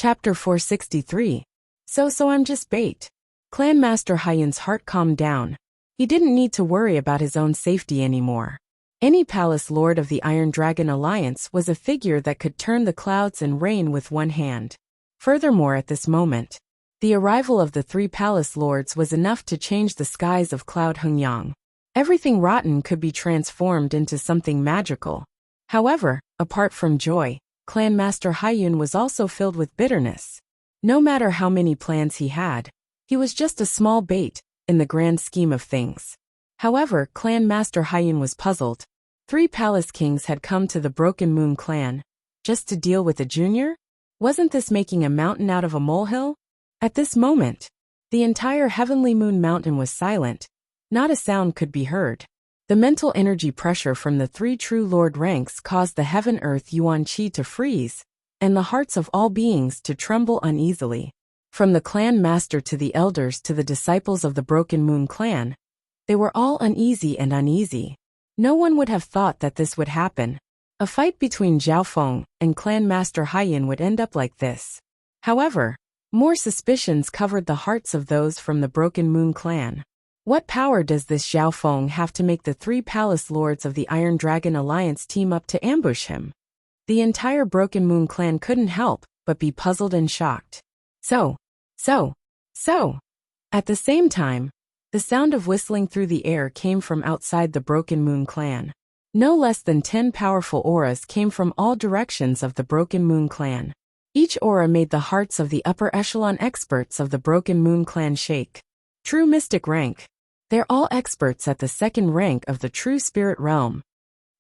Chapter 463. So I'm just bait. Clan Master Haiyun's heart calmed down. He didn't need to worry about his own safety anymore. Any palace lord of the Iron Dragon Alliance was a figure that could turn the clouds and rain with one hand. Furthermore, at this moment, the arrival of the 3 palace lords was enough to change the skies of Cloud Hengyang. Everything rotten could be transformed into something magical. However, apart from joy, Clan Master Haiyun was also filled with bitterness. No matter how many plans he had, he was just a small bait in the grand scheme of things. However, Clan Master Haiyun was puzzled. 3 palace kings had come to the Broken Moon clan just to deal with a junior? Wasn't this making a mountain out of a molehill? At this moment, the entire Heavenly Moon Mountain was silent. Not a sound could be heard. The mental energy pressure from the 3 true lord ranks caused the heaven-earth yuan qi to freeze, and the hearts of all beings to tremble uneasily. From the clan master to the elders to the disciples of the Broken Moon clan, they were all uneasy and uneasy. No one would have thought that this would happen. A fight between Zhao Feng and Clan Master Haiyun would end up like this. However, more suspicions covered the hearts of those from the Broken Moon clan. What power does this Zhao Feng have to make the 3 palace lords of the Iron Dragon Alliance team up to ambush him? The entire Broken Moon clan couldn't help but be puzzled and shocked. So. At the same time, the sound of whistling through the air came from outside the Broken Moon clan. No less than 10 powerful auras came from all directions of the Broken Moon clan. Each aura made the hearts of the upper echelon experts of the Broken Moon clan shake. True mystic rank. They're all experts at the 2nd rank of the true spirit realm.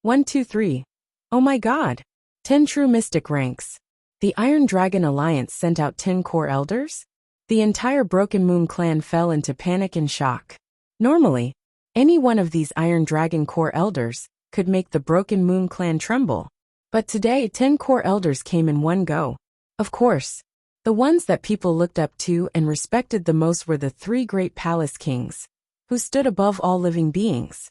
1, 2, 3. Oh my god. 10 true mystic ranks. The Iron Dragon Alliance sent out 10 core elders? The entire Broken Moon clan fell into panic and shock. Normally, any one of these Iron Dragon core elders could make the Broken Moon clan tremble. But today 10 core elders came in one go. Of course, the ones that people looked up to and respected the most were the 3 great palace kings, who stood above all living beings.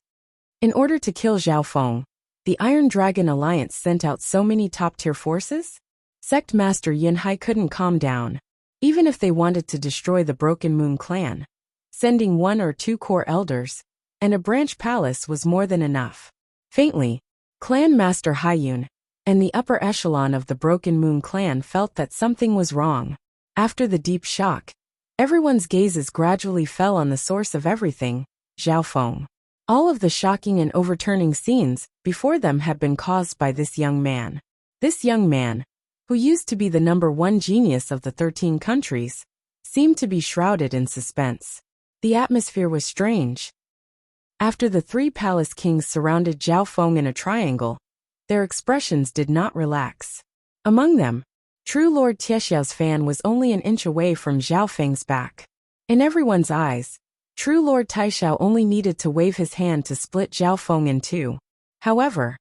In order to kill Zhao Feng, the Iron Dragon Alliance sent out so many top-tier forces? Sect Master Yunhai couldn't calm down. Even if they wanted to destroy the Broken Moon clan, sending 1 or 2 core elders and a branch palace was more than enough. Faintly, Clan Master Haiyun and the upper echelon of the Broken Moon clan felt that something was wrong. After the deep shock, everyone's gazes gradually fell on the source of everything, Zhao Feng. All of the shocking and overturning scenes before them had been caused by this young man. This young man, who used to be the #1 genius of the 13 countries, seemed to be shrouded in suspense. The atmosphere was strange. After the 3 palace kings surrounded Zhao Feng in a triangle, their expressions did not relax. Among them, True Lord Tiexiao's fan was only an inch away from Zhao Feng's back. In everyone's eyes, True Lord Taixiao only needed to wave his hand to split Zhao Feng in 2. However,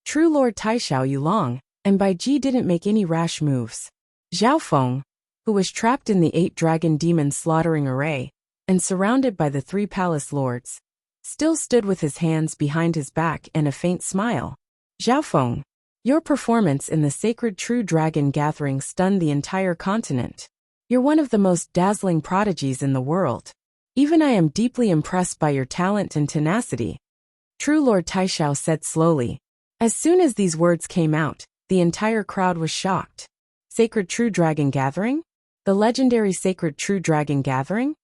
True Lord Taixiao Yulong and Bai Ji didn't make any rash moves. Zhao Feng, who was trapped in the 8 dragon demon slaughtering array and surrounded by the 3 palace lords, still stood with his hands behind his back and a faint smile. Zhao Feng, your performance in the Sacred True Dragon Gathering stunned the entire continent. You're one of the most dazzling prodigies in the world. Even I am deeply impressed by your talent and tenacity. True Lord Taixiao said slowly. As soon as these words came out, the entire crowd was shocked. Sacred True Dragon Gathering? The legendary Sacred True Dragon Gathering?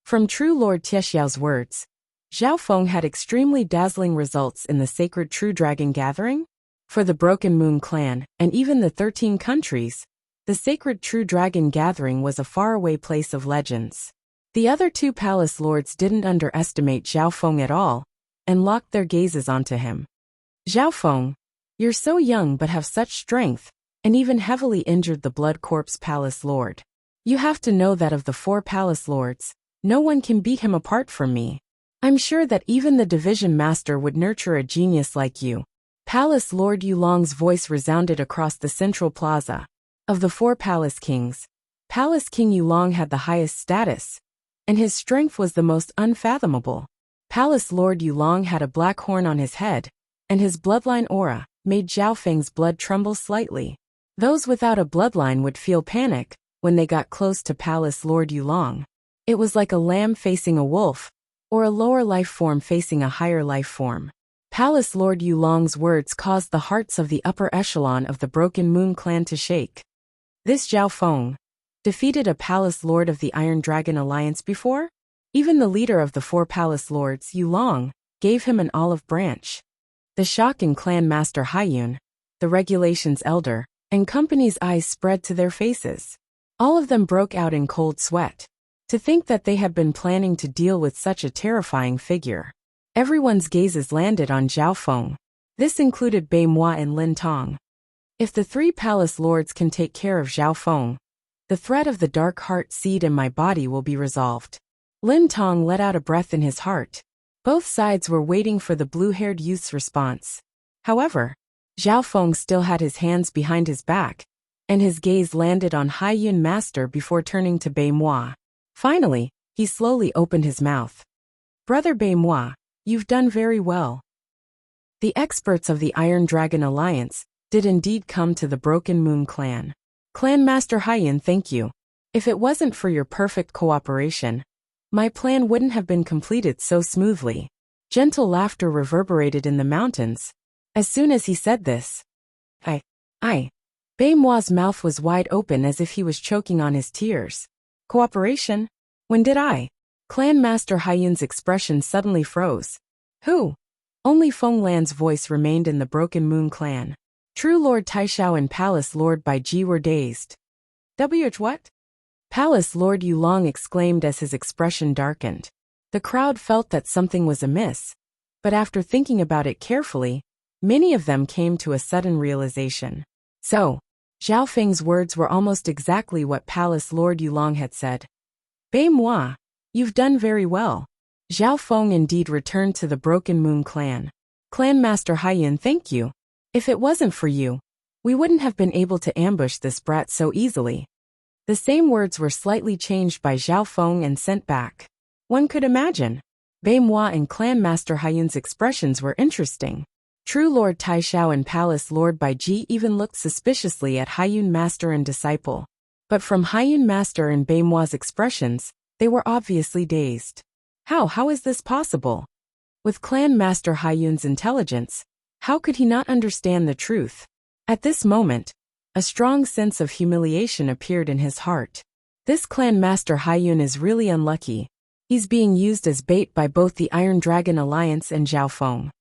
From True Lord Tiexiao's words, Zhao Feng had extremely dazzling results in the Sacred True Dragon Gathering? For the Broken Moon clan, and even the 13 countries, the Sacred True Dragon Gathering was a faraway place of legends. The other 2 palace lords didn't underestimate Zhao Feng at all, and locked their gazes onto him. Zhao Feng, you're so young but have such strength, and even heavily injured the Blood Corpse Palace Lord. You have to know that of the 4 palace lords, no one can beat him apart from me. I'm sure that even the division master would nurture a genius like you. Palace Lord Yulong's voice resounded across the central plaza. Of the 4 palace kings, Palace King Yulong had the highest status, and his strength was the most unfathomable. Palace Lord Yulong had a black horn on his head, and his bloodline aura made Zhao Feng's blood tremble slightly. Those without a bloodline would feel panic, when they got close to Palace Lord Yulong. It was like a lamb facing a wolf, or a lower life form facing a higher life form. Palace Lord Yulong's words caused the hearts of the upper echelon of the Broken Moon clan to shake. This Zhao Feng defeated a Palace Lord of the Iron Dragon Alliance before? Even the leader of the 4 Palace Lords, Yulong, gave him an olive branch. The shock in Clan Master Haiyun, the Regulations Elder, and company's eyes spread to their faces. All of them broke out in cold sweat. To think that they had been planning to deal with such a terrifying figure. Everyone's gazes landed on Zhao Feng. This included Bei Moi and Lin Tong. If the 3 Palace Lords can take care of Zhao Feng, the threat of the dark heart seed in my body will be resolved. Lin Tong let out a breath in his heart. Both sides were waiting for the blue-haired youth's response. However, Zhao Feng still had his hands behind his back, and his gaze landed on Haiyun Master before turning to Bei Moi. Finally, he slowly opened his mouth. Brother Bei Moi, you've done very well. The experts of the Iron Dragon Alliance did indeed come to the Broken Moon clan. Clan Master Haiyun, thank you. If it wasn't for your perfect cooperation, my plan wouldn't have been completed so smoothly. Gentle laughter reverberated in the mountains. As soon as he said this, Bei Moi's mouth was wide open as if he was choking on his tears. Cooperation? When did I? Clan Master Haiyun's expression suddenly froze. Who? Only Feng Lan's voice remained in the Broken Moon clan. True Lord Taishao and Palace Lord Bai Ji were dazed. What? Palace Lord Yulong exclaimed as his expression darkened. The crowd felt that something was amiss, but after thinking about it carefully, many of them came to a sudden realization. So, Zhao Feng's words were almost exactly what Palace Lord Yulong had said. Bei Moi, you've done very well. Zhao Feng indeed returned to the Broken Moon clan. Clan Master Haiyun, thank you. If it wasn't for you, we wouldn't have been able to ambush this brat so easily. The same words were slightly changed by Zhao Feng and sent back. One could imagine. Bei Moi and Clan Master Haiyun's expressions were interesting. True Lord Taishao and Palace Lord Bai Ji even looked suspiciously at Haiyun Master and disciple. But from Haiyun Master and Bei Moi's expressions, they were obviously dazed. How is this possible? With Clan Master Haiyun's intelligence, how could he not understand the truth? At this moment, a strong sense of humiliation appeared in his heart. This Clan Master Haiyun is really unlucky. He's being used as bait by both the Iron Dragon Alliance and Zhao Feng.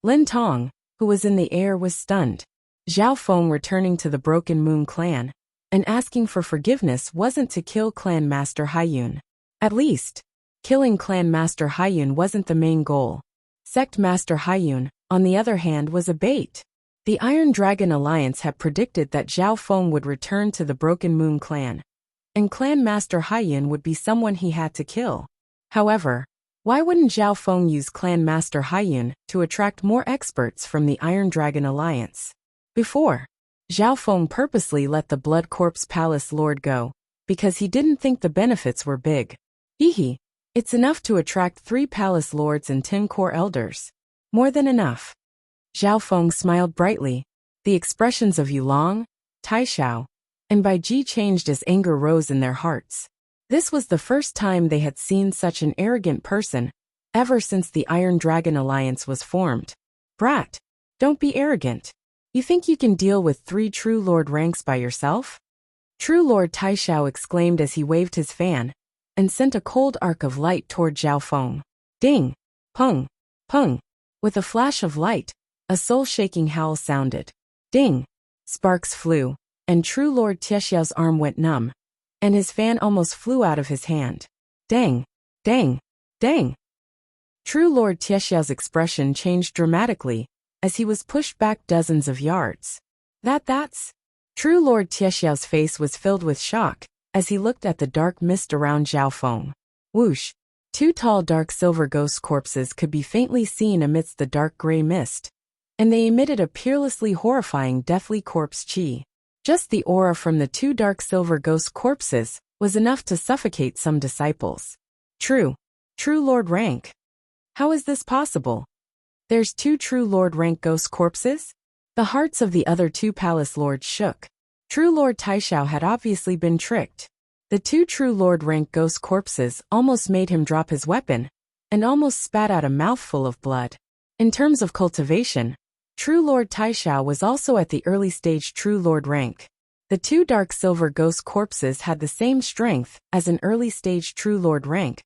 Lin Tong, who was in the air, was stunned. Zhao Feng returning to the Broken Moon clan and asking for forgiveness wasn't to kill Clan Master Haiyun. At least, killing Clan Master Haiyun wasn't the main goal. Sect Master Haiyun, on the other hand, was a bait. The Iron Dragon Alliance had predicted that Zhao Feng would return to the Broken Moon clan, and Clan Master Haiyun would be someone he had to kill. However, why wouldn't Zhao Feng use Clan Master Haiyun to attract more experts from the Iron Dragon Alliance? Before, Zhao Feng purposely let the Blood Corpse Palace Lord go, because he didn't think the benefits were big. It's enough to attract 3 Palace Lords and 10 core elders. More than enough. Zhao Feng smiled brightly. The expressions of Yulong, Taishao, and Bai Ji changed as anger rose in their hearts. This was the first time they had seen such an arrogant person, ever since the Iron Dragon Alliance was formed. Brat, don't be arrogant. You think you can deal with 3 True Lord ranks by yourself? True Lord Taishao exclaimed as he waved his fan, and sent a cold arc of light toward Zhao Feng. Ding! Pung! Pung! With a flash of light, a soul-shaking howl sounded. Ding! Sparks flew, and True Lord Tiexiao's arm went numb, and his fan almost flew out of his hand. Dang! Dang! Dang! True Lord Tiexiao's expression changed dramatically, as he was pushed back dozens of yards. That's... True Lord Tiexiao's face was filled with shock, as he looked at the dark mist around Zhao Feng. Whoosh! 2 tall dark silver ghost corpses could be faintly seen amidst the dark gray mist, and they emitted a peerlessly horrifying deathly corpse chi. Just the aura from the 2 dark silver ghost corpses was enough to suffocate some disciples. True Lord rank. How is this possible? There's 2 True Lord rank ghost corpses? The hearts of the other 2 Palace Lords shook. True Lord Taishao had obviously been tricked. The two True Lord rank ghost corpses almost made him drop his weapon, and almost spat out a mouthful of blood. In terms of cultivation, True Lord Taishao was also at the early stage True Lord rank. The two dark silver ghost corpses had the same strength as an early stage True Lord rank,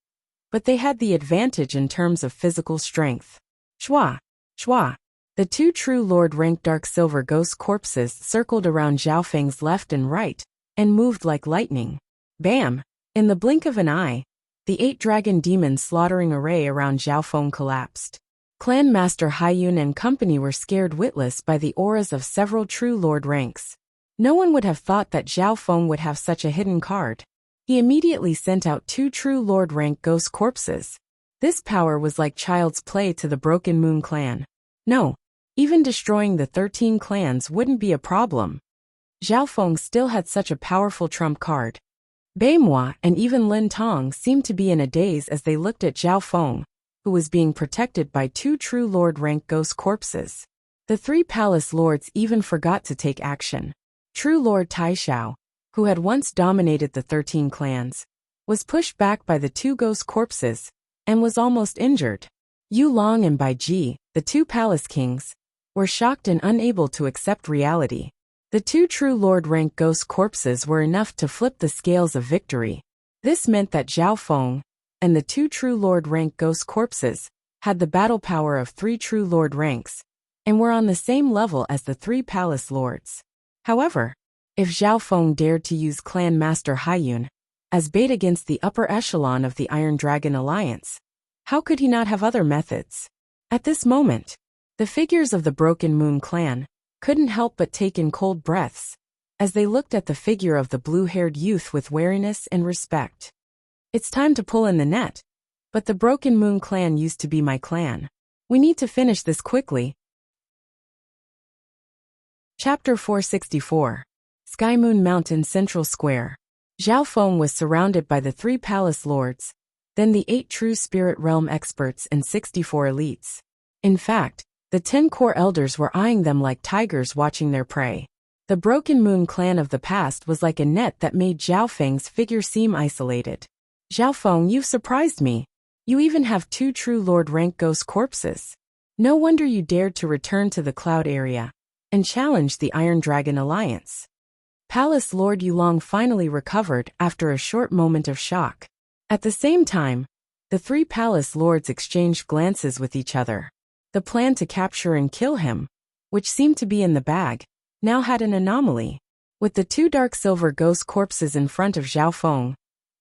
but they had the advantage in terms of physical strength. Shwa! Shwa! The two True Lord rank dark silver ghost corpses circled around Zhao Feng's left and right, and moved like lightning. Bam! In the blink of an eye, the 8 dragon demon slaughtering array around Zhao Feng collapsed. Clan Master Haiyun and company were scared witless by the auras of several True Lord ranks. No one would have thought that Zhao Feng would have such a hidden card. He immediately sent out 2 True Lord rank ghost corpses. This power was like child's play to the Broken Moon clan. No, even destroying the 13 clans wouldn't be a problem. Zhao Feng still had such a powerful trump card. Beimoi and even Lin Tong seemed to be in a daze as they looked at Zhao Feng, who was being protected by 2 True Lord rank ghost corpses. The 3 palace lords even forgot to take action. True Lord Taishao, who had once dominated the 13 clans, was pushed back by the 2 ghost corpses, and was almost injured. Yu Long and Bai Ji, the 2 palace kings, were shocked and unable to accept reality. The 2 True Lord rank ghost corpses were enough to flip the scales of victory. This meant that Zhao Feng and the 2 True Lord rank ghost corpses had the battle power of 3 True Lord ranks, and were on the same level as the 3 palace lords. However, if Zhao Feng dared to use Clan Master Haiyun as bait against the upper echelon of the Iron Dragon Alliance, how could he not have other methods? At this moment, the figures of the Broken Moon clan couldn't help but take in cold breaths as they looked at the figure of the blue-haired youth with wariness and respect. It's time to pull in the net, but the Broken Moon clan used to be my clan. We need to finish this quickly. Chapter 464. Sky Moon Mountain Central Square. Zhao Feng was surrounded by the 3 palace lords, then the 8 true spirit realm experts and 64 elites. In fact, the 10 core elders were eyeing them like tigers watching their prey. The Broken Moon clan of the past was like a net that made Zhao Feng's figure seem isolated. Zhao Feng, you've surprised me. You even have 2 True Lord rank ghost corpses. No wonder you dared to return to the cloud area and challenge the Iron Dragon Alliance. Palace Lord Yulong finally recovered after a short moment of shock. At the same time, the 3 palace lords exchanged glances with each other. The plan to capture and kill him, which seemed to be in the bag, now had an anomaly. With the 2 dark silver ghost corpses in front of Zhao Feng,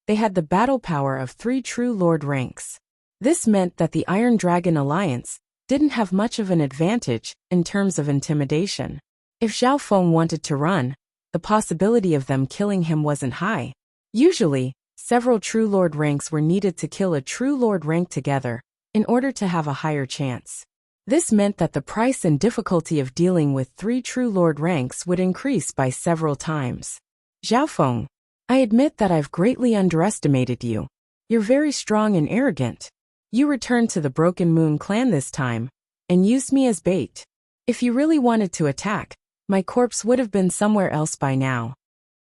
they had the battle power of 3 True Lord ranks. This meant that the Iron Dragon Alliance didn't have much of an advantage in terms of intimidation. If Zhao Feng wanted to run, the possibility of them killing him wasn't high. Usually, several True Lord ranks were needed to kill a True Lord rank together in order to have a higher chance. This meant that the price and difficulty of dealing with 3 True Lord ranks would increase by several times. Zhao Feng, I admit that I've greatly underestimated you. You're very strong and arrogant. You returned to the Broken Moon clan this time, and used me as bait. If you really wanted to attack, my corpse would have been somewhere else by now.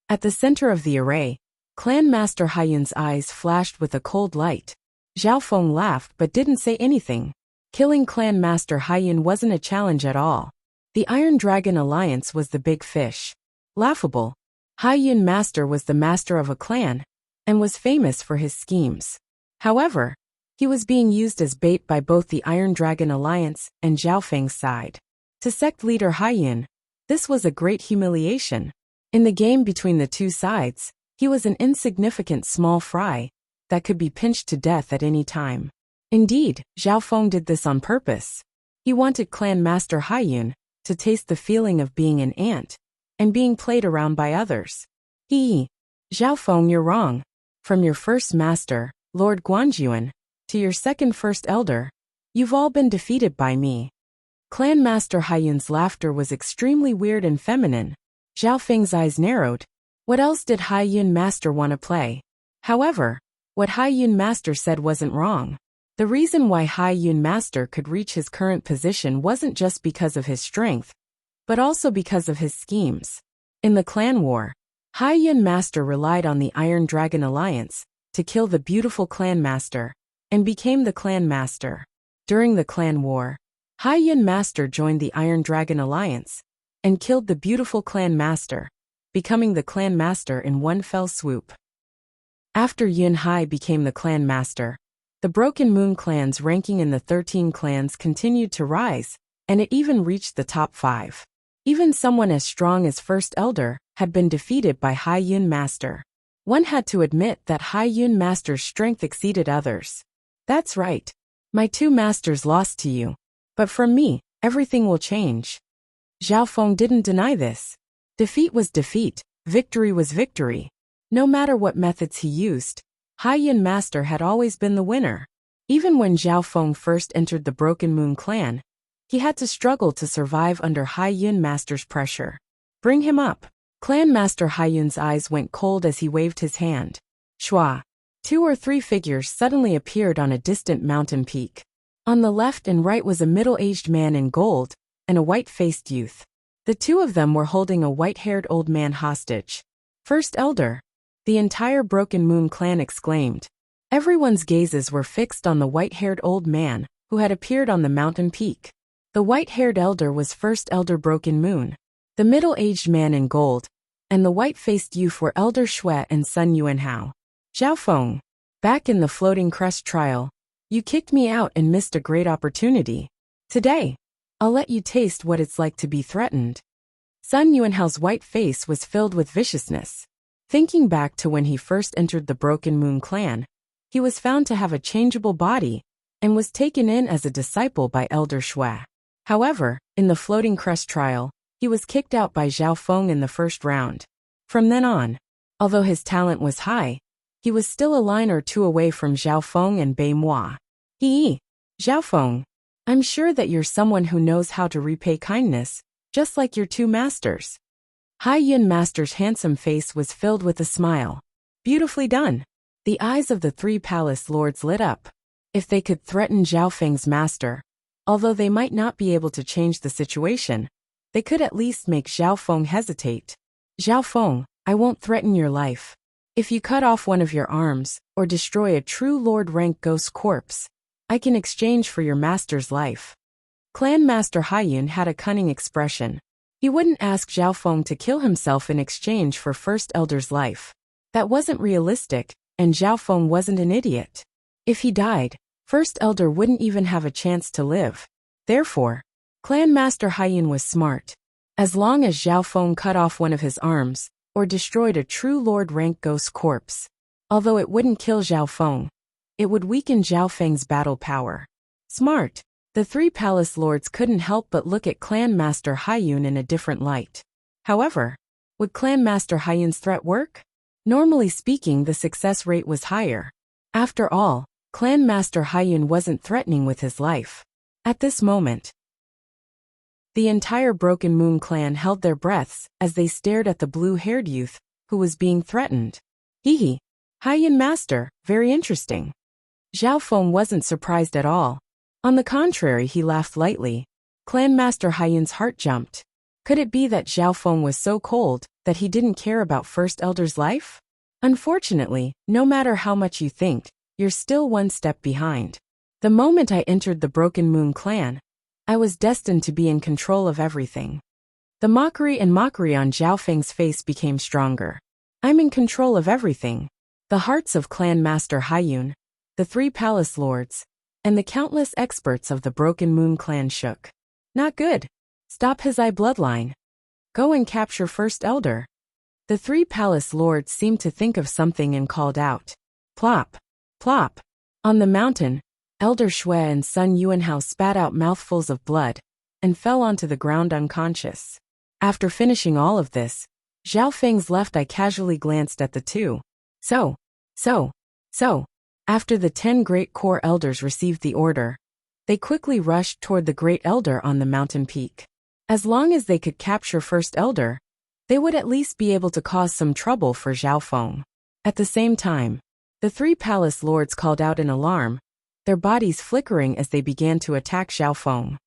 At the center of the array, Clan Master Haiyun's eyes flashed with a cold light. Zhao Feng laughed but didn't say anything. Killing Clan Master Haiyun wasn't a challenge at all. The Iron Dragon Alliance was the big fish. Laughable. Haiyun Master was the master of a clan, and was famous for his schemes. However, he was being used as bait by both the Iron Dragon Alliance and Zhao Feng's side. To sect leader Haiyun, this was a great humiliation. In the game between the two sides, he was an insignificant small fry that could be pinched to death at any time. Indeed, Zhao Feng did this on purpose. He wanted Clan Master Haiyun to taste the feeling of being an ant and being played around by others. Zhao Feng, you're wrong. From your first master, Lord Guanjuan, to your second first elder, you've all been defeated by me. Clan Master Haiyun's laughter was extremely weird and feminine. Zhao Feng's eyes narrowed. What else did Haiyun Master want to play? However, what Haiyun Master said wasn't wrong. The reason why Haiyun Master could reach his current position wasn't just because of his strength, but also because of his schemes. In the clan war, Hai Yun Master relied on the Iron Dragon Alliance to kill the beautiful clan master, and became the clan master. During the clan war, Hai Yun Master joined the Iron Dragon Alliance and killed the beautiful clan master, becoming the clan master in one fell swoop. After Yun Hai became the clan master, the Broken Moon clan's ranking in the 13 clans continued to rise, and it even reached the top 5. Even someone as strong as First Elder had been defeated by Hai Yun Master. One had to admit that Hai Yun Master's strength exceeded others. That's right. My 2 masters lost to you. But from me, everything will change. Zhao Feng didn't deny this. Defeat was defeat, victory was victory. No matter what methods he used, Hai Yun Master had always been the winner. Even when Zhao Feng first entered the Broken Moon clan, he had to struggle to survive under Hai Yun Master's pressure. Bring him up. Clan Master Hai Yun's eyes went cold as he waved his hand. Shua. 2 or 3 figures suddenly appeared on a distant mountain peak. On the left and right was a middle-aged man in gold and a white-faced youth. The 2 of them were holding a white-haired old man hostage. First Elder. The entire Broken Moon clan exclaimed. Everyone's gazes were fixed on the white-haired old man who had appeared on the mountain peak. The white-haired elder was First Elder Broken Moon. The middle-aged man in gold and the white-faced youth were Elder Shui and Sun Yuanhao. Zhao Feng. Back in the Floating Crest trial, you kicked me out and missed a great opportunity. Today, I'll let you taste what it's like to be threatened. Sun Yuanhao's white face was filled with viciousness. Thinking back to when he first entered the Broken Moon clan, he was found to have a changeable body and was taken in as a disciple by Elder Shui. However, in the Floating Crest trial, he was kicked out by Zhao Feng in the first round. From then on, although his talent was high, he was still a line or 2 away from Zhao Feng and Bei Moi. Zhao Feng, I'm sure that you're someone who knows how to repay kindness, just like your 2 masters. Hai Yun Master's handsome face was filled with a smile. Beautifully done. The eyes of the 3 palace lords lit up. If they could threaten Zhao Feng's master, although they might not be able to change the situation, they could at least make Zhao Feng hesitate. Zhao Feng, I won't threaten your life. If you cut off one of your arms, or destroy a true Lord rank ghost corpse, I can exchange for your master's life. Clan Master Hai Yun had a cunning expression. He wouldn't ask Zhao Feng to kill himself in exchange for First Elder's life. That wasn't realistic, and Zhao Feng wasn't an idiot. If he died, First Elder wouldn't even have a chance to live. Therefore, Clan Master Hai Yun was smart. As long as Zhao Feng cut off one of his arms, or destroyed a true Lord rank ghost corpse, although it wouldn't kill Zhao Feng, it would weaken Zhao Feng's battle power. Smart. The 3 palace lords couldn't help but look at Clan Master Hai Yun in a different light. However, would Clan Master Hai Yun's threat work? Normally speaking, the success rate was higher. After all, Clan Master Hai Yun wasn't threatening with his life. At this moment, the entire Broken Moon clan held their breaths as they stared at the blue-haired youth who was being threatened. Hai Yun Master, very interesting. Zhao Feng wasn't surprised at all. On the contrary, he laughed lightly. Clan Master Hai Yun's heart jumped. Could it be that Zhao Feng was so cold that he didn't care about First Elder's life? Unfortunately, no matter how much you think, you're still one step behind. The moment I entered the Broken Moon clan, I was destined to be in control of everything. The mockery on Zhao Feng's face became stronger. I'm in control of everything. The hearts of Clan Master Hai Yun, the 3 palace lords, and the countless experts of the Broken Moon clan shook. Not good. Stop his eye bloodline. Go and capture First Elder. The 3 palace lords seemed to think of something and called out. Plop. Plop. On the mountain, Elder Shui and Sun Yuanhao spat out mouthfuls of blood and fell onto the ground unconscious. After finishing all of this, Zhao Feng's left eye casually glanced at the 2. So. After the 10 great core elders received the order, they quickly rushed toward the great elder on the mountain peak. As long as they could capture First Elder, they would at least be able to cause some trouble for Zhao Feng. At the same time, the 3 palace lords called out in alarm, their bodies flickering as they began to attack Zhao Feng.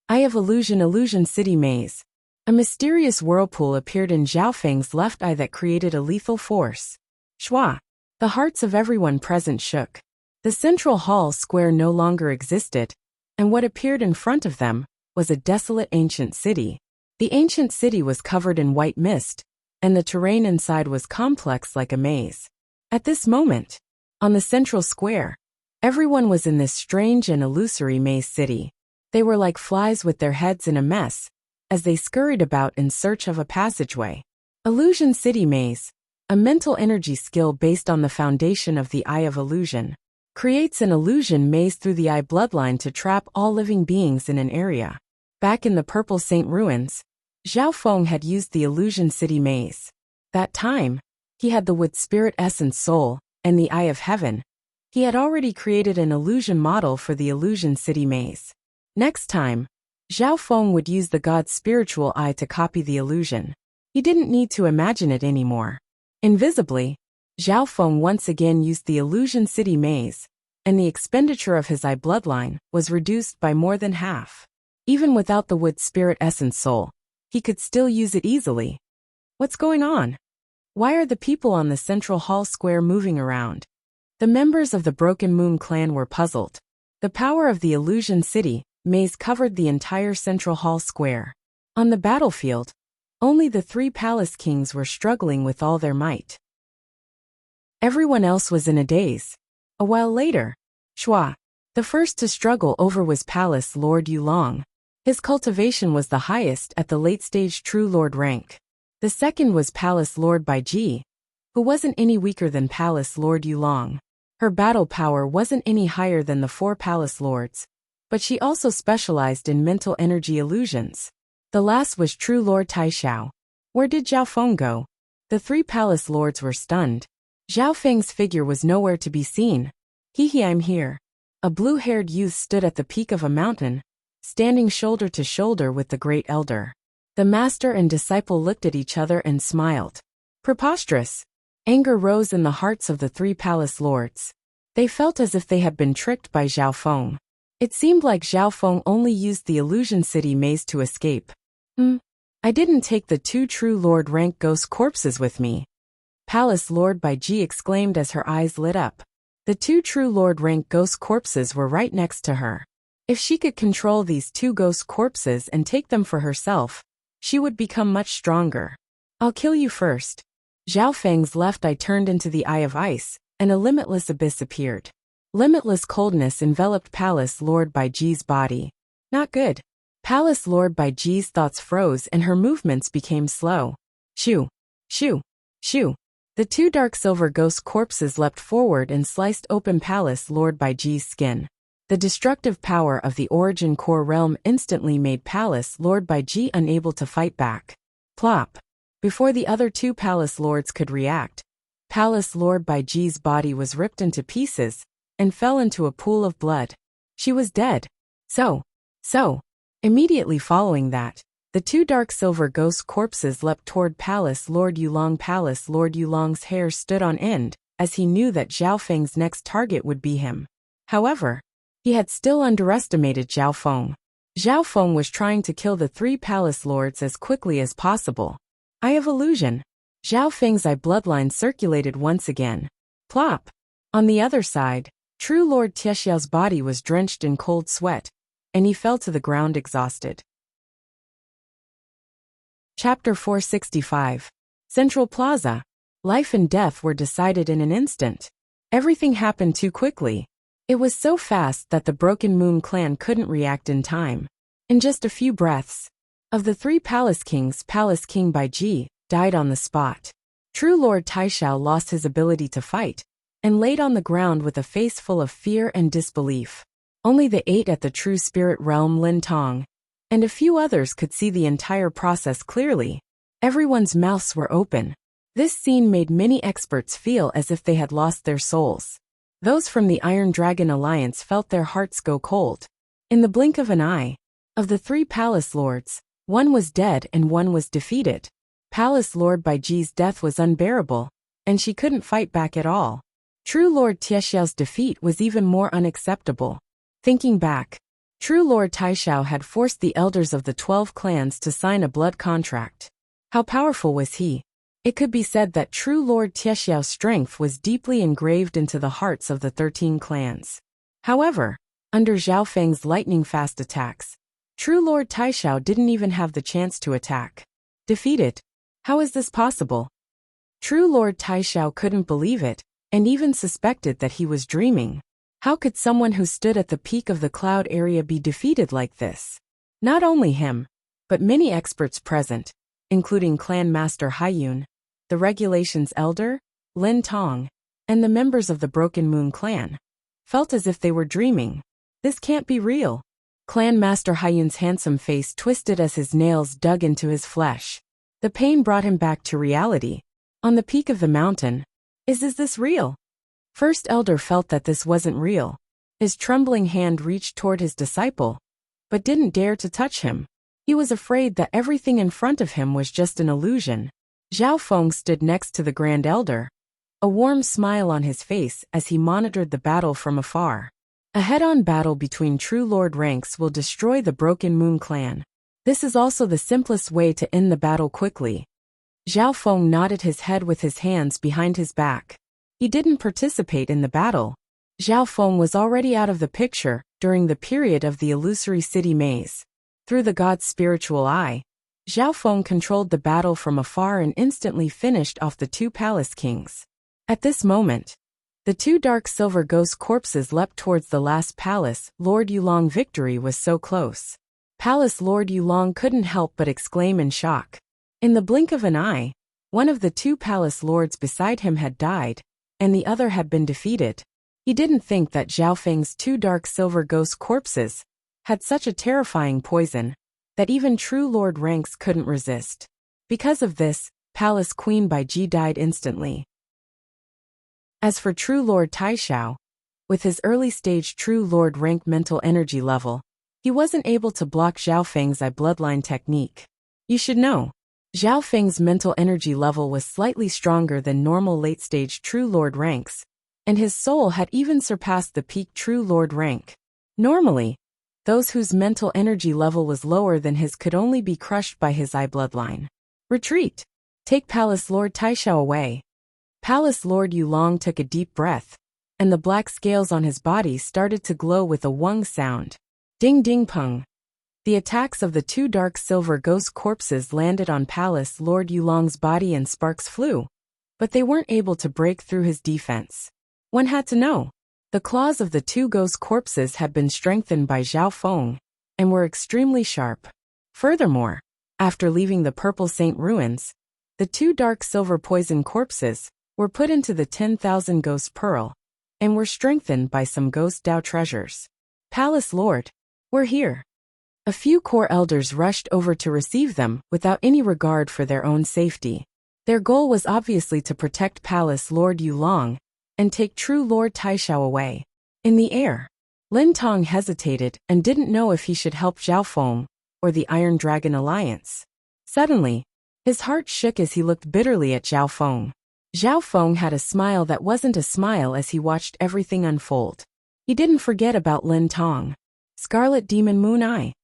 Eye of Illusion City Maze. A mysterious whirlpool appeared in Zhao Feng's left eye that created a lethal force. Shua! The hearts of everyone present shook. The central hall square no longer existed, and what appeared in front of them was a desolate ancient city. The ancient city was covered in white mist, and the terrain inside was complex like a maze. At this moment, on the central square, everyone was in this strange and illusory maze city. They were like flies with their heads in a mess, as they scurried about in search of a passageway. Illusion City Maze, a mental energy skill based on the foundation of the Eye of Illusion, creates an illusion maze through the eye bloodline to trap all living beings in an area. Back in the Purple Saint ruins, Zhao Feng had used the Illusion City Maze. That time, he had the Wood Spirit Essence Soul and the Eye of Heaven. He had already created an illusion model for the Illusion City Maze. Next time, Zhao Feng would use the God's spiritual eye to copy the illusion. He didn't need to imagine it anymore. Invisibly, Zhao Feng once again used the Illusion City Maze, and the expenditure of his eye bloodline was reduced by more than half. Even without the Wood Spirit Essence Soul, he could still use it easily. What's going on? Why are the people on the central hall square moving around? The members of the Broken Moon clan were puzzled. The power of the Illusion City Maze covered the entire central hall square. On the battlefield, only the three palace kings were struggling with all their might. Everyone else was in a daze. A while later, Shua, the first to struggle over, was Palace Lord Yulong. His cultivation was the highest at the late-stage True Lord rank. The second was Palace Lord Baiji, who wasn't any weaker than Palace Lord Yulong. Her battle power wasn't any higher than the four Palace Lords, but she also specialized in mental energy illusions. The last was True Lord Taishao. Where did Zhao Feng go? The three Palace Lords were stunned. Zhao Feng's figure was nowhere to be seen. I'm here. A blue-haired youth stood at the peak of a mountain, standing shoulder to shoulder with the Great Elder. The master and disciple looked at each other and smiled. Preposterous! Anger rose in the hearts of the three Palace Lords. They felt as if they had been tricked by Zhao Feng. It seemed like Zhao Feng only used the Illusion City Maze to escape. I didn't take the two True Lord rank ghost corpses with me. Palace Lord Baiji exclaimed as her eyes lit up. The two True Lord rank ghost corpses were right next to her. If she could control these two ghost corpses and take them for herself, she would become much stronger. I'll kill you first. Zhao Feng's left eye turned into the Eye of Ice, and a limitless abyss appeared. Limitless coldness enveloped Palace Lord Baiji's body. Not good. Palace Lord Baiji's thoughts froze and her movements became slow. Shoo! Shoo! Shoo! The two dark silver ghost corpses leapt forward and sliced open Palace Lord Baiji's skin. The destructive power of the Origin Core realm instantly made Palace Lord Baiji unable to fight back. Plop! Before the other two Palace Lords could react, Palace Lord Baiji's body was ripped into pieces and fell into a pool of blood. She was dead. So. Immediately following that, the two dark silver ghost corpses leapt toward Palace Lord Yulong. Palace Lord Yulong's hair stood on end, as he knew that Zhao Feng's next target would be him. However, he had still underestimated Zhao Feng. Zhao Feng was trying to kill the three Palace Lords as quickly as possible. Eye of Illusion. Zhao Feng's eye bloodline circulated once again. Plop! On the other side, True Lord Tiexiao's body was drenched in cold sweat, and he fell to the ground exhausted. Chapter 465. Central Plaza. Life and death were decided in an instant. Everything happened too quickly. It was so fast that the Broken Moon clan couldn't react in time. In just a few breaths, of the three Palace Kings, Palace King Baiji died on the spot. True Lord Taishao lost his ability to fight, and laid on the ground with a face full of fear and disbelief. Only the 8 at the True Spirit Realm, Lin Tong, and a few others could see the entire process clearly. Everyone's mouths were open. This scene made many experts feel as if they had lost their souls. Those from the Iron Dragon Alliance felt their hearts go cold. In the blink of an eye, of the three Palace Lords, one was dead and one was defeated. Palace Lord Baiji's death was unbearable, and she couldn't fight back at all. True Lord Tiexiao's defeat was even more unacceptable. Thinking back, True Lord Taishao had forced the elders of the 12 clans to sign a blood contract. How powerful was he? It could be said that True Lord Taishao's strength was deeply engraved into the hearts of the 13 clans. However, under Zhao Feng's lightning-fast attacks, True Lord Taishao didn't even have the chance to attack. Defeated? How is this possible? True Lord Taishao couldn't believe it, and even suspected that he was dreaming. How could someone who stood at the peak of the cloud area be defeated like this? Not only him, but many experts present, including Clan Master Haiyun, the Regulations Elder, Lin Tong, and the members of the Broken Moon clan, felt as if they were dreaming. This can't be real. Clan Master Haiyun's handsome face twisted as his nails dug into his flesh. The pain brought him back to reality. On the peak of the mountain. Is this real? First Elder felt that this wasn't real. His trembling hand reached toward his disciple, but didn't dare to touch him. He was afraid that everything in front of him was just an illusion. Zhao Feng stood next to the Grand Elder, a warm smile on his face as he monitored the battle from afar. A head-on battle between True Lord ranks will destroy the Broken Moon clan. This is also the simplest way to end the battle quickly. Zhao Feng nodded his head with his hands behind his back. He didn't participate in the battle. Zhao Feng was already out of the picture during the period of the illusory city maze. Through the god's spiritual eye, Zhao Feng controlled the battle from afar and instantly finished off the 2 palace kings. At this moment, the 2 dark silver ghost corpses leapt towards the last palace. Lord Yulong. Victory was so close. Palace Lord Yulong couldn't help but exclaim in shock. In the blink of an eye, one of the 2 palace lords beside him had died, and the other had been defeated. He didn't think that Zhao Feng's 2 dark silver ghost corpses had such a terrifying poison that even True Lord ranks couldn't resist. Because of this, Palace Queen Baiji died instantly. As for True Lord Taishao, with his early-stage True Lord rank mental energy level, he wasn't able to block Zhao Feng's eye bloodline technique. You should know, Zhao Feng's mental energy level was slightly stronger than normal late-stage True Lord ranks, and his soul had even surpassed the peak True Lord rank. Normally, those whose mental energy level was lower than his could only be crushed by his eye bloodline. Retreat! Take Palace Lord Taishao away. Palace Lord Yulong took a deep breath, and the black scales on his body started to glow with a wung sound. Ding ding pung. The attacks of the 2 dark silver ghost corpses landed on Palace Lord Yulong's body and sparks flew, but they weren't able to break through his defense. One had to know. The claws of the 2 ghost corpses had been strengthened by Zhao Feng, and were extremely sharp. Furthermore, after leaving the Purple Saint ruins, the 2 dark silver poison corpses were put into the 10,000 Ghost Pearl, and were strengthened by some Ghost Dao treasures. Palace Lord, we're here. A few core elders rushed over to receive them without any regard for their own safety. Their goal was obviously to protect Palace Lord Yulong and take True Lord Taishao away. In the air, Lin Tong hesitated and didn't know if he should help Zhao Feng or the Iron Dragon Alliance. Suddenly, his heart shook as he looked bitterly at Zhao Feng. Zhao Feng had a smile that wasn't a smile as he watched everything unfold. He didn't forget about Lin Tong. Scarlet Demon Moon Eye.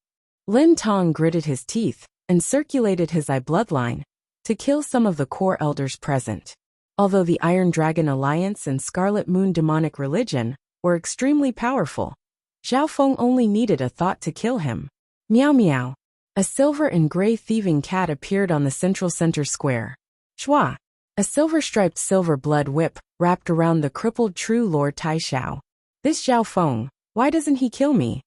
Lin Tong gritted his teeth and circulated his eye bloodline to kill some of the core elders present. Although the Iron Dragon Alliance and Scarlet Moon Demonic Religion were extremely powerful, Zhao Feng only needed a thought to kill him. Meow meow. A silver and gray thieving cat appeared on the central center square. Shwa. A silver-striped silver blood whip wrapped around the crippled True Lord Taishao. This Zhao Feng, why doesn't he kill me?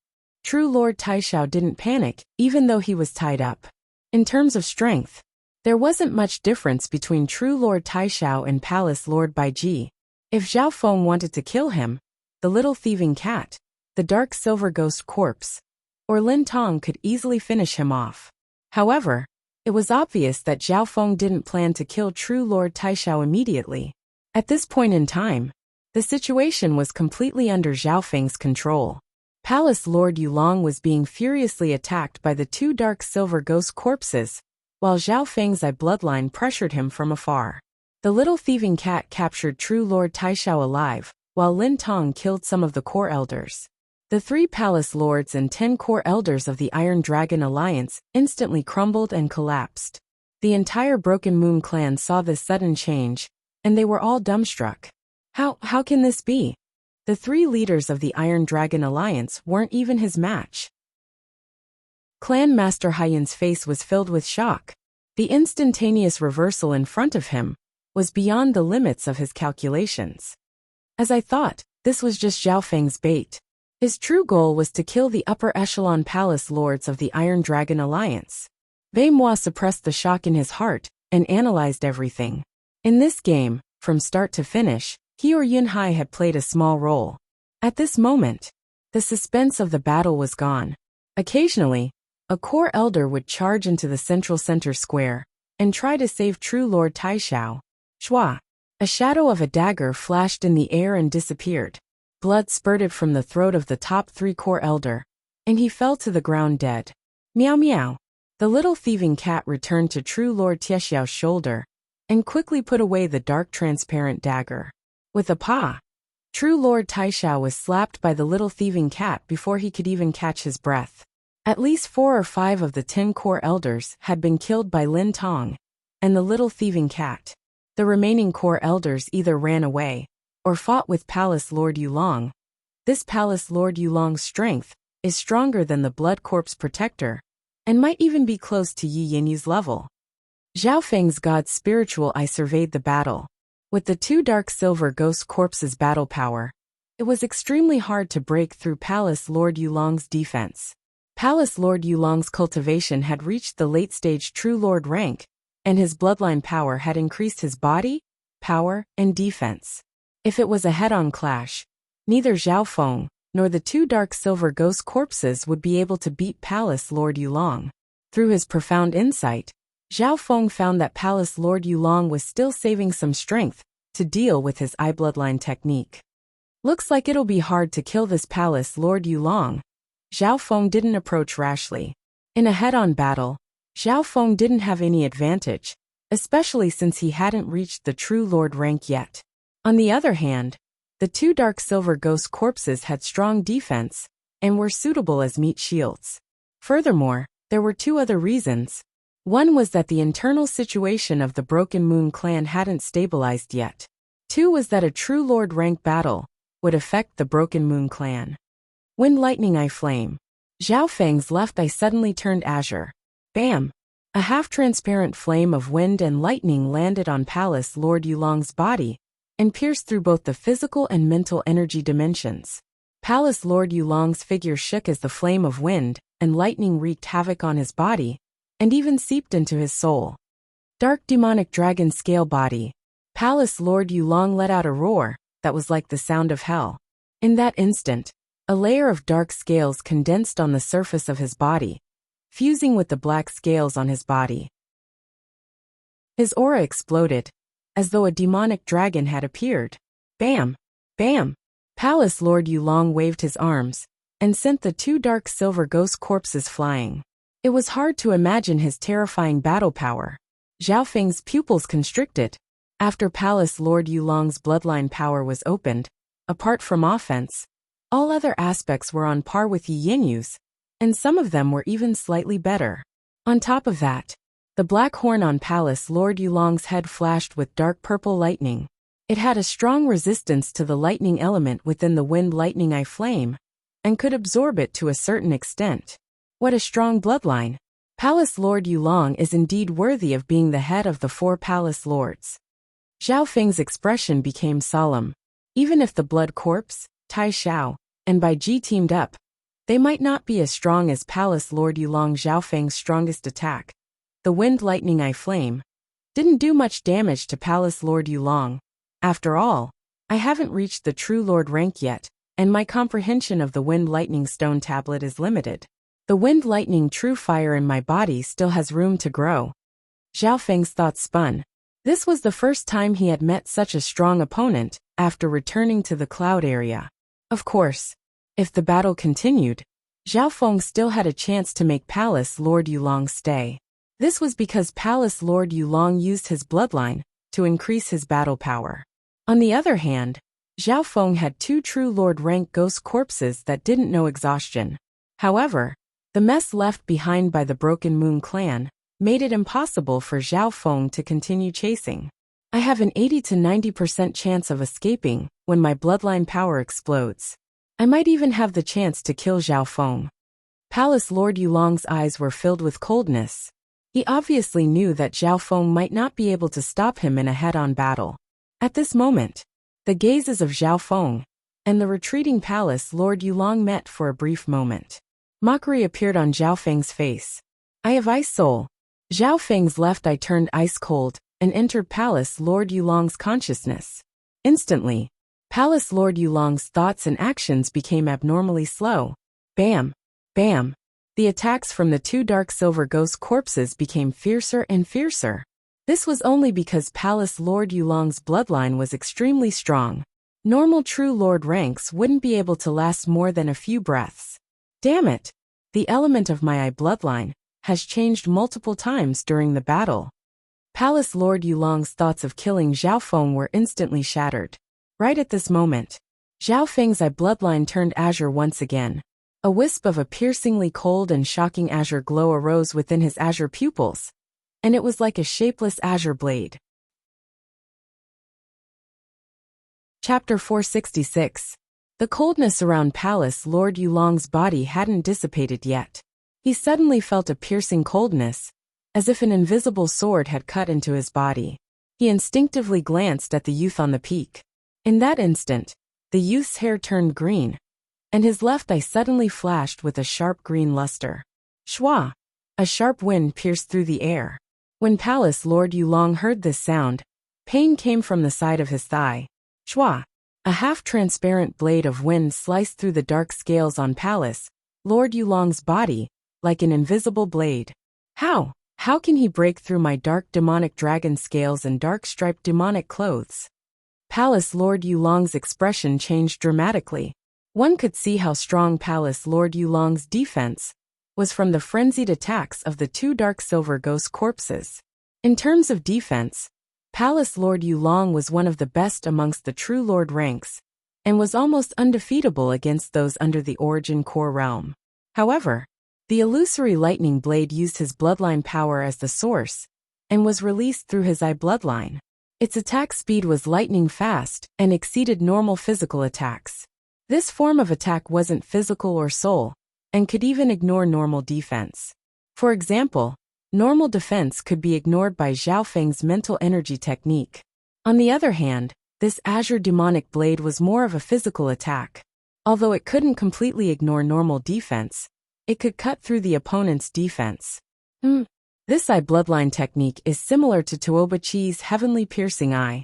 True Lord Taishao didn't panic, even though he was tied up. In terms of strength, there wasn't much difference between True Lord Taishao and Palace Lord Baiji. If Zhao Feng wanted to kill him, the little thieving cat, the dark silver ghost corpse, or Lin Tong could easily finish him off. However, it was obvious that Zhao Feng didn't plan to kill True Lord Taishao immediately. At this point in time, the situation was completely under Zhao Feng's control. Palace Lord Yulong was being furiously attacked by the 2 dark silver ghost corpses, while Zhao Feng's eye bloodline pressured him from afar. The little thieving cat captured True Lord Taishao alive, while Lin Tong killed some of the core elders. The 3 palace lords and 10 core elders of the Iron Dragon Alliance instantly crumbled and collapsed. The entire Broken Moon clan saw this sudden change, and they were all dumbstruck. How can this be? The 3 leaders of the Iron Dragon Alliance weren't even his match. Clan Master Haiyan's face was filled with shock. The instantaneous reversal in front of him was beyond the limits of his calculations. As I thought, this was just Zhao Feng's bait. His true goal was to kill the upper echelon palace lords of the Iron Dragon Alliance. Moi suppressed the shock in his heart and analyzed everything. In this game, from start to finish, he or Yunhai had played a small role. At this moment, the suspense of the battle was gone. Occasionally, a core elder would charge into the central center square and try to save true Lord Taishao. Shua! A shadow of a dagger flashed in the air and disappeared. Blood spurted from the throat of the top 3 core elder, and he fell to the ground dead. Meow meow. The little thieving cat returned to true Lord Tiexiao's shoulder and quickly put away the dark transparent dagger. With a paw, true Lord Taishao was slapped by the little thieving cat before he could even catch his breath. At least 4 or 5 of the 10 core elders had been killed by Lin Tong and the little thieving cat. The remaining core elders either ran away or fought with Palace Lord Yulong. This Palace Lord Yulong's strength is stronger than the Blood Corpse Protector and might even be close to Yi Yinyu's level. Zhao Feng's God's spiritual eye surveyed the battle. With the 2 dark silver ghost corpses' battle power, it was extremely hard to break through Palace Lord Yulong's defense. Palace Lord Yulong's cultivation had reached the late-stage True Lord rank, and his bloodline power had increased his body, power, and defense. If it was a head-on clash, neither Zhao Feng nor the 2 dark silver ghost corpses would be able to beat Palace Lord Yulong. Through his profound insight, Zhao Feng found that Palace Lord Yulong was still saving some strength to deal with his eye bloodline technique. Looks like it'll be hard to kill this Palace Lord Yulong. Zhao Feng didn't approach rashly. In a head-on battle, Zhao Feng didn't have any advantage, especially since he hadn't reached the True Lord rank yet. On the other hand, the 2 dark silver ghost corpses had strong defense and were suitable as meat shields. Furthermore, there were 2 other reasons. One was that the internal situation of the Broken Moon clan hadn't stabilized yet. 2 was that a True Lord rank battle would affect the Broken Moon clan. Wind Lightning Eye Flame. Zhao Feng's left eye suddenly turned azure. Bam! A half-transparent flame of wind and lightning landed on Palace Lord Yulong's body and pierced through both the physical and mental energy dimensions. Palace Lord Yulong's figure shook as the flame of wind and lightning wreaked havoc on his body and even seeped into his soul. Dark demonic dragon scale body. Palace Lord Yulong let out a roar that was like the sound of hell. In that instant, a layer of dark scales condensed on the surface of his body, fusing with the black scales on his body. His aura exploded, as though a demonic dragon had appeared. Bam! Bam! Palace Lord Yulong waved his arms and sent the 2 dark silver ghost corpses flying. It was hard to imagine his terrifying battle power. Zhao Feng's pupils constricted. After Palace Lord Yulong's bloodline power was opened, apart from offense, all other aspects were on par with Yi Yinyu's, and some of them were even slightly better. On top of that, the black horn on Palace Lord Yulong's head flashed with dark purple lightning. It had a strong resistance to the lightning element within the Wind Lightning Eye Flame, and could absorb it to a certain extent. What a strong bloodline! Palace Lord Yulong is indeed worthy of being the head of the 4 Palace Lords. Zhao Feng's expression became solemn. Even if the Blood Corpse, Taishao, and Bai Ji teamed up, they might not be as strong as Palace Lord Yulong. Zhao Feng's strongest attack, the Wind Lightning Eye Flame, didn't do much damage to Palace Lord Yulong. After all, I haven't reached the True Lord rank yet, and my comprehension of the Wind Lightning Stone Tablet is limited. The Wind Lightning True Fire in my body still has room to grow. Zhao Feng's thoughts spun. This was the first time he had met such a strong opponent after returning to the cloud area. Of course, if the battle continued, Zhao Feng still had a chance to make Palace Lord Yulong stay. This was because Palace Lord Yulong used his bloodline to increase his battle power. On the other hand, Zhao Feng had 2 true Lord rank ghost corpses that didn't know exhaustion. However, the mess left behind by the Broken Moon clan made it impossible for Zhao Feng to continue chasing. I have an 80 to 90% chance of escaping when my bloodline power explodes. I might even have the chance to kill Zhao Feng. Palace Lord Yulong's eyes were filled with coldness. He obviously knew that Zhao Feng might not be able to stop him in a head-on battle. At this moment, the gazes of Zhao Feng and the retreating Palace Lord Yulong met for a brief moment. Mockery appeared on Zhao Feng's face. I have ice soul. Zhao Feng's left eye turned ice cold and entered Palace Lord Yulong's consciousness. Instantly, Palace Lord Yulong's thoughts and actions became abnormally slow. Bam! Bam! The attacks from the 2 dark silver ghost corpses became fiercer and fiercer. This was only because Palace Lord Yulong's bloodline was extremely strong. Normal true lord ranks wouldn't be able to last more than a few breaths. Damn it! The element of my eye bloodline has changed multiple times during the battle. Palace Lord Yulong's thoughts of killing Zhao Feng were instantly shattered. Right at this moment, Zhao Feng's eye bloodline turned azure once again. A wisp of a piercingly cold and shocking azure glow arose within his azure pupils, and it was like a shapeless azure blade. Chapter 466. The coldness around Palace Lord Yulong's body hadn't dissipated yet. He suddenly felt a piercing coldness, as if an invisible sword had cut into his body. He instinctively glanced at the youth on the peak. In that instant, the youth's hair turned green, and his left eye suddenly flashed with a sharp green luster. Shwa! A sharp wind pierced through the air. When Palace Lord Yulong heard this sound, pain came from the side of his thigh. Shwa! A half-transparent blade of wind sliced through the dark scales on Palace Lord Yulong's body, like an invisible blade. How? How can he break through my dark demonic dragon scales and dark striped demonic clothes? Palace Lord Yulong's expression changed dramatically. One could see how strong Palace Lord Yulong's defense was from the frenzied attacks of the 2 dark silver ghost corpses. In terms of defense, Palace Lord Yulong was one of the best amongst the true lord ranks, and was almost undefeatable against those under the origin core realm. However, the illusory lightning blade used his bloodline power as the source, and was released through his eye bloodline. Its attack speed was lightning fast and exceeded normal physical attacks. This form of attack wasn't physical or soul, and could even ignore normal defense. For example, normal defense could be ignored by Zhao Feng's mental energy technique. On the other hand, this azure demonic blade was more of a physical attack. Although it couldn't completely ignore normal defense, it could cut through the opponent's defense. This eye bloodline technique is similar to Tuoba Chi's heavenly piercing eye.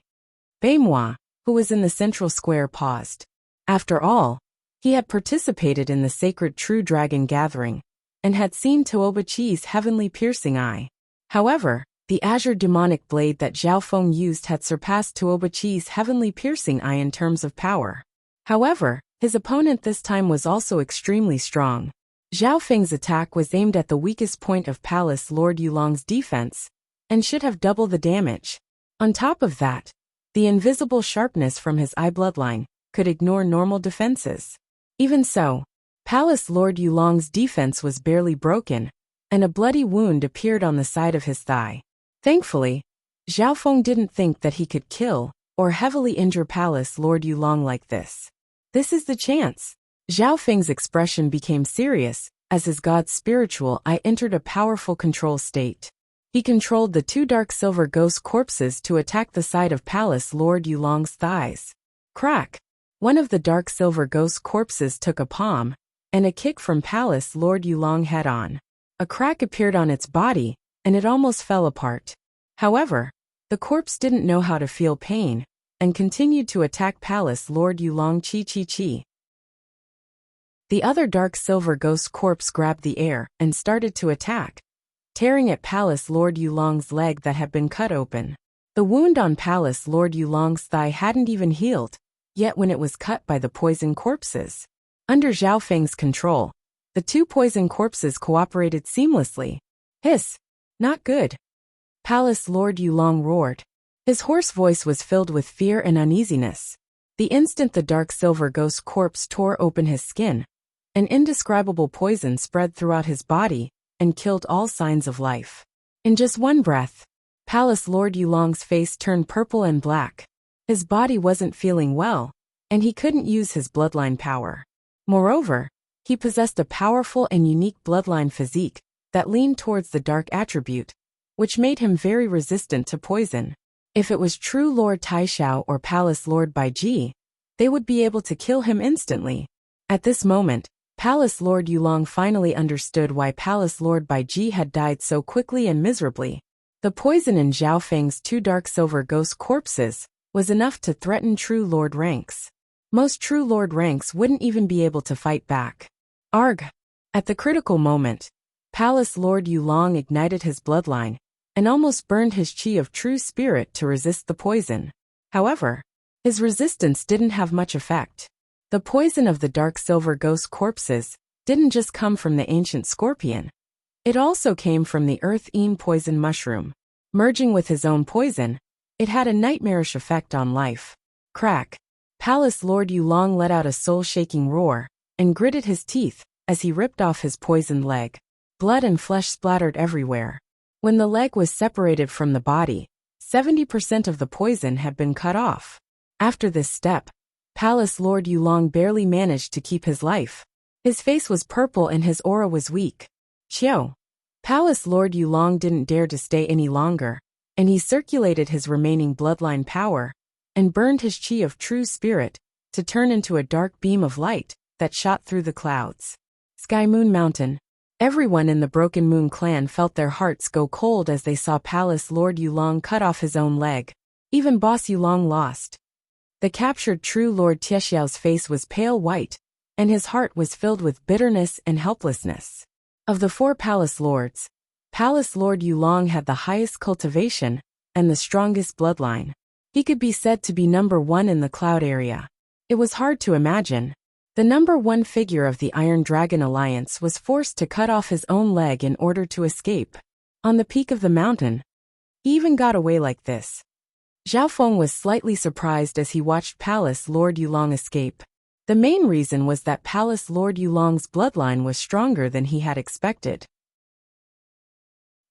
Beimwa, who was in the central square, paused. After all, he had participated in the sacred True Dragon gathering, and had seen Tuoba Chi's heavenly piercing eye. However, the azure demonic blade that Zhao Feng used had surpassed Tuoba Chi's heavenly piercing eye in terms of power. However, his opponent this time was also extremely strong. Zhao Feng's attack was aimed at the weakest point of Palace Lord Yulong's defense, and should have double the damage. On top of that, the invisible sharpness from his eye bloodline could ignore normal defenses. Even so, Palace Lord Yulong's defense was barely broken, and a bloody wound appeared on the side of his thigh. Thankfully, Zhao Feng didn't think that he could kill or heavily injure Palace Lord Yulong like this. This is the chance. Zhao Feng's expression became serious as his god's spiritual eye entered a powerful control state. He controlled the 2 dark silver ghost corpses to attack the side of Palace Lord Yulong's thighs. Crack! One of the dark silver ghost corpses took a palm and a kick from Palace Lord Yulong head-on. A crack appeared on its body, and it almost fell apart. However, the corpse didn't know how to feel pain, and continued to attack Palace Lord Yulong chi. The other dark silver ghost corpse grabbed the air and started to attack, tearing at Palace Lord Yulong's leg that had been cut open. The wound on Palace Lord Yulong's thigh hadn't even healed, yet when it was cut by the poison corpses. Under Zhao Feng's control, the 2 poison corpses cooperated seamlessly. Hiss! Not good! Palace Lord Yulong roared. His hoarse voice was filled with fear and uneasiness. The instant the dark silver ghost corpse tore open his skin, an indescribable poison spread throughout his body and killed all signs of life. In just one breath, Palace Lord Yulong's face turned purple and black. His body wasn't feeling well, and he couldn't use his bloodline power. Moreover, he possessed a powerful and unique bloodline physique that leaned towards the dark attribute, which made him very resistant to poison. If it was true Lord Taishao or Palace Lord Baiji, they would be able to kill him instantly. At this moment, Palace Lord Yulong finally understood why Palace Lord Baiji had died so quickly and miserably. The poison in Zhao Feng's 2 dark silver ghost corpses was enough to threaten true Lord ranks. Most true Lord ranks wouldn't even be able to fight back. Arg! At the critical moment, Palace Lord Yulong ignited his bloodline and almost burned his chi of true spirit to resist the poison. However, his resistance didn't have much effect. The poison of the dark silver ghost corpses didn't just come from the ancient scorpion. It also came from the earth-eam poison mushroom. Merging with his own poison, it had a nightmarish effect on life. Crack! Palace Lord Yulong let out a soul-shaking roar and gritted his teeth as he ripped off his poisoned leg. Blood and flesh splattered everywhere. When the leg was separated from the body, 70% of the poison had been cut off. After this step, Palace Lord Yulong barely managed to keep his life. His face was purple and his aura was weak. Chiao! Palace Lord Yulong didn't dare to stay any longer, and he circulated his remaining bloodline power and burned his chi of true spirit to turn into a dark beam of light that shot through the clouds. Sky Moon Mountain. Everyone in the Broken Moon clan felt their hearts go cold as they saw Palace Lord Yulong cut off his own leg. Even Boss Yulong lost. The captured true Lord Tiexiao's face was pale white, and his heart was filled with bitterness and helplessness. Of the 4 palace lords, Palace Lord Yulong had the highest cultivation and the strongest bloodline. He could be said to be number 1 in the cloud area. It was hard to imagine. The number 1 figure of the Iron Dragon Alliance was forced to cut off his own leg in order to escape. On the peak of the mountain, he even got away like this. Zhao Feng was slightly surprised as he watched Palace Lord Yulong escape. The main reason was that Palace Lord Yulong's bloodline was stronger than he had expected.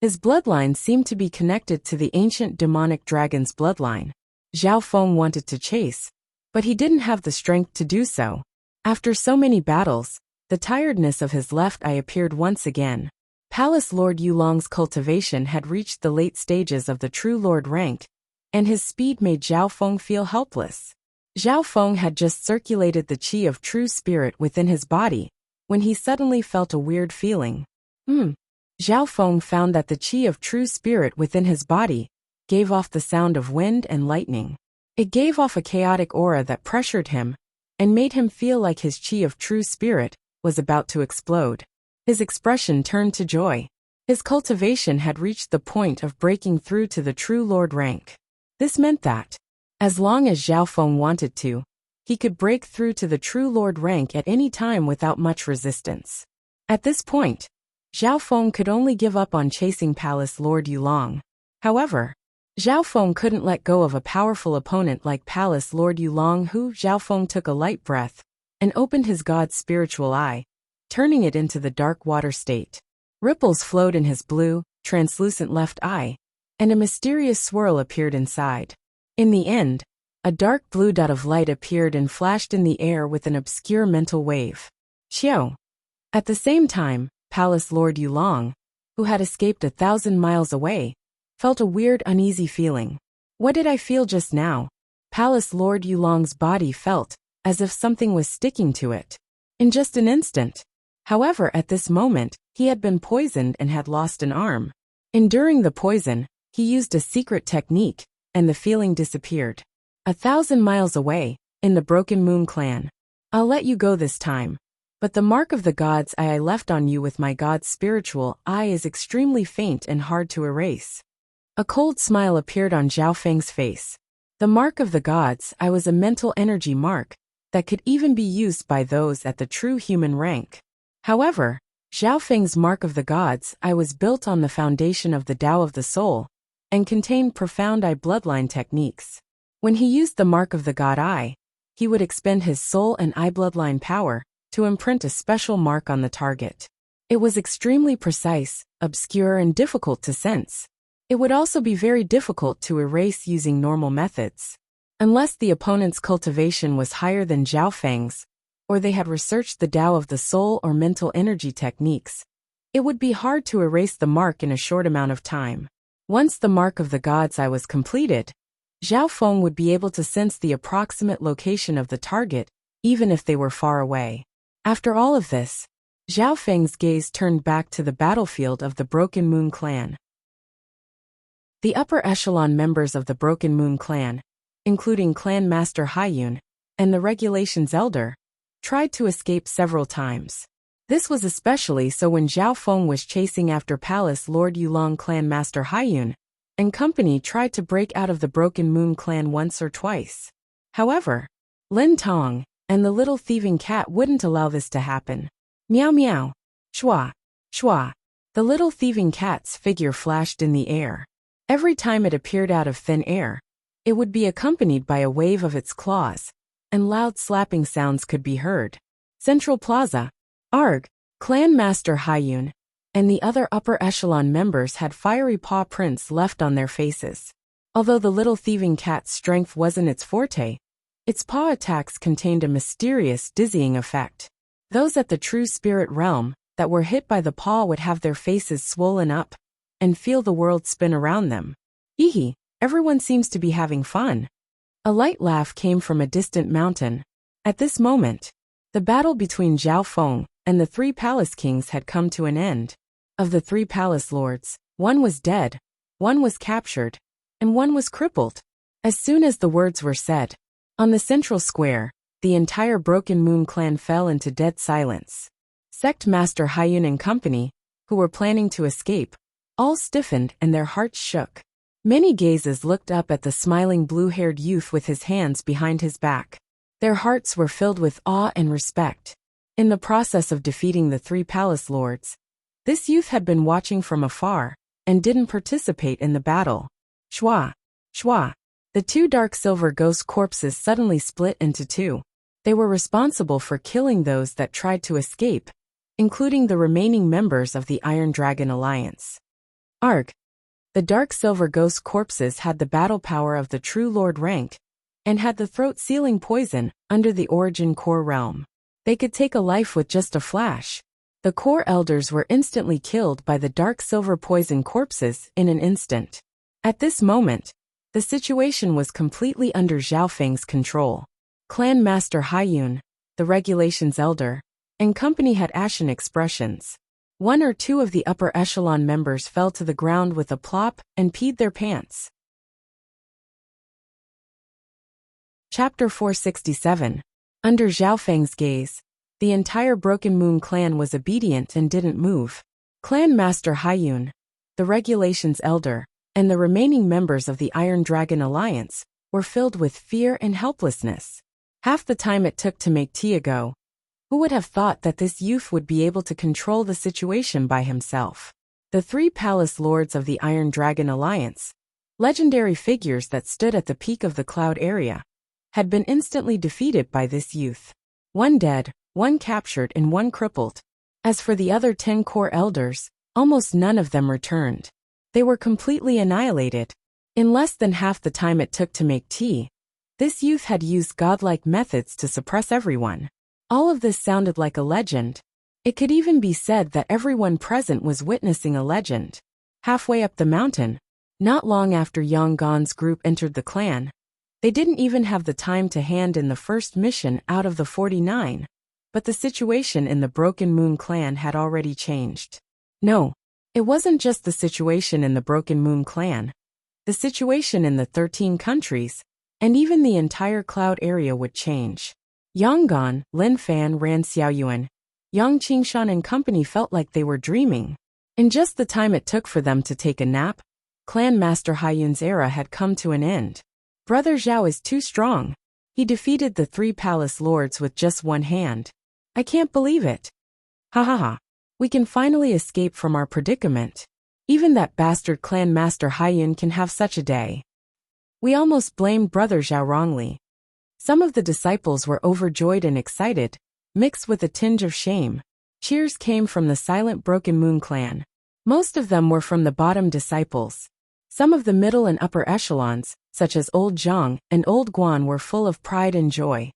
His bloodline seemed to be connected to the ancient demonic dragon's bloodline. Zhao Feng wanted to chase, but he didn't have the strength to do so. After so many battles, the tiredness of his left eye appeared once again. Palace Lord Yulong's cultivation had reached the late stages of the true lord rank, and his speed made Zhao Feng feel helpless. Zhao Feng had just circulated the chi of true spirit within his body, when he suddenly felt a weird feeling. Zhao Feng found that the chi of true spirit within his body gave off the sound of wind and lightning. It gave off a chaotic aura that pressured him and made him feel like his chi of true spirit was about to explode. His expression turned to joy. His cultivation had reached the point of breaking through to the true lord rank. This meant that, as long as Zhao Feng wanted to, he could break through to the true lord rank at any time without much resistance. At this point, Zhao Feng could only give up on chasing Palace Lord Yulong. However, Zhao Feng couldn't let go of a powerful opponent like Palace Lord Yulong, who Zhao Feng took a light breath and opened his god's spiritual eye, turning it into the dark water state. Ripples flowed in his blue, translucent left eye, and a mysterious swirl appeared inside. In the end, a dark blue dot of light appeared and flashed in the air with an obscure mental wave. Chiao! At the same time, Palace Lord Yulong, who had escaped 1,000 miles away, felt a weird uneasy feeling. What did I feel just now? Palace Lord Yulong's body felt as if something was sticking to it. In just an instant. However, at this moment, he had been poisoned and had lost an arm. Enduring the poison, he used a secret technique, and the feeling disappeared. 1,000 miles away, in the Broken Moon clan. I'll let you go this time. But the mark of the god's eye I left on you with my god's spiritual eye is extremely faint and hard to erase. A cold smile appeared on Zhao Feng's face. The mark of the god's eye was a mental energy mark that could even be used by those at the true human rank. However, Zhao Feng's mark of the god's eye was built on the foundation of the Tao of the soul and contained profound eye bloodline techniques. When he used the mark of the god eye, he would expend his soul and eye bloodline power to imprint a special mark on the target. It was extremely precise, obscure, and difficult to sense. It would also be very difficult to erase using normal methods. Unless the opponent's cultivation was higher than Zhao Feng's, or they had researched the Tao of the soul or mental energy techniques, it would be hard to erase the mark in a short amount of time. Once the mark of the God's Eye was completed, Zhao Feng would be able to sense the approximate location of the target, even if they were far away. After all of this, Zhao Feng's gaze turned back to the battlefield of the Broken Moon clan. The upper echelon members of the Broken Moon clan, including Clan Master Haiyun and the Regulations Elder, tried to escape several times. This was especially so when Zhao Feng was chasing after Palace Lord Yulong Clan Master Haiyun, and company tried to break out of the Broken Moon clan once or twice. However, Lin Tong and the little thieving cat wouldn't allow this to happen. Meow meow. Shua. Shua. The little thieving cat's figure flashed in the air. Every time it appeared out of thin air, it would be accompanied by a wave of its claws, and loud slapping sounds could be heard. Central Plaza. Arg. Clan Master Haiyun and the other upper echelon members had fiery paw prints left on their faces. Although the little thieving cat's strength wasn't its forte, its paw attacks contained a mysterious, dizzying effect. Those at the true spirit realm that were hit by the paw would have their faces swollen up and feel the world spin around them. Eehee, everyone seems to be having fun. A light laugh came from a distant mountain. At this moment, the battle between Zhao Feng and the three palace kings had come to an end. Of the three palace lords, one was dead, one was captured, and one was crippled. As soon as the words were said, on the central square, the entire Broken Moon clan fell into dead silence. Sect Master Haiyun and company, who were planning to escape, all stiffened and their hearts shook. Many gazes looked up at the smiling blue-haired youth with his hands behind his back. Their hearts were filled with awe and respect. In the process of defeating the three palace lords, this youth had been watching from afar and didn't participate in the battle. Shua. Shua. The two dark silver ghost corpses suddenly split into two. They were responsible for killing those that tried to escape, including the remaining members of the Iron Dragon Alliance. Arg. The dark silver ghost corpses had the battle power of the true lord rank, and had the throat-sealing poison under the origin core realm. They could take a life with just a flash. The core elders were instantly killed by the dark silver poison corpses in an instant. At this moment, the situation was completely under Zhao Feng's control. Clan Master Haiyun, the Regulations Elder, and company had ashen expressions. One or two of the upper echelon members fell to the ground with a plop and peed their pants. Chapter 467. Under Zhao Feng's gaze, the entire Broken Moon clan was obedient and didn't move. Clan Master Haiyun, the Regulations Elder, and the remaining members of the Iron Dragon Alliance were filled with fear and helplessness. Half the time it took to make Tia go. Who would have thought that this youth would be able to control the situation by himself? The three palace lords of the Iron Dragon Alliance, legendary figures that stood at the peak of the cloud area, had been instantly defeated by this youth. One dead, one captured, and one crippled. As for the other 10 core elders, almost none of them returned. They were completely annihilated. In less than half the time it took to make tea, this youth had used godlike methods to suppress everyone. All of this sounded like a legend. It could even be said that everyone present was witnessing a legend. Halfway up the mountain, not long after Yang Gan's group entered the clan, they didn't even have the time to hand in the first mission out of the 49. But the situation in the Broken Moon clan had already changed. No, it wasn't just the situation in the Broken Moon clan. The situation in the 13 countries, and even the entire cloud area would change. Yang Gan, Lin Fan, Ran Xiaoyuan, Yang Qingshan and company felt like they were dreaming. In just the time it took for them to take a nap, Clan Master Haiyun's era had come to an end. Brother Zhao is too strong. He defeated the three palace lords with just one hand. I can't believe it. Ha ha ha. We can finally escape from our predicament. Even that bastard Clan Master Haiyun can have such a day. We almost blamed Brother Zhao wrongly. Some of the disciples were overjoyed and excited, mixed with a tinge of shame. Cheers came from the silent Broken Moon clan. Most of them were from the bottom disciples. Some of the middle and upper echelons, such as Old Zhang and Old Guan, were full of pride and joy.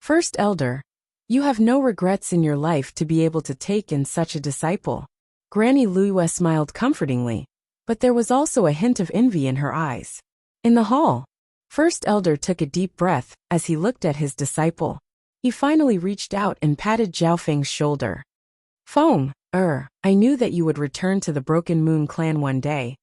First Elder, you have no regrets in your life to be able to take in such a disciple. Granny Luiyue smiled comfortingly, but there was also a hint of envy in her eyes. In the hall, First Elder took a deep breath as he looked at his disciple. He finally reached out and patted Zhao Feng's shoulder. Feng, I knew that you would return to the Broken Moon clan one day,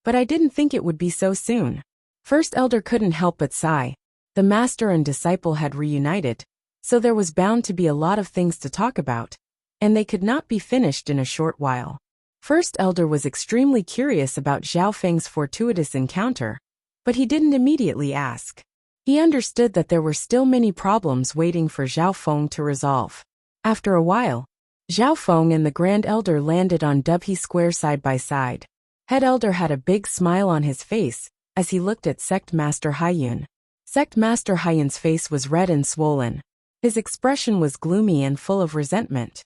but I didn't think it would be so soon. First Elder couldn't help but sigh. The master and disciple had reunited, so there was bound to be a lot of things to talk about, and they could not be finished in a short while. First Elder was extremely curious about Zhao Feng's fortuitous encounter, but he didn't immediately ask. He understood that there were still many problems waiting for Zhao Feng to resolve. After a while, Zhao Feng and the Grand Elder landed on Dubhe Square side by side. Head Elder had a big smile on his face as he looked at Sect Master Haiyun. Sect Master Haiyun's face was red and swollen. His expression was gloomy and full of resentment.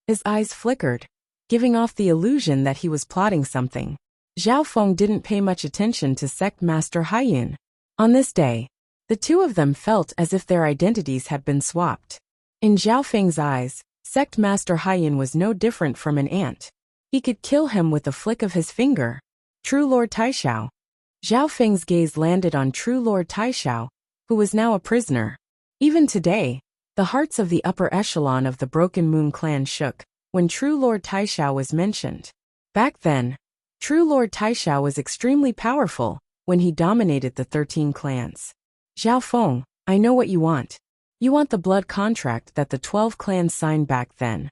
His eyes flickered, giving off the illusion that he was plotting something. Zhao Feng didn't pay much attention to Sect Master Haiyun. On this day, the two of them felt as if their identities had been swapped. In Zhao Feng's eyes, Sect Master Haiyun was no different from an ant. He could kill him with a flick of his finger. True Lord Taishao. Zhao Feng's gaze landed on True Lord Taishao, who was now a prisoner. Even today, the hearts of the upper echelon of the Broken Moon clan shook when True Lord Taishao was mentioned. Back then, True Lord Taishao was extremely powerful when he dominated the 13 clans. Zhao Feng, I know what you want. You want the blood contract that the 12 clans signed back then.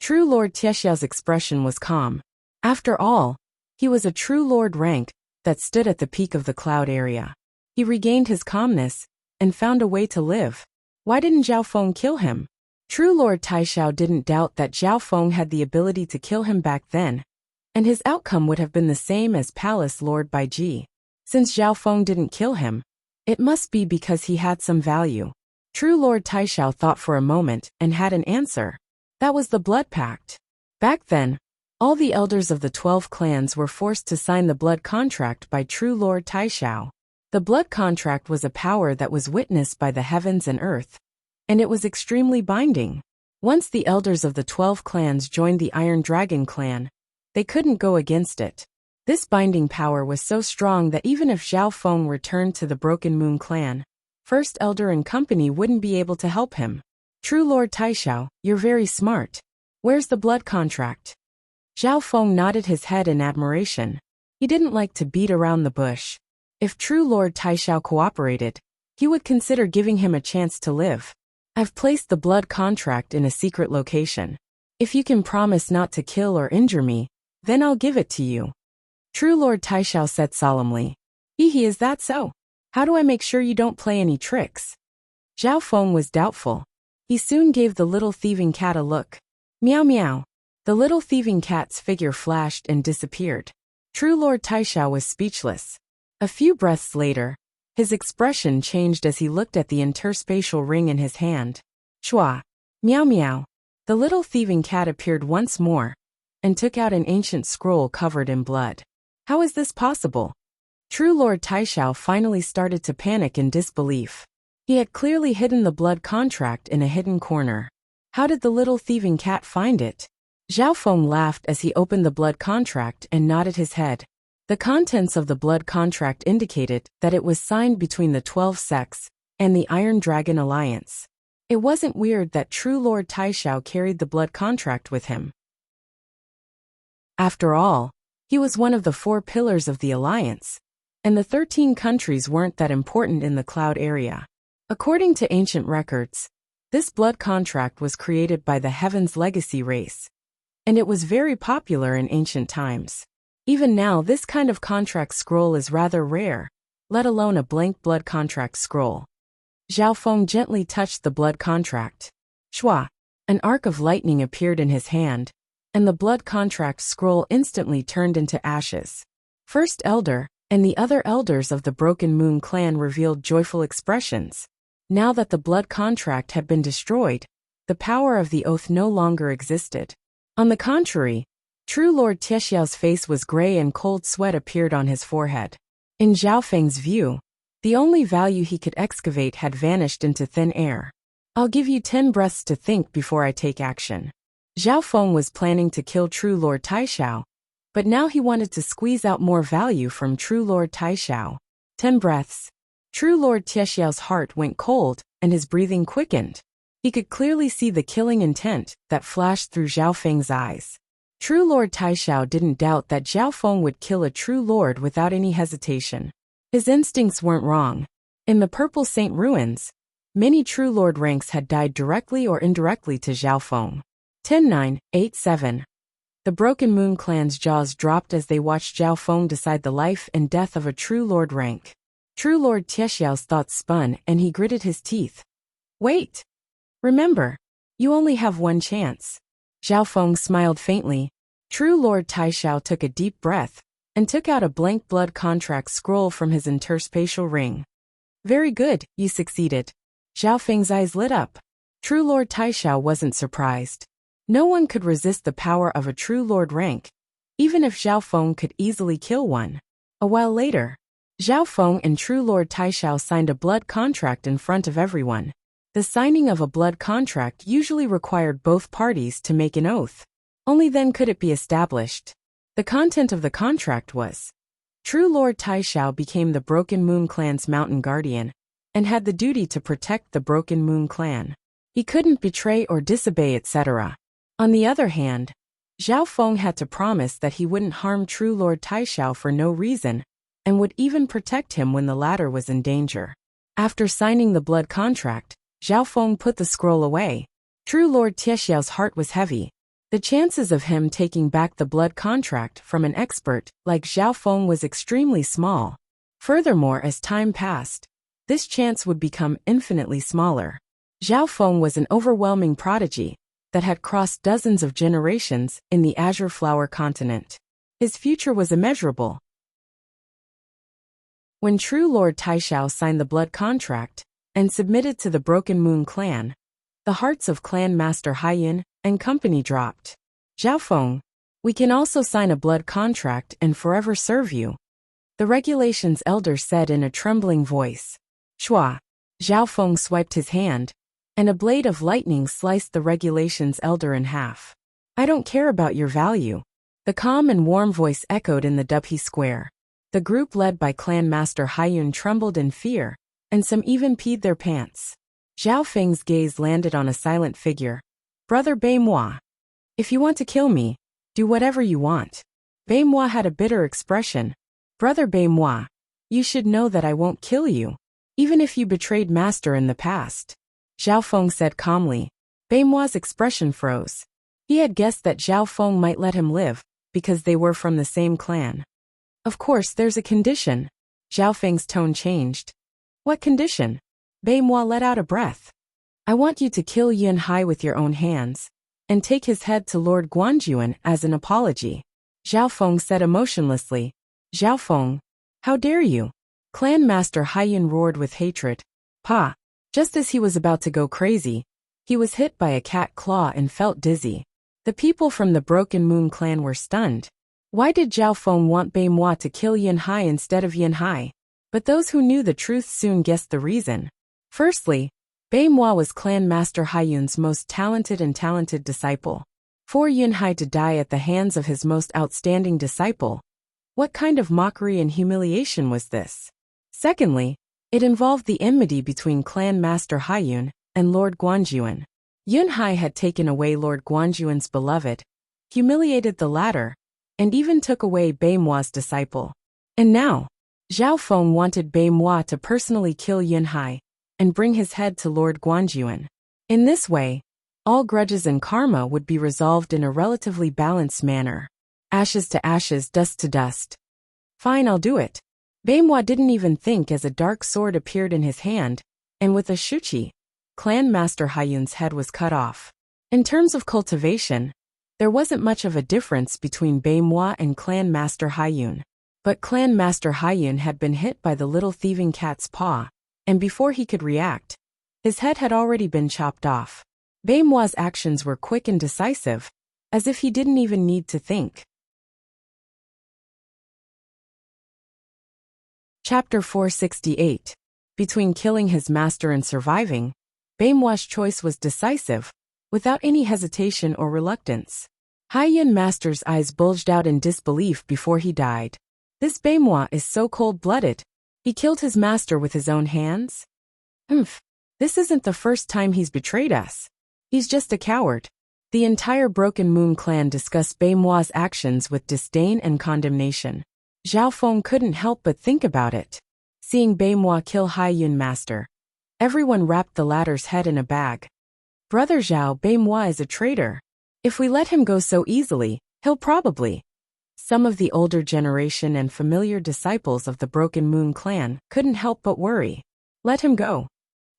True Lord Taishao's expression was calm. After all, he was a true lord rank that stood at the peak of the cloud area. He regained his calmness and found a way to live. Why didn't Zhao Feng kill him? True Lord Taishao didn't doubt that Zhao Feng had the ability to kill him back then, and his outcome would have been the same as Palace Lord Baiji. Since Zhao Feng didn't kill him, it must be because he had some value. True Lord Taishao thought for a moment and had an answer. That was the blood pact. Back then, all the elders of the 12 clans were forced to sign the blood contract by True Lord Taishao. The blood contract was a power that was witnessed by the heavens and earth, and it was extremely binding. Once the elders of the 12 clans joined the Iron Dragon clan, they couldn't go against it. This binding power was so strong that even if Zhao Feng returned to the Broken Moon clan, First Elder and company wouldn't be able to help him. True Lord Taishao, you're very smart. Where's the blood contract? Zhao Feng nodded his head in admiration. He didn't like to beat around the bush. If True Lord Taishao cooperated, he would consider giving him a chance to live. I've placed the blood contract in a secret location. If you can promise not to kill or injure me, then I'll give it to you. True Lord Taishao said solemnly. Is that so? How do I make sure you don't play any tricks? Zhao Feng was doubtful. He soon gave the little thieving cat a look. Meow meow. The little thieving cat's figure flashed and disappeared. True Lord Taishao was speechless. A few breaths later, his expression changed as he looked at the interspatial ring in his hand. Chua. Meow meow. The little thieving cat appeared once more and took out an ancient scroll covered in blood. How is this possible? True Lord Taishao finally started to panic in disbelief. He had clearly hidden the blood contract in a hidden corner. How did the little thieving cat find it? Zhao Feng laughed as he opened the blood contract and nodded his head. The contents of the blood contract indicated that it was signed between the 12 sects and the Iron Dragon Alliance. It wasn't weird that True Lord Taishao carried the blood contract with him. After all, he was one of the 4 pillars of the alliance, and the 13 countries weren't that important in the cloud area. According to ancient records, this blood contract was created by the Heaven's Legacy race, and it was very popular in ancient times. Even now, this kind of contract scroll is rather rare, let alone a blank blood contract scroll. Zhao Feng gently touched the blood contract. Shua! An arc of lightning appeared in his hand, and the blood contract scroll instantly turned into ashes. First Elder, and the other elders of the Broken Moon clan revealed joyful expressions. Now that the blood contract had been destroyed, the power of the oath no longer existed. On the contrary, True Lord Tiexiao's face was gray and cold sweat appeared on his forehead. In Zhao Feng's view, the only value he could excavate had vanished into thin air. I'll give you 10 breaths to think before I take action. Zhao Feng was planning to kill True Lord Taixiao, but now he wanted to squeeze out more value from True Lord Taixiao. 10 breaths. True Lord Tiexiao's heart went cold, and his breathing quickened. He could clearly see the killing intent that flashed through Zhao Feng's eyes. True Lord Taixiao didn't doubt that Zhao Feng would kill a true lord without any hesitation. His instincts weren't wrong. In the Purple Saint ruins, many true lord ranks had died directly or indirectly to Zhao Feng. 10-9-8-7. The Broken Moon clan's jaws dropped as they watched Zhao Feng decide the life and death of a true lord rank. True Lord Tiexiao's thoughts spun and he gritted his teeth. Wait! Remember, you only have one chance. Zhao Feng smiled faintly. True Lord Taixiao took a deep breath and took out a blank blood contract scroll from his interspatial ring. Very good, you succeeded. Zhao Feng's eyes lit up. True Lord Taixiao wasn't surprised. No one could resist the power of a true lord rank, even if Zhao Feng could easily kill one. A while later, Zhao Feng and True Lord Taixiao signed a blood contract in front of everyone. The signing of a blood contract usually required both parties to make an oath. Only then could it be established. The content of the contract was: True Lord Taixiao became the Broken Moon clan's mountain guardian, and had the duty to protect the Broken Moon clan. He couldn't betray or disobey, etc. On the other hand, Zhao Feng had to promise that he wouldn't harm True Lord Taixiao for no reason, and would even protect him when the latter was in danger. After signing the blood contract, Zhao Feng put the scroll away. True Lord Tiexiao's heart was heavy. The chances of him taking back the blood contract from an expert like Zhao Feng was extremely small. Furthermore, as time passed, this chance would become infinitely smaller. Zhao Feng was an overwhelming prodigy that had crossed dozens of generations in the Azure Flower continent. His future was immeasurable. When True Lord Taixiao signed the blood contract and submitted to the Broken Moon clan, the hearts of Clan Master Haiyun and company dropped. Zhao Feng, we can also sign a blood contract and forever serve you, the regulations elder said in a trembling voice. Shua. Zhao Feng swiped his hand, and a blade of lightning sliced the regulations elder in half. I don't care about your value. The calm and warm voice echoed in the Dubhe Square. The group led by Clan Master Haiyun trembled in fear, and some even peed their pants. Zhao Feng's gaze landed on a silent figure. Brother Beimoi. If you want to kill me, do whatever you want. Beimoi had a bitter expression. Brother Beimoi, you should know that I won't kill you, even if you betrayed Master in the past. Zhao Feng said calmly. Beimoi's expression froze. He had guessed that Zhao Feng might let him live, because they were from the same clan. Of course, there's a condition. Zhao Feng's tone changed. What condition? Beimoi let out a breath. I want you to kill Yun Hai with your own hands, and take his head to Lord Guanjuan as an apology. Zhao Feng said emotionlessly. Zhao Feng, how dare you? Clan Master Haiyun roared with hatred. Pa! Just as he was about to go crazy, he was hit by a cat claw and felt dizzy. The people from the Broken Moon clan were stunned. Why did Zhao Feng want Beimoi to kill Yun Hai instead of Yun Hai? But those who knew the truth soon guessed the reason. Firstly, Beimoi was Clan Master Haiyun's most talented disciple. For Yun Hai to die at the hands of his most outstanding disciple, what kind of mockery and humiliation was this? Secondly, it involved the enmity between Clan Master Haiyun and Lord Guanjuan. Yun Hai had taken away Lord Guanjuan's beloved, humiliated the latter, and even took away Beimoi's disciple. And now, Zhao Feng wanted Beimoi to personally kill Yun Hai and bring his head to Lord Guanjuan. In this way, all grudges and karma would be resolved in a relatively balanced manner. Ashes to ashes, dust to dust. Fine, I'll do it. Beimoi didn't even think as a dark sword appeared in his hand, and with a shuqi, Clan Master Haiyun's head was cut off. In terms of cultivation, there wasn't much of a difference between Beimoi and Clan Master Haiyun. But Clan Master Haiyun had been hit by the little thieving cat's paw, and before he could react, his head had already been chopped off. Baimua's actions were quick and decisive, as if he didn't even need to think. Chapter 468. Between killing his master and surviving, Baimua's choice was decisive, without any hesitation or reluctance. Haiyun Master's eyes bulged out in disbelief before he died. This Baimua is so cold-blooded. He killed his master with his own hands? This isn't the first time he's betrayed us. He's just a coward. The entire Broken Moon clan discussed Baimua's actions with disdain and condemnation. Zhao Feng couldn't help but think about it. Seeing Baimua kill Haiyun Master, everyone wrapped the latter's head in a bag. Brother Zhao, Baimua is a traitor. If we let him go so easily, he'll probably... Some of the older generation and familiar disciples of the Broken Moon clan couldn't help but worry. Let him go.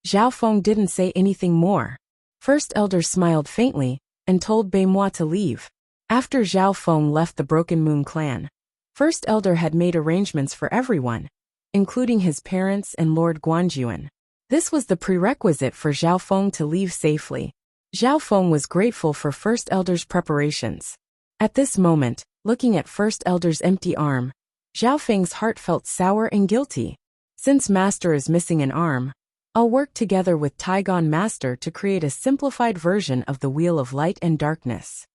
Zhao Feng didn't say anything more. First Elder smiled faintly and told Baimua to leave. After Zhao Feng left the Broken Moon clan, First Elder had made arrangements for everyone, including his parents and Lord Guanjuan. This was the prerequisite for Zhao Feng to leave safely. Zhao Feng was grateful for First Elder's preparations. At this moment, looking at First Elder's empty arm, Zhao Feng's heart felt sour and guilty. Since Master is missing an arm, I'll work together with Taigon Master to create a simplified version of the Wheel of Light and Darkness.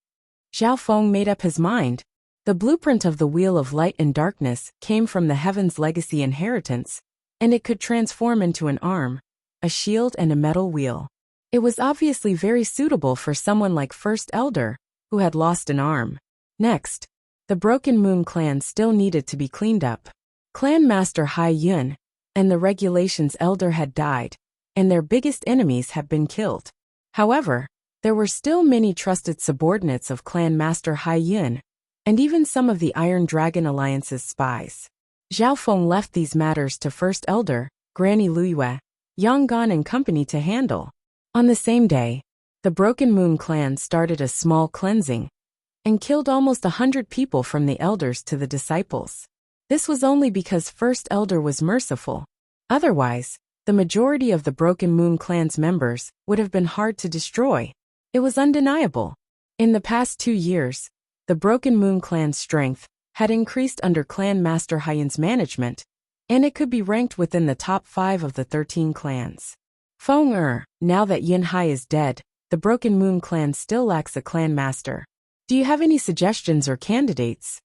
Zhao Feng made up his mind. The blueprint of the Wheel of Light and Darkness came from the Heaven's Legacy inheritance, and it could transform into an arm, a shield and a metal wheel. It was obviously very suitable for someone like First Elder, who had lost an arm. Next, the Broken Moon clan still needed to be cleaned up. Clan Master Haiyun and the Regulations Elder had died, and their biggest enemies had been killed. However, there were still many trusted subordinates of Clan Master Haiyun, and even some of the Iron Dragon Alliance's spies. Zhao Feng left these matters to First Elder, Granny Luyue, Yanggan and company to handle. On the same day, the Broken Moon clan started a small cleansing and killed almost 100 people from the elders to the disciples. This was only because First Elder was merciful. Otherwise, the majority of the Broken Moon clan's members would have been hard to destroy. It was undeniable. In the past 2 years, the Broken Moon clan's strength had increased under Clan Master Haiyun's management, and it could be ranked within the top 5 of the 13 clans. Now that Yun Hai is dead, the Broken Moon clan still lacks a clan master. Do you have any suggestions or candidates?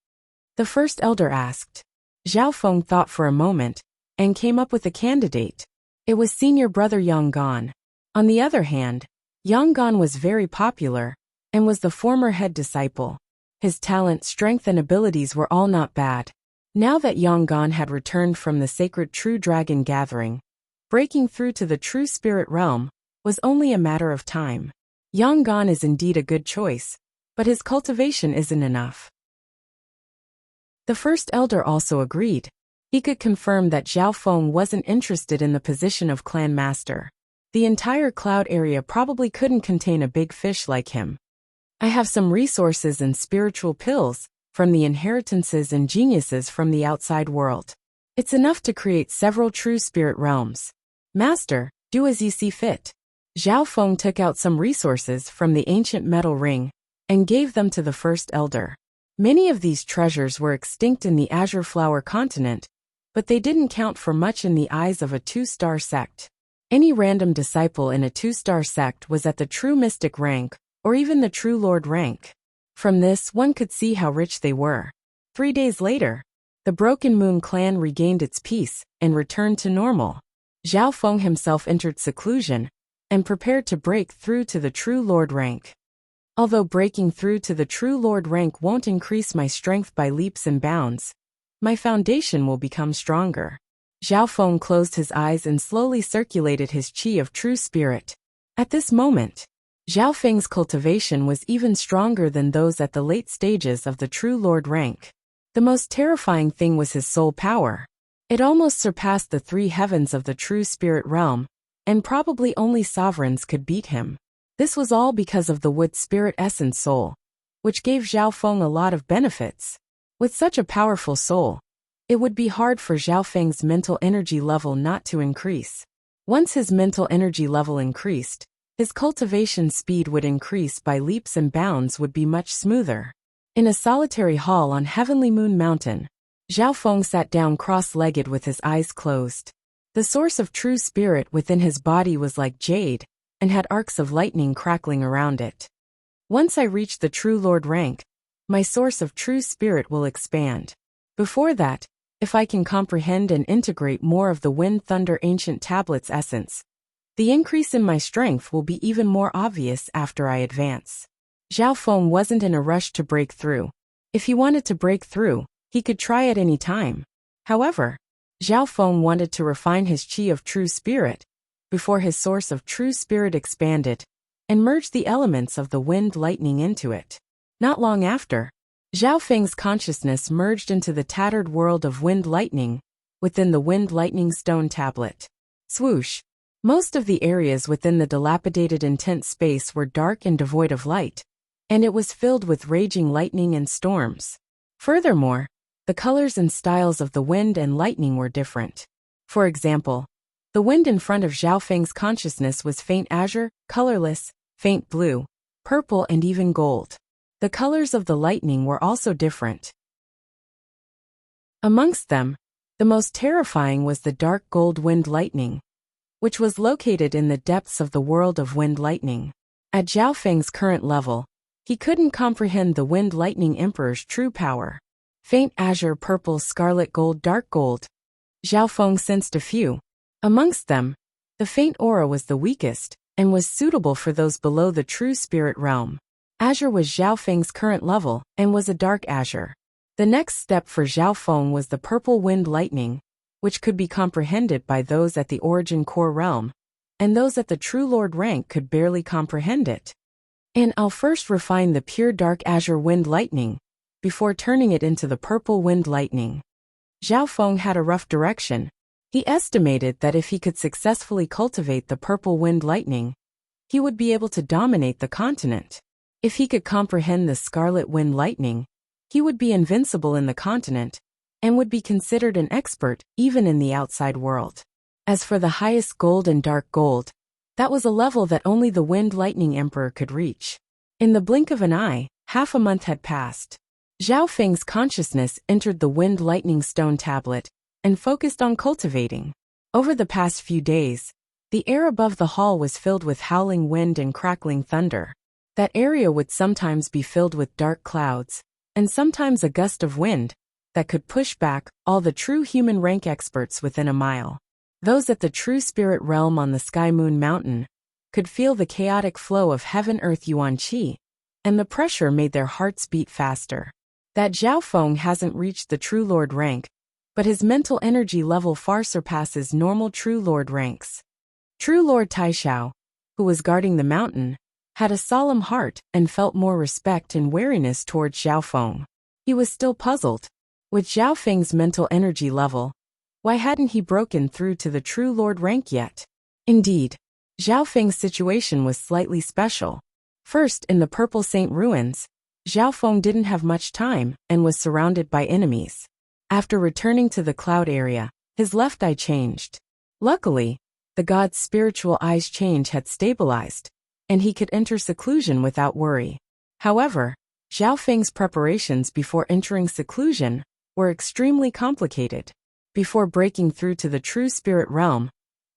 The First Elder asked. Zhao Feng thought for a moment and came up with a candidate. It was senior brother Yanggan. On the other hand, Yanggan was very popular and was the former head disciple. His talent, strength and abilities were all not bad. Now that Yanggan had returned from the sacred True Dragon gathering, breaking through to the True Spirit realm was only a matter of time. Yanggan is indeed a good choice, but his cultivation isn't enough. The First Elder also agreed. He could confirm that Zhao Feng wasn't interested in the position of clan master. The entire cloud area probably couldn't contain a big fish like him. I have some resources and spiritual pills from the inheritances and geniuses from the outside world. It's enough to create several true spirit realms. Master, do as you see fit. Zhao Feng took out some resources from the ancient metal ring and gave them to the First Elder. Many of these treasures were extinct in the Azure Flower continent, but they didn't count for much in the eyes of a 2-star sect. Any random disciple in a 2-star sect was at the true mystic rank, or even the true lord rank. From this, one could see how rich they were. 3 days later, the Broken Moon clan regained its peace and returned to normal. Zhao Feng himself entered seclusion and prepared to break through to the true lord rank. Although breaking through to the true lord rank won't increase my strength by leaps and bounds, my foundation will become stronger. Zhao Feng closed his eyes and slowly circulated his qi of true spirit. At this moment, Zhao Feng's cultivation was even stronger than those at the late stages of the true lord rank. The most terrifying thing was his soul power. It almost surpassed the 3 heavens of the true spirit realm, and probably only sovereigns could beat him. This was all because of the wood spirit essence soul, which gave Zhao Feng a lot of benefits. With such a powerful soul, It would be hard for Zhao Feng's mental energy level not to increase. Once his mental energy level increased, his cultivation speed would increase by leaps and bounds would be much smoother. In a solitary hall on Heavenly Moon Mountain, Zhao Feng sat down cross-legged with his eyes closed. The source of true spirit within his body was like jade, and had arcs of lightning crackling around it. Once I reach the true Lord rank, my source of true spirit will expand. Before that, if I can comprehend and integrate more of the Wind Thunder Ancient Tablet's essence, the increase in my strength will be even more obvious after I advance. Zhao Feng wasn't in a rush to break through. If he wanted to break through, he could try at any time. However, Zhao Feng wanted to refine his qi of true spirit before his source of true spirit expanded and merge the elements of the wind lightning into it. Not long after, Zhao Feng's consciousness merged into the tattered world of wind lightning within the wind lightning stone tablet. Swoosh! Most of the areas within the dilapidated intense space were dark and devoid of light, and it was filled with raging lightning and storms. Furthermore, the colors and styles of the wind and lightning were different. For example, the wind in front of Zhao Feng's consciousness was faint azure, colorless, faint blue, purple and even gold. The colors of the lightning were also different. Amongst them, the most terrifying was the dark gold wind lightning, which was located in the depths of the world of wind lightning. At Zhao Feng's current level, he couldn't comprehend the wind lightning emperor's true power. Faint azure, purple, scarlet, gold, dark gold. Zhao Feng sensed a few. Amongst them, the faint aura was the weakest, and was suitable for those below the true spirit realm. Azure was Zhao Feng's current level, and was a dark azure. The next step for Zhao Feng was the purple wind lightning, which could be comprehended by those at the origin core realm, and those at the true lord rank could barely comprehend it. And I'll first refine the pure dark azure wind lightning, before turning it into the purple wind lightning. Zhao Feng had a rough direction. He estimated that if he could successfully cultivate the purple wind lightning, he would be able to dominate the continent. If he could comprehend the scarlet wind lightning, he would be invincible in the continent, and would be considered an expert even in the outside world. As for the highest gold and dark gold, that was a level that only the wind lightning emperor could reach. In the blink of an eye, half a month had passed. Zhao Feng's consciousness entered the wind lightning stone tablet, and focused on cultivating. Over the past few days, the air above the hall was filled with howling wind and crackling thunder. That area would sometimes be filled with dark clouds, and sometimes a gust of wind that could push back all the true human rank experts within a mile. Those at the true spirit realm on the Sky Moon Mountain could feel the chaotic flow of heaven-earth yuan qi, and the pressure made their hearts beat faster. That Zhao Feng hasn't reached the true lord rank, but his mental energy level far surpasses normal true lord ranks. True Lord Taishao, who was guarding the mountain, had a solemn heart and felt more respect and wariness towards Zhao Feng. He was still puzzled. With Zhao Feng's mental energy level, why hadn't he broken through to the true lord rank yet? Indeed, Zhao Feng's situation was slightly special. First, in the Purple Saint Ruins, Zhao Feng didn't have much time and was surrounded by enemies. After returning to the cloud area, his left eye changed. Luckily, the god's spiritual eye's change had stabilized, and he could enter seclusion without worry. However, Zhao Feng's preparations before entering seclusion were extremely complicated. Before breaking through to the true spirit realm,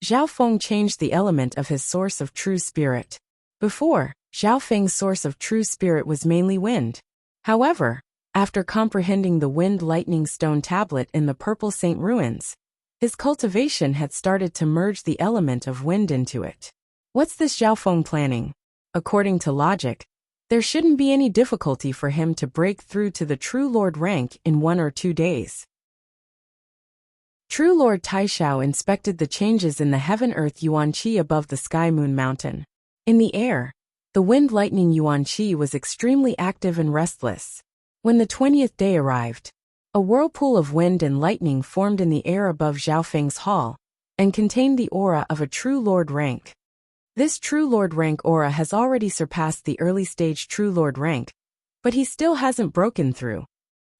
Zhao Feng changed the element of his source of true spirit. Before, Zhao Feng's source of true spirit was mainly wind. However, after comprehending the wind lightning stone tablet in the Purple Saint Ruins, his cultivation had started to merge the element of wind into it. What's this Zhao Feng planning? According to logic, there shouldn't be any difficulty for him to break through to the true lord rank in 1 or 2 days. True Lord Taishao inspected the changes in the heaven-earth yuan qi above the Sky Moon Mountain. In the air, the wind lightning yuan qi was extremely active and restless. When the 20th day arrived, a whirlpool of wind and lightning formed in the air above Zhao Feng's hall, and contained the aura of a true lord rank. This true lord rank aura has already surpassed the early stage true lord rank, but he still hasn't broken through.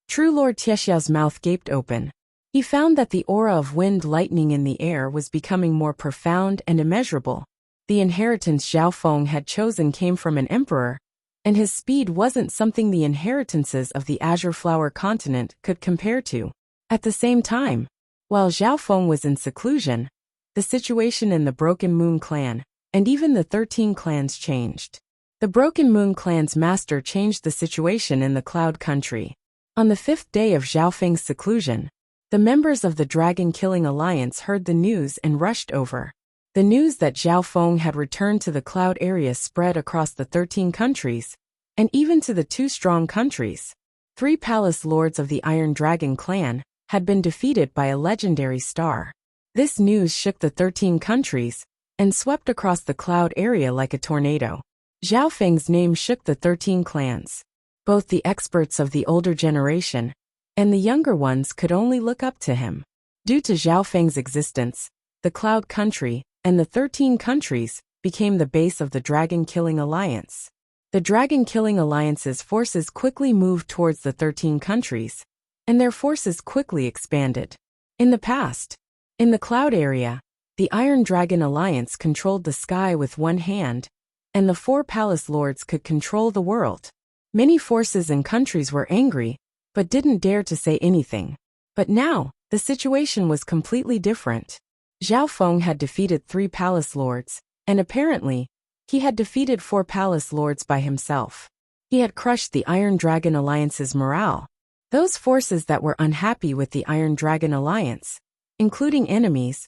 True Lord Tiexiao's mouth gaped open. He found that the aura of wind lightning in the air was becoming more profound and immeasurable. The inheritance Zhao Feng had chosen came from an emperor, and his speed wasn't something the inheritances of the Azure Flower continent could compare to. At the same time, while Zhao Feng was in seclusion, the situation in the Broken Moon clan, and even the 13 clans changed. The Broken Moon clan's master changed the situation in the Cloud Country. On the 5th day of Zhao Feng's seclusion, the members of the Dragon Killing Alliance heard the news and rushed over. The news that Zhao Feng had returned to the Cloud area spread across the 13 countries, and even to the 2 strong countries. 3 palace lords of the Iron Dragon clan had been defeated by a legendary star. This news shook the 13 countries and swept across the Cloud area like a tornado. Zhao Feng's name shook the 13 clans. Both the experts of the older generation and the younger ones could only look up to him. Due to Zhao Feng's existence, the Cloud Country and the 13 countries became the base of the Dragon Killing Alliance. The Dragon Killing Alliance's forces quickly moved towards the 13 countries, and their forces quickly expanded. In the past, in the Cloud area, the Iron Dragon Alliance controlled the sky with one hand, and the 4 palace lords could control the world. Many forces and countries were angry, but didn't dare to say anything. But now, the situation was completely different. Zhao Feng had defeated 3 palace lords, and apparently, he had defeated 4 palace lords by himself. He had crushed the Iron Dragon Alliance's morale. Those forces that were unhappy with the Iron Dragon Alliance, including enemies,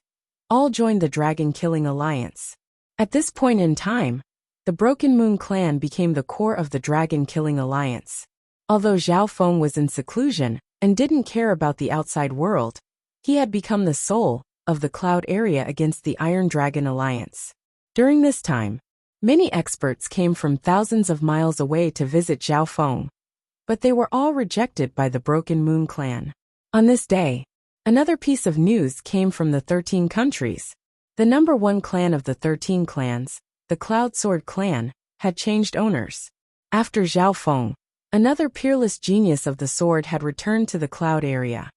all joined the Dragon Killing Alliance. At this point in time, the Broken Moon clan became the core of the Dragon Killing Alliance. Although Zhao Feng was in seclusion and didn't care about the outside world, he had become the soul of the Cloud area against the Iron Dragon Alliance. During this time, many experts came from thousands of miles away to visit Zhao Feng, but they were all rejected by the Broken Moon clan. On this day, another piece of news came from the 13 countries. The number 1 clan of the 13 clans, the Cloud Sword clan, had changed owners. After Zhao Feng, another peerless genius of the sword had returned to the Cloud area.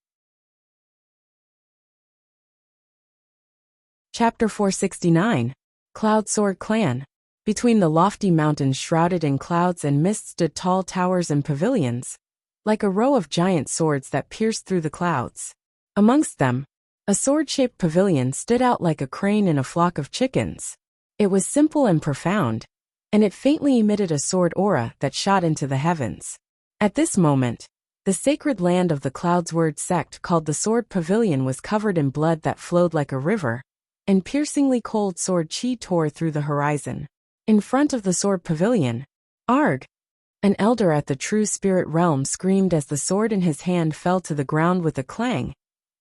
Chapter 469, Cloud Sword Clan. Between the lofty mountains shrouded in clouds and mist stood tall towers and pavilions, like a row of giant swords that pierced through the clouds. Amongst them, a sword-shaped pavilion stood out like a crane in a flock of chickens. It was simple and profound, and it faintly emitted a sword aura that shot into the heavens. At this moment, the sacred land of the Cloudsword sect called the Sword Pavilion was covered in blood that flowed like a river, and piercingly cold sword chi tore through the horizon. In front of the Sword Pavilion, Arg, an elder at the True Spirit Realm, screamed as the sword in his hand fell to the ground with a clang,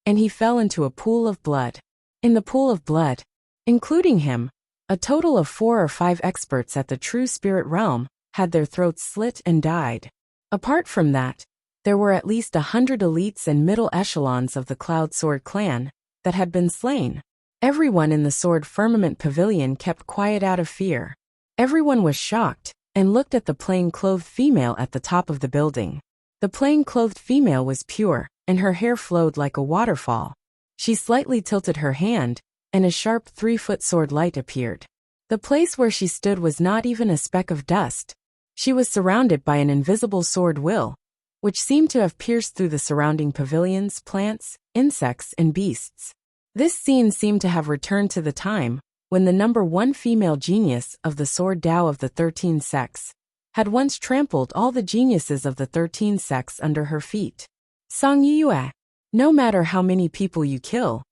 and he fell into a pool of blood. In the pool of blood, including him, a total of 4 or 5 experts at the True Spirit Realm had their throats slit and died. Apart from that, there were at least 100 elites and middle echelons of the Cloud Sword clan that had been slain. Everyone in the Sword Firmament Pavilion kept quiet out of fear. Everyone was shocked and looked at the plain-clothed female at the top of the building. The plain-clothed female was pure, and her hair flowed like a waterfall. She slightly tilted her hand, and a sharp 3-foot sword light appeared. The place where she stood was not even a speck of dust. She was surrounded by an invisible sword will, which seemed to have pierced through the surrounding pavilions, plants, insects, and beasts. This scene seemed to have returned to the time when the number 1 female genius of the Sword Tao of the 13 sects had once trampled all the geniuses of the 13 sects under her feet. Song Yue, no matter how many people you kill,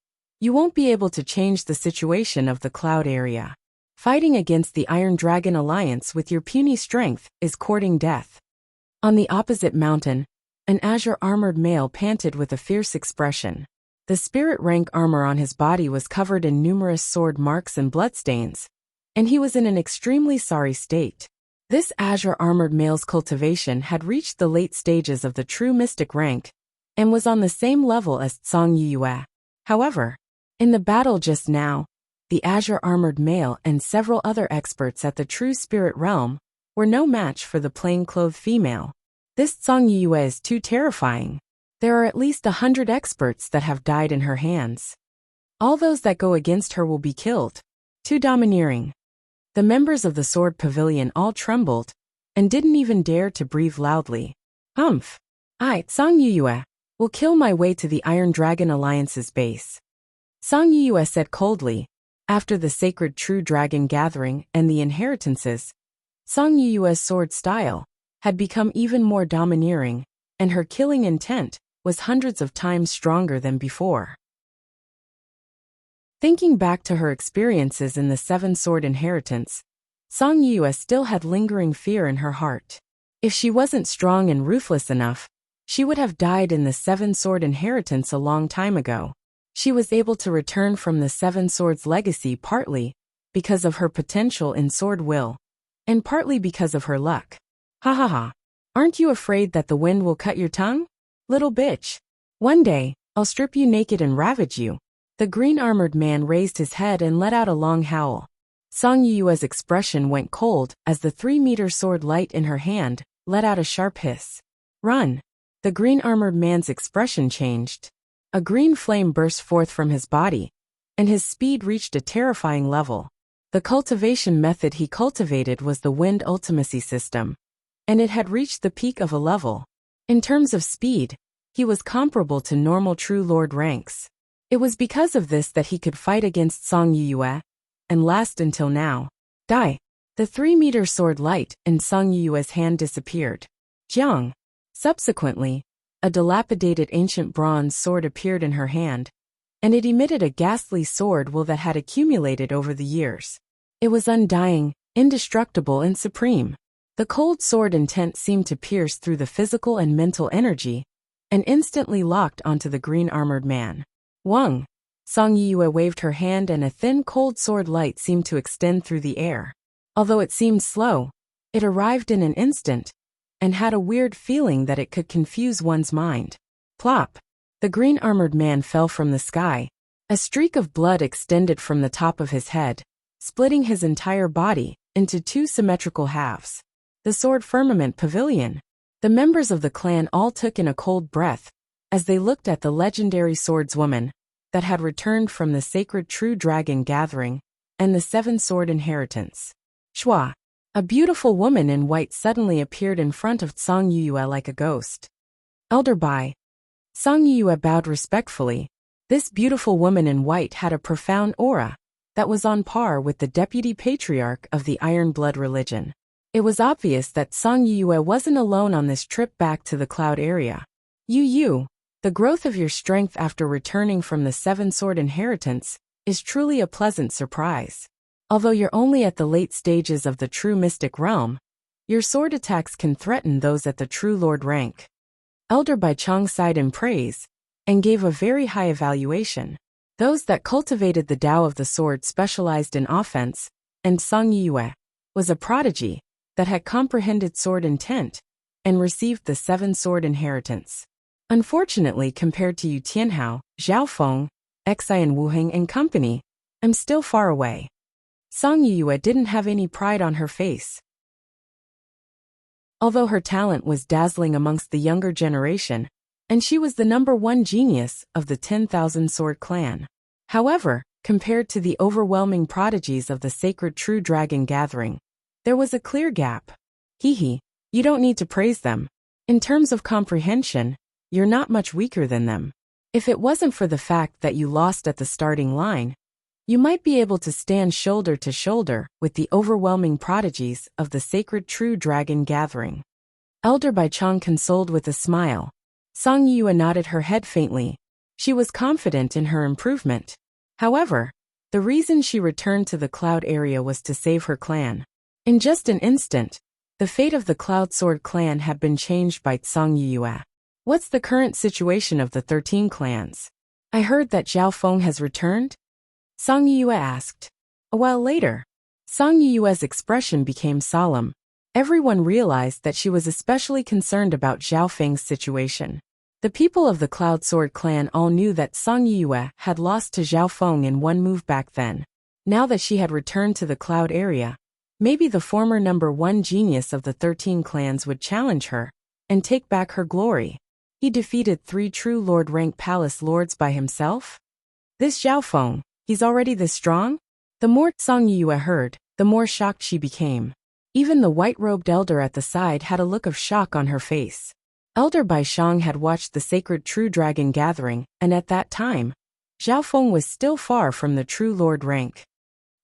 you won't be able to change the situation of the Cloud area. Fighting against the Iron Dragon Alliance with your puny strength is courting death. On the opposite mountain, an azure-armored male panted with a fierce expression. The spirit rank armor on his body was covered in numerous sword marks and bloodstains, and he was in an extremely sorry state. This azure-armored male's cultivation had reached the late stages of the true mystic rank, and was on the same level as Song Yue. However, in the battle just now, the azure-armored male and several other experts at the True Spirit Realm were no match for the plain-clothed female. This Song Yue is too terrifying. There are at least 100 experts that have died in her hands. All those that go against her will be killed. Too domineering. The members of the Sword Pavilion all trembled, and didn't even dare to breathe loudly. Humph. I, Song Yuyue, will kill my way to the Iron Dragon Alliance's base. Song Yuyue said coldly. After the sacred True Dragon gathering and the inheritances, Song Yuyue's sword style had become even more domineering, and her killing intent was hundreds of times stronger than before. Thinking back to her experiences in the Seven Sword Inheritance, Song Yuyue still had lingering fear in her heart. If she wasn't strong and ruthless enough, she would have died in the Seven Sword Inheritance a long time ago. She was able to return from the Seven Swords legacy partly because of her potential in sword will, and partly because of her luck. Ha ha ha. Aren't you afraid that the wind will cut your tongue? Little bitch. One day, I'll strip you naked and ravage you. The green-armored man raised his head and let out a long howl. Song Yuyue's expression went cold as the 3-meter sword light in her hand let out a sharp hiss. Run! The green-armored man's expression changed. A green flame burst forth from his body, and his speed reached a terrifying level. The cultivation method he cultivated was the Wind Ultimacy system, and it had reached the peak of a level. In terms of speed, he was comparable to normal True Lord ranks. It was because of this that he could fight against Song Yuyue, and last until now. Die! The 3-meter sword light in Song Yuyue's hand disappeared. Jiang! Subsequently, a dilapidated ancient bronze sword appeared in her hand, and it emitted a ghastly sword will that had accumulated over the years. It was undying, indestructible and supreme. The cold sword intent seemed to pierce through the physical and mental energy, and instantly locked onto the green-armored man. Wang! Song Yuyue waved her hand and a thin cold sword light seemed to extend through the air. Although it seemed slow, it arrived in an instant, and had a weird feeling that it could confuse one's mind. Plop! The green-armored man fell from the sky. A streak of blood extended from the top of his head, splitting his entire body into 2 symmetrical halves. The Sword Firmament Pavilion. The members of the clan all took in a cold breath as they looked at the legendary swordswoman that had returned from the sacred True Dragon gathering and the Seven Sword Inheritance. Shua! A beautiful woman in white suddenly appeared in front of Song Yuyue like a ghost. Elder Bai. Song Yuyue bowed respectfully. This beautiful woman in white had a profound aura that was on par with the deputy patriarch of the Iron Blood religion. It was obvious that Song Yuyue wasn't alone on this trip back to the cloud area. Yu, the growth of your strength after returning from the Seven Sword Inheritance is truly a pleasant surprise. Although you're only at the late stages of the true mystic realm, your sword attacks can threaten those at the True Lord rank. Elder Bai Chong sighed in praise, and gave a very high evaluation. Those that cultivated the Tao of the sword specialized in offense, and Song Yuyue was a prodigy that had comprehended sword intent, and received the Seven Sword Inheritance. Unfortunately, compared to Yu Tianhao, Zhao Feng, Xi and Wu Heng and company, I'm still far away. Song Yuyue didn't have any pride on her face. Although her talent was dazzling amongst the younger generation, and she was the #1 genius of the 10,000 Sword Clan. However, compared to the overwhelming prodigies of the sacred True Dragon gathering, there was a clear gap. Hee, you don't need to praise them. In terms of comprehension, you're not much weaker than them. If it wasn't for the fact that you lost at the starting line, you might be able to stand shoulder to shoulder with the overwhelming prodigies of the sacred True Dragon gathering. Elder Bai Chong consoled with a smile. Song Yuyue nodded her head faintly. She was confident in her improvement. However, the reason she returned to the cloud area was to save her clan. In just an instant, the fate of the Cloud Sword clan had been changed by Song Yuyue. What's the current situation of the 13 clans? I heard that Zhao Feng has returned? Song Yuyue asked. A while later, Song Yuyue's expression became solemn. Everyone realized that she was especially concerned about Zhao Feng's situation. The people of the Cloud Sword clan all knew that Song Yuyue had lost to Zhao Feng in one move back then. Now that she had returned to the cloud area, maybe the former #1 genius of the 13 clans would challenge her and take back her glory. He defeated 3 true lord rank palace lords by himself? This Zhao Feng, he's already this strong? The more Song Yue heard, the more shocked she became. Even the white-robed elder at the side had a look of shock on her face. Elder Bai Shang had watched the sacred true dragon gathering, and at that time, Zhao Feng was still far from the true lord rank.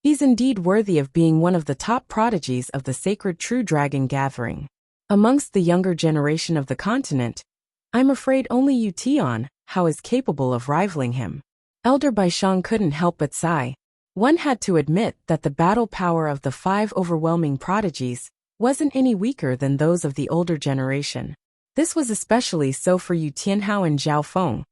He's indeed worthy of being one of the top prodigies of the sacred true dragon gathering. Amongst the younger generation of the continent, I'm afraid only Yu Tian Hao is capable of rivaling him. Elder Bai Shang couldn't help but sigh. One had to admit that the battle power of the 5 overwhelming prodigies wasn't any weaker than those of the older generation. This was especially so for Yu Tianhao and Zhao Feng,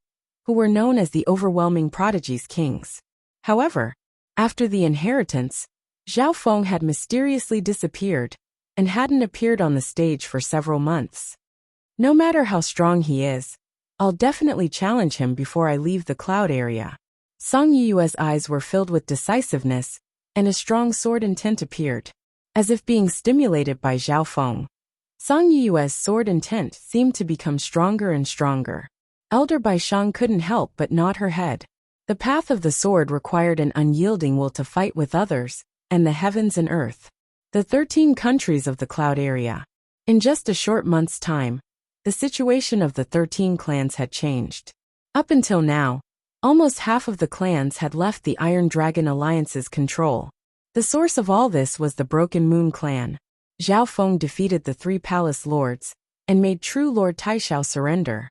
who were known as the overwhelming prodigies kings. However, after the inheritance, Zhao Feng had mysteriously disappeared and hadn't appeared on the stage for several months. No matter how strong he is, I'll definitely challenge him before I leave the cloud area. Song Yue's eyes were filled with decisiveness, and a strong sword intent appeared. As if being stimulated by Zhao Feng, Song Yue's sword intent seemed to become stronger and stronger. Elder Bai Shang couldn't help but nod her head. The path of the sword required an unyielding will to fight with others, and the heavens and earth. The 13 countries of the cloud area. In just a short month's time, the situation of the 13 clans had changed. Up until now, almost half of the clans had left the Iron Dragon Alliance's control. The source of all this was the Broken Moon clan. Zhao Feng defeated the 3 palace lords and made true Lord Taishao surrender.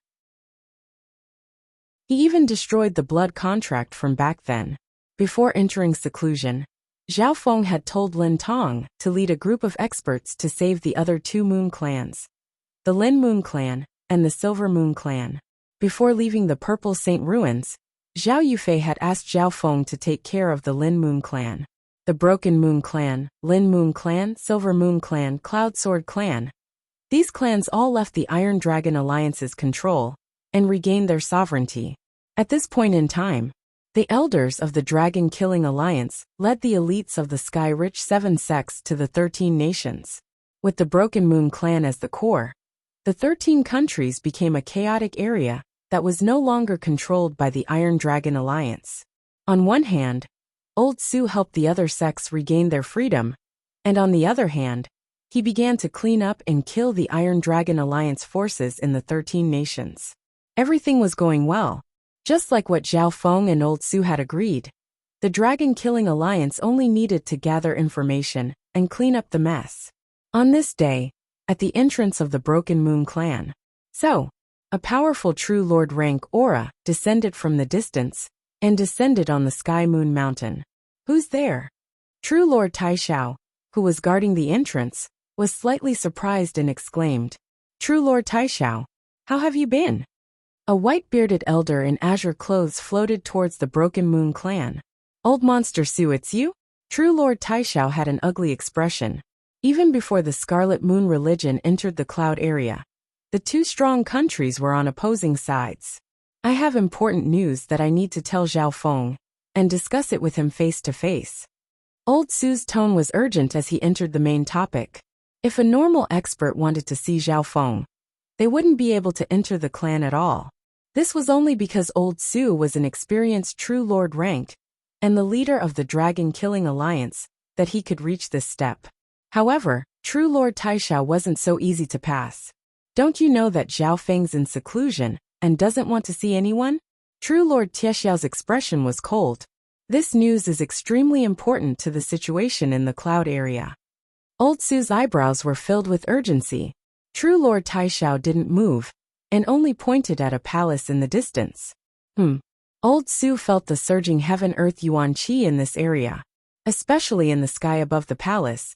He even destroyed the blood contract from back then. Before entering seclusion, Zhao Feng had told Lin Tong to lead a group of experts to save the other 2 moon clans, the Lin Moon clan and the Silver Moon clan. Before leaving the Purple Saint ruins, Zhao Yufei had asked Zhao Feng to take care of the Lin Moon clan. The Broken Moon clan, Lin Moon clan, Silver Moon clan, Cloud Sword clan. These clans all left the Iron Dragon Alliance's control and regained their sovereignty. At this point in time, the elders of the Dragon Killing Alliance led the elites of the Sky-Rich 7 sects to the 13 nations. With the Broken Moon clan as the core, the 13 countries became a chaotic area that was no longer controlled by the Iron Dragon Alliance. On one hand, Old Su helped the other sects regain their freedom, and on the other hand, he began to clean up and kill the Iron Dragon Alliance forces in the 13 nations. Everything was going well, just like what Zhao Feng and Old Su had agreed. The Dragon Killing Alliance only needed to gather information and clean up the mess. On this day, at the entrance of the Broken Moon clan, a powerful true lord rank aura descended from the distance and descended on the Sky Moon Mountain. Who's there? True Lord Taishao, who was guarding the entrance, was slightly surprised and exclaimed, "True Lord Taishao, how have you been?" A white-bearded elder in azure clothes floated towards the Broken Moon clan. "Old Monster Su, it's you?" True Lord Taishao had an ugly expression. Even before the Scarlet Moon religion entered the cloud area, the 2 strong countries were on opposing sides. "I have important news that I need to tell Zhao Feng and discuss it with him face to face." Old Su's tone was urgent as he entered the main topic. If a normal expert wanted to see Zhao Feng, they wouldn't be able to enter the clan at all. This was only because Old Su was an experienced true lord rank and the leader of the Dragon Killing Alliance that he could reach this step. However, true Lord Taishao wasn't so easy to pass. "Don't you know that Zhao Feng's in seclusion and doesn't want to see anyone?" True Lord Tiexiao's expression was cold. This news is extremely important to the situation in the cloud area. Old Su's eyebrows were filled with urgency. True Lord Taishao didn't move and only pointed at a palace in the distance. Old Su felt the surging heaven-earth yuan qi in this area. Especially in the sky above the palace,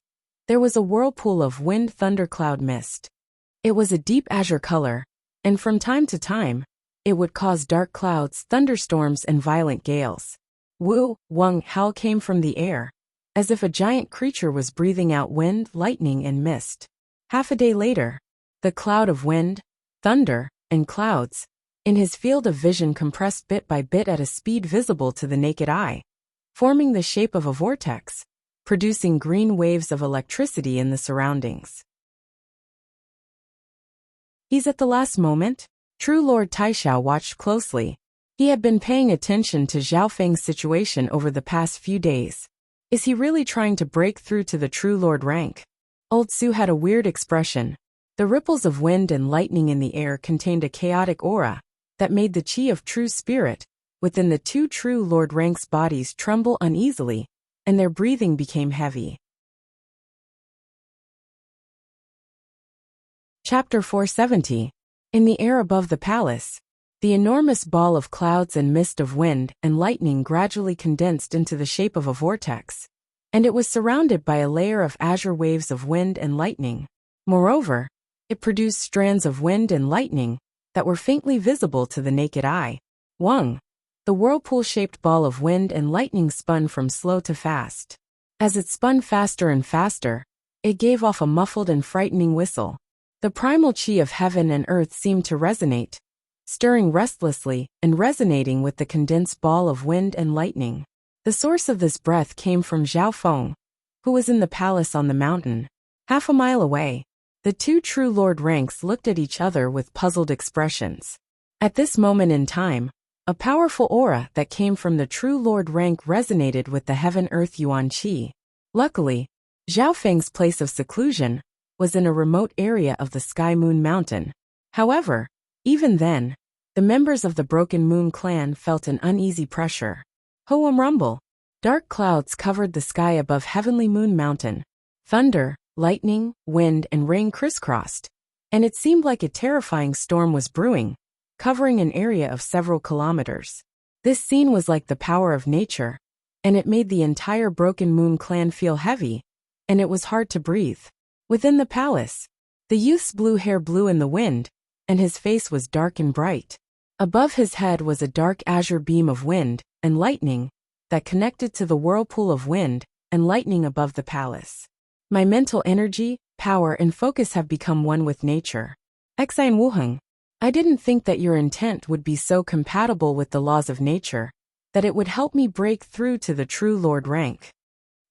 there was a whirlpool of wind thundercloud mist. It was a deep azure color, and from time to time, it would cause dark clouds, thunderstorms, and violent gales. Wu Wang howl came from the air, as if a giant creature was breathing out wind, lightning, and mist. Half a day later, the cloud of wind, thunder, and clouds, in his field of vision compressed bit by bit at a speed visible to the naked eye, forming the shape of a vortex, producing green waves of electricity in the surroundings. "He's at the last moment?" True Lord Taishao watched closely. He had been paying attention to Zhao Feng's situation over the past few days. Is he really trying to break through to the True Lord rank? Old Su had a weird expression. The ripples of wind and lightning in the air contained a chaotic aura that made the chi of true spirit within the two True Lord ranks' bodies tremble uneasily, and their breathing became heavy. Chapter 470. In the air above the palace, the enormous ball of clouds and mist of wind and lightning gradually condensed into the shape of a vortex, and it was surrounded by a layer of azure waves of wind and lightning. Moreover, it produced strands of wind and lightning that were faintly visible to the naked eye. Wang. The whirlpool-shaped ball of wind and lightning spun from slow to fast. As it spun faster and faster, it gave off a muffled and frightening whistle. The primal chi of heaven and earth seemed to resonate, stirring restlessly and resonating with the condensed ball of wind and lightning. The source of this breath came from Zhao Feng, who was in the palace on the mountain. Half a mile away, the two True Lord ranks looked at each other with puzzled expressions. At this moment in time, a powerful aura that came from the True Lord rank resonated with the Heaven-Earth Yuan Qi. Luckily, Zhao Feng's place of seclusion was in a remote area of the Sky Moon Mountain. However, even then, the members of the Broken Moon clan felt an uneasy pressure. Hoam rumble. Dark clouds covered the sky above Heavenly Moon Mountain. Thunder, lightning, wind, and rain crisscrossed, and it seemed like a terrifying storm was brewing, covering an area of several kilometers. This scene was like the power of nature, and it made the entire Broken Moon clan feel heavy, and it was hard to breathe. Within the palace, the youth's blue hair blew in the wind, and his face was dark and bright. Above his head was a dark azure beam of wind and lightning that connected to the whirlpool of wind and lightning above the palace. My mental energy, power, and focus have become one with nature. Xian Wuheng, I didn't think that your intent would be so compatible with the laws of nature, that it would help me break through to the True Lord rank.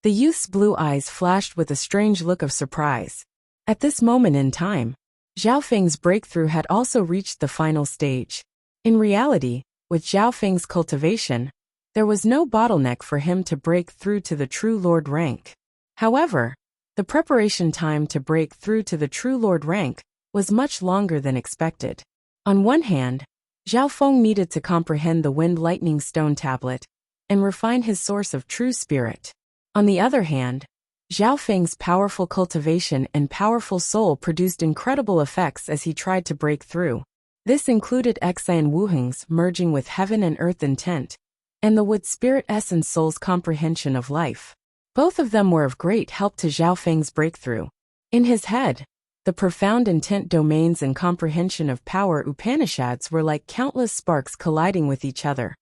The youth's blue eyes flashed with a strange look of surprise. At this moment in time, Zhao Feng's breakthrough had also reached the final stage. In reality, with Zhao Feng's cultivation, there was no bottleneck for him to break through to the True Lord rank. However, the preparation time to break through to the True Lord rank was much longer than expected. On one hand, Zhao Feng needed to comprehend the Wind Lightning Stone Tablet and refine his source of true spirit. On the other hand, Zhao Feng's powerful cultivation and powerful soul produced incredible effects as he tried to break through. This included Xian Wuheng's merging with heaven and earth intent, and the Wood Spirit Essence Soul's comprehension of life. Both of them were of great help to Zhao Feng's breakthrough. In his head, the profound intent domains and comprehension of power Upanishads were like countless sparks colliding with each other,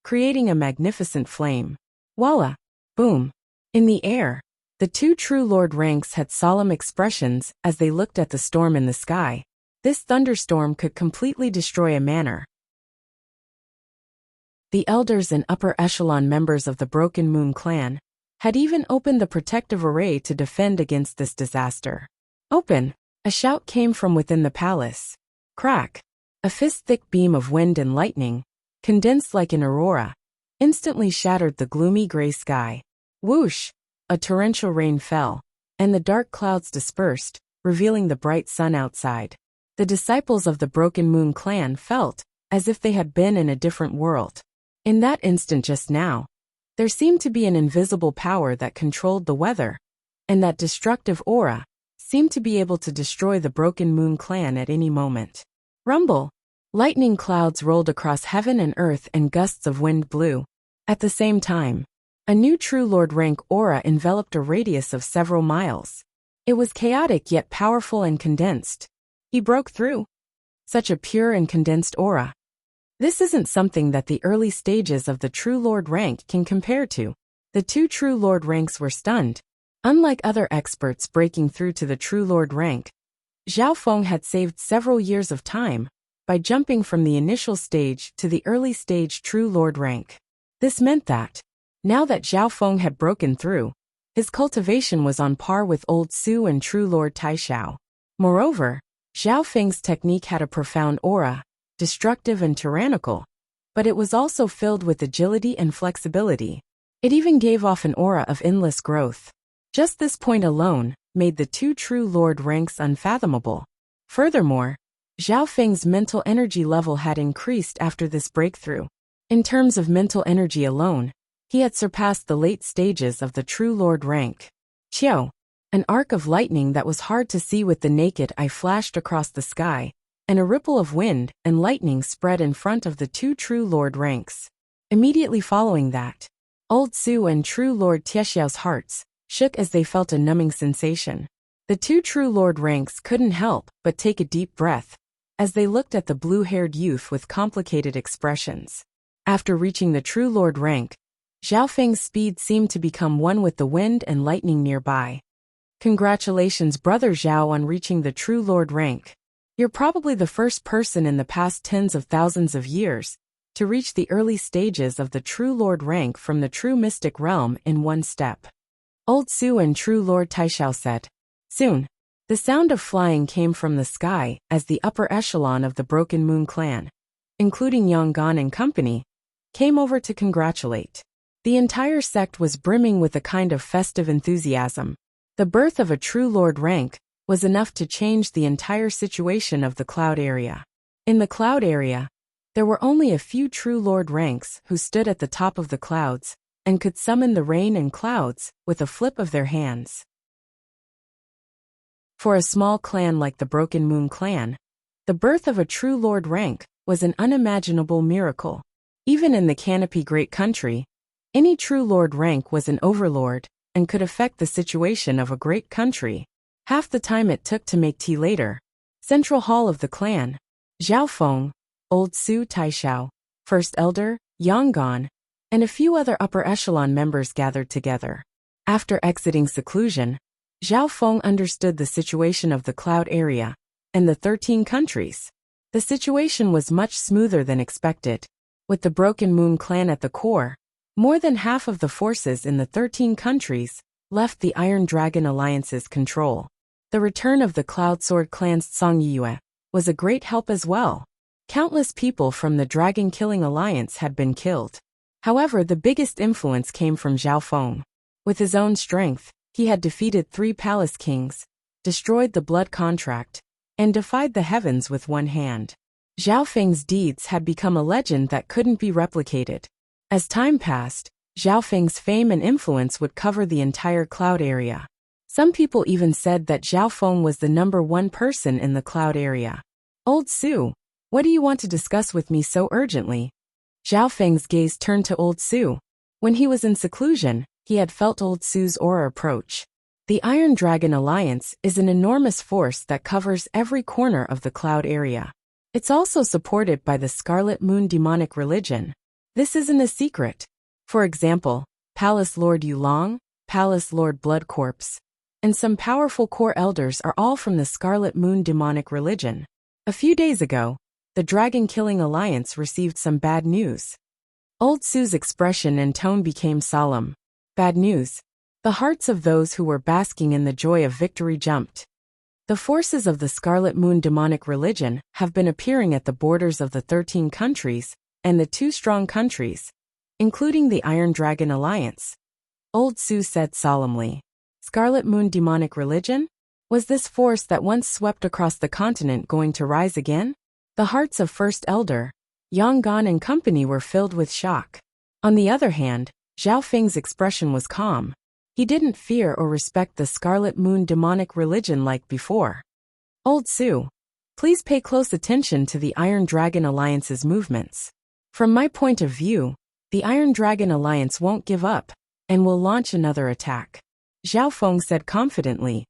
creating a magnificent flame. Voila! Boom! In the air, the two True Lord ranks had solemn expressions as they looked at the storm in the sky. This thunderstorm could completely destroy a manor. The elders and upper echelon members of the Broken Moon clan had even opened the protective array to defend against this disaster. Open! A shout came from within the palace. Crack! A fist-thick beam of wind and lightning, condensed like an aurora, instantly shattered the gloomy gray sky. Whoosh! A torrential rain fell, and the dark clouds dispersed, revealing the bright sun outside. The disciples of the Broken Moon clan felt as if they had been in a different world. In that instant just now, there seemed to be an invisible power that controlled the weather, and that destructive aura seemed to be able to destroy the Broken Moon clan at any moment. Rumble! Lightning clouds rolled across heaven and earth and gusts of wind blew. At the same time, a new True Lord rank aura enveloped a radius of several miles. It was chaotic yet powerful and condensed. He broke through. Such a pure and condensed aura. This isn't something that the early stages of the True Lord rank can compare to. The two True Lord ranks were stunned. Unlike other experts breaking through to the True Lord rank, Zhao Feng had saved several years of time by jumping from the initial stage to the early stage True Lord rank. This meant that, now that Zhao Feng had broken through, his cultivation was on par with Old Su and True Lord Taishao. Moreover, Zhao Feng's technique had a profound aura destructive and tyrannical, but it was also filled with agility and flexibility. It even gave off an aura of endless growth. Just this point alone made the two true lord ranks unfathomable. Furthermore, Zhao Feng's mental energy level had increased after this breakthrough. In terms of mental energy alone, he had surpassed the late stages of the true lord rank. Qiao, an arc of lightning that was hard to see with the naked eye flashed across the sky, and a ripple of wind and lightning spread in front of the two true lord ranks. Immediately following that, Old Su and true lord Tiexiao's hearts shook as they felt a numbing sensation. The two true lord ranks couldn't help but take a deep breath as they looked at the blue-haired youth with complicated expressions. After reaching the true lord rank, Zhao Feng's speed seemed to become one with the wind and lightning nearby. Congratulations, Brother Zhao, on reaching the true lord rank. You're probably the first person in the past tens of thousands of years to reach the early stages of the true lord rank from the true mystic realm in one step. Old Su and true lord Taixiao said. Soon, the sound of flying came from the sky as the upper echelon of the Broken Moon clan, including Yonggan and company, came over to congratulate. The entire sect was brimming with a kind of festive enthusiasm. The birth of a true lord rank was enough to change the entire situation of the cloud area. In the cloud area, there were only a few true lord ranks who stood at the top of the clouds and could summon the rain and clouds with a flip of their hands. For a small clan like the Broken Moon clan, the birth of a true lord rank was an unimaginable miracle. Even in the Canopy Great Country, any true lord rank was an overlord and could affect the situation of a great country. Half the time it took to make tea later. Central Hall of the clan, Zhao Feng, Old Su Taixiao, First Elder, Yonggan, and a few other upper echelon members gathered together. After exiting seclusion, Zhao Feng understood the situation of the cloud area and the 13 countries. The situation was much smoother than expected. With the Broken Moon clan at the core, more than half of the forces in the 13 countries left the Iron Dragon Alliance's control. The return of the Cloud Sword clan's Songyue was a great help as well. Countless people from the Dragon Killing Alliance had been killed. However, the biggest influence came from Zhao Feng. With his own strength, he had defeated 3 palace kings, destroyed the blood contract, and defied the heavens with one hand. Zhao Feng's deeds had become a legend that couldn't be replicated. As time passed, Zhao Feng's fame and influence would cover the entire cloud area. Some people even said that Zhao Feng was the #1 person in the cloud area. Old Su, what do you want to discuss with me so urgently? Zhao Feng's gaze turned to Old Su. When he was in seclusion, he had felt Old Su's aura approach. The Iron Dragon Alliance is an enormous force that covers every corner of the cloud area. It's also supported by the Scarlet Moon demonic religion. This isn't a secret. For example, Palace Lord Yulong, Palace Lord Blood Corpse, and some powerful core elders are all from the Scarlet Moon demonic religion. A few days ago, the Dragon Killing Alliance received some bad news. Old Su's expression and tone became solemn. Bad news. The hearts of those who were basking in the joy of victory jumped. The forces of the Scarlet Moon demonic religion have been appearing at the borders of the 13 countries and the 2 strong countries, including the Iron Dragon Alliance. Old Su said solemnly. Scarlet Moon demonic religion? Was this force that once swept across the continent going to rise again? The hearts of First Elder, Yonggan and company were filled with shock. On the other hand, Zhao Feng's expression was calm. He didn't fear or respect the Scarlet Moon demonic religion like before. Old Su, please pay close attention to the Iron Dragon Alliance's movements. From my point of view, the Iron Dragon Alliance won't give up and will launch another attack. Zhao Feng said confidently.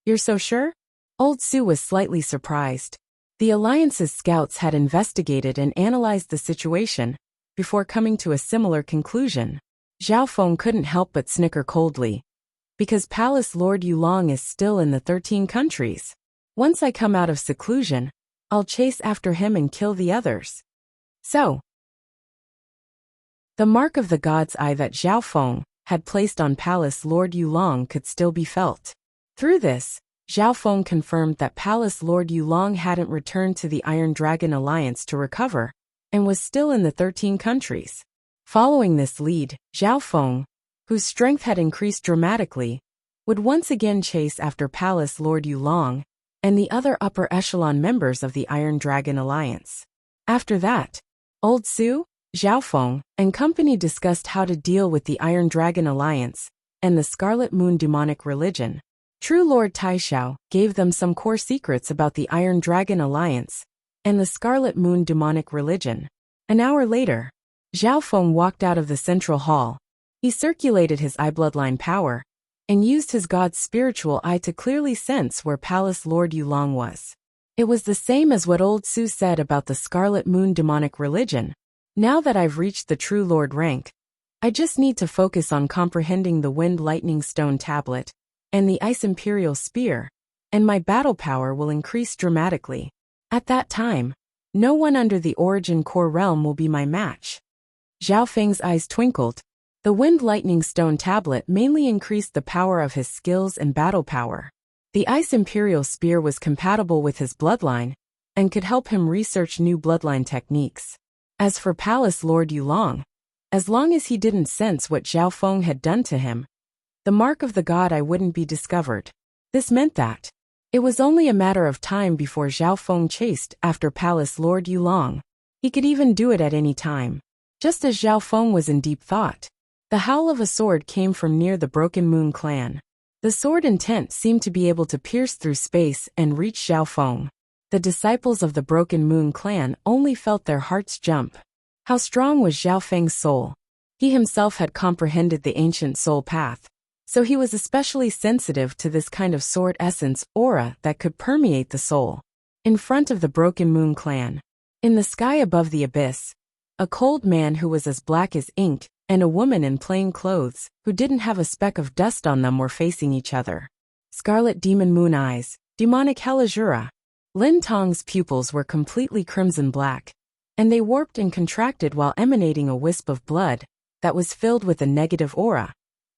You're so sure? Old Su was slightly surprised. The Alliance's scouts had investigated and analyzed the situation before coming to a similar conclusion. Zhao Feng couldn't help but snicker coldly. Because Palace Lord Yulong is still in the 13 countries. Once I come out of seclusion, I'll chase after him and kill the others. So, the mark of the god's eye that Zhao Feng had placed on Palace Lord Yulong could still be felt. Through this, Zhao Feng confirmed that Palace Lord Yulong hadn't returned to the Iron Dragon Alliance to recover, and was still in the 13 countries. Following this lead, Zhao Feng, whose strength had increased dramatically, would once again chase after Palace Lord Yulong and the other upper echelon members of the Iron Dragon Alliance. After that, Old Su, Zhao Feng, and company discussed how to deal with the Iron Dragon Alliance and the Scarlet Moon demonic religion. True Lord Taishao gave them some core secrets about the Iron Dragon Alliance and the Scarlet Moon demonic religion. An hour later, Zhao Feng walked out of the central hall. He circulated his eye bloodline power and used his god's spiritual eye to clearly sense where Palace Lord Yulong was. It was the same as what Old Su said about the Scarlet Moon demonic religion. Now that I've reached the True Lord rank, I just need to focus on comprehending the Wind Lightning Stone Tablet and the Ice Imperial Spear, and my battle power will increase dramatically. At that time, no one under the Origin Core realm will be my match. Zhao Feng's eyes twinkled. The Wind Lightning Stone Tablet mainly increased the power of his skills and battle power. The Ice Imperial Spear was compatible with his bloodline and could help him research new bloodline techniques. As for Palace Lord Yulong, as long as he didn't sense what Zhao Feng had done to him, the mark of the god I wouldn't be discovered. This meant that it was only a matter of time before Zhao Feng chased after Palace Lord Yulong. He could even do it at any time. Just as Zhao Feng was in deep thought, the howl of a sword came from near the Broken Moon clan. The sword intent seemed to be able to pierce through space and reach Zhao Feng. The disciples of the Broken Moon clan only felt their hearts jump. How strong was Zhao Feng's soul? He himself had comprehended the ancient soul path, so he was especially sensitive to this kind of sword essence aura that could permeate the soul. In front of the Broken Moon clan, in the sky above the abyss, a cold man who was as black as ink and a woman in plain clothes who didn't have a speck of dust on them were facing each other. Scarlet Demon Moon Eyes, Demonic Helazura. Lin Tong's pupils were completely crimson black, and they warped and contracted while emanating a wisp of blood that was filled with a negative aura,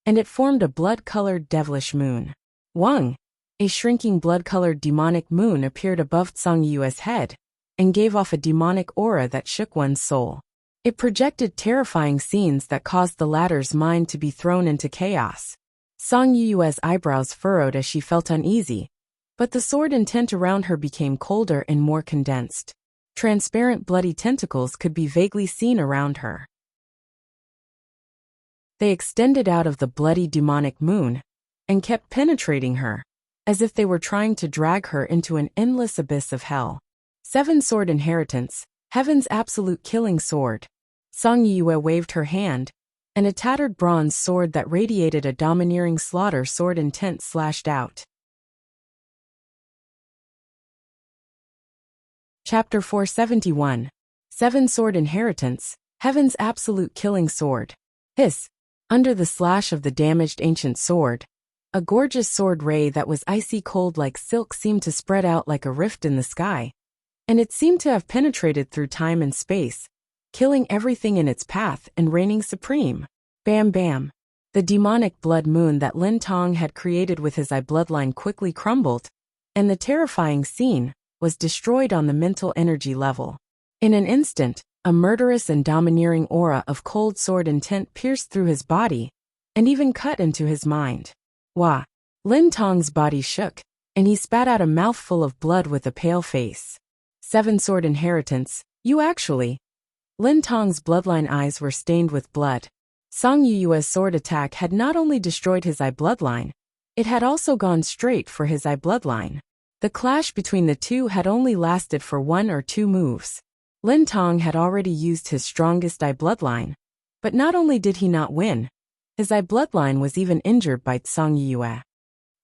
and it formed a blood-colored devilish moon. Wang, a shrinking blood-colored demonic moon, appeared above Zhang Yue's head and gave off a demonic aura that shook one's soul. It projected terrifying scenes that caused the latter's mind to be thrown into chaos. Zhang Yue's eyebrows furrowed as she felt uneasy, but the sword intent around her became colder and more condensed. Transparent bloody tentacles could be vaguely seen around her. They extended out of the bloody demonic moon and kept penetrating her, as if they were trying to drag her into an endless abyss of hell. Seven Sword Inheritance, Heaven's Absolute Killing Sword. Zhang Yue waved her hand, and a tattered bronze sword that radiated a domineering slaughter sword intent slashed out. Chapter 471. Seven Sword Inheritance, Heaven's Absolute Killing Sword. Hiss. Under the slash of the damaged ancient sword, a gorgeous sword ray that was icy cold like silk seemed to spread out like a rift in the sky, and it seemed to have penetrated through time and space, killing everything in its path and reigning supreme. Bam bam. The demonic blood moon that Lin Tong had created with his eye bloodline quickly crumbled, and the terrifying scene was destroyed on the mental energy level. In an instant, a murderous and domineering aura of cold sword intent pierced through his body and even cut into his mind. Wah! Lin Tong's body shook, and he spat out a mouthful of blood with a pale face. Seven Sword Inheritance, you actually. Lin Tong's bloodline eyes were stained with blood. Zhang Yue's sword attack had not only destroyed his eye bloodline, it had also gone straight for his eye bloodline. The clash between the two had only lasted for one or two moves. Lin Tong had already used his strongest eye bloodline, but not only did he not win, his eye bloodline was even injured by Zhang Yue.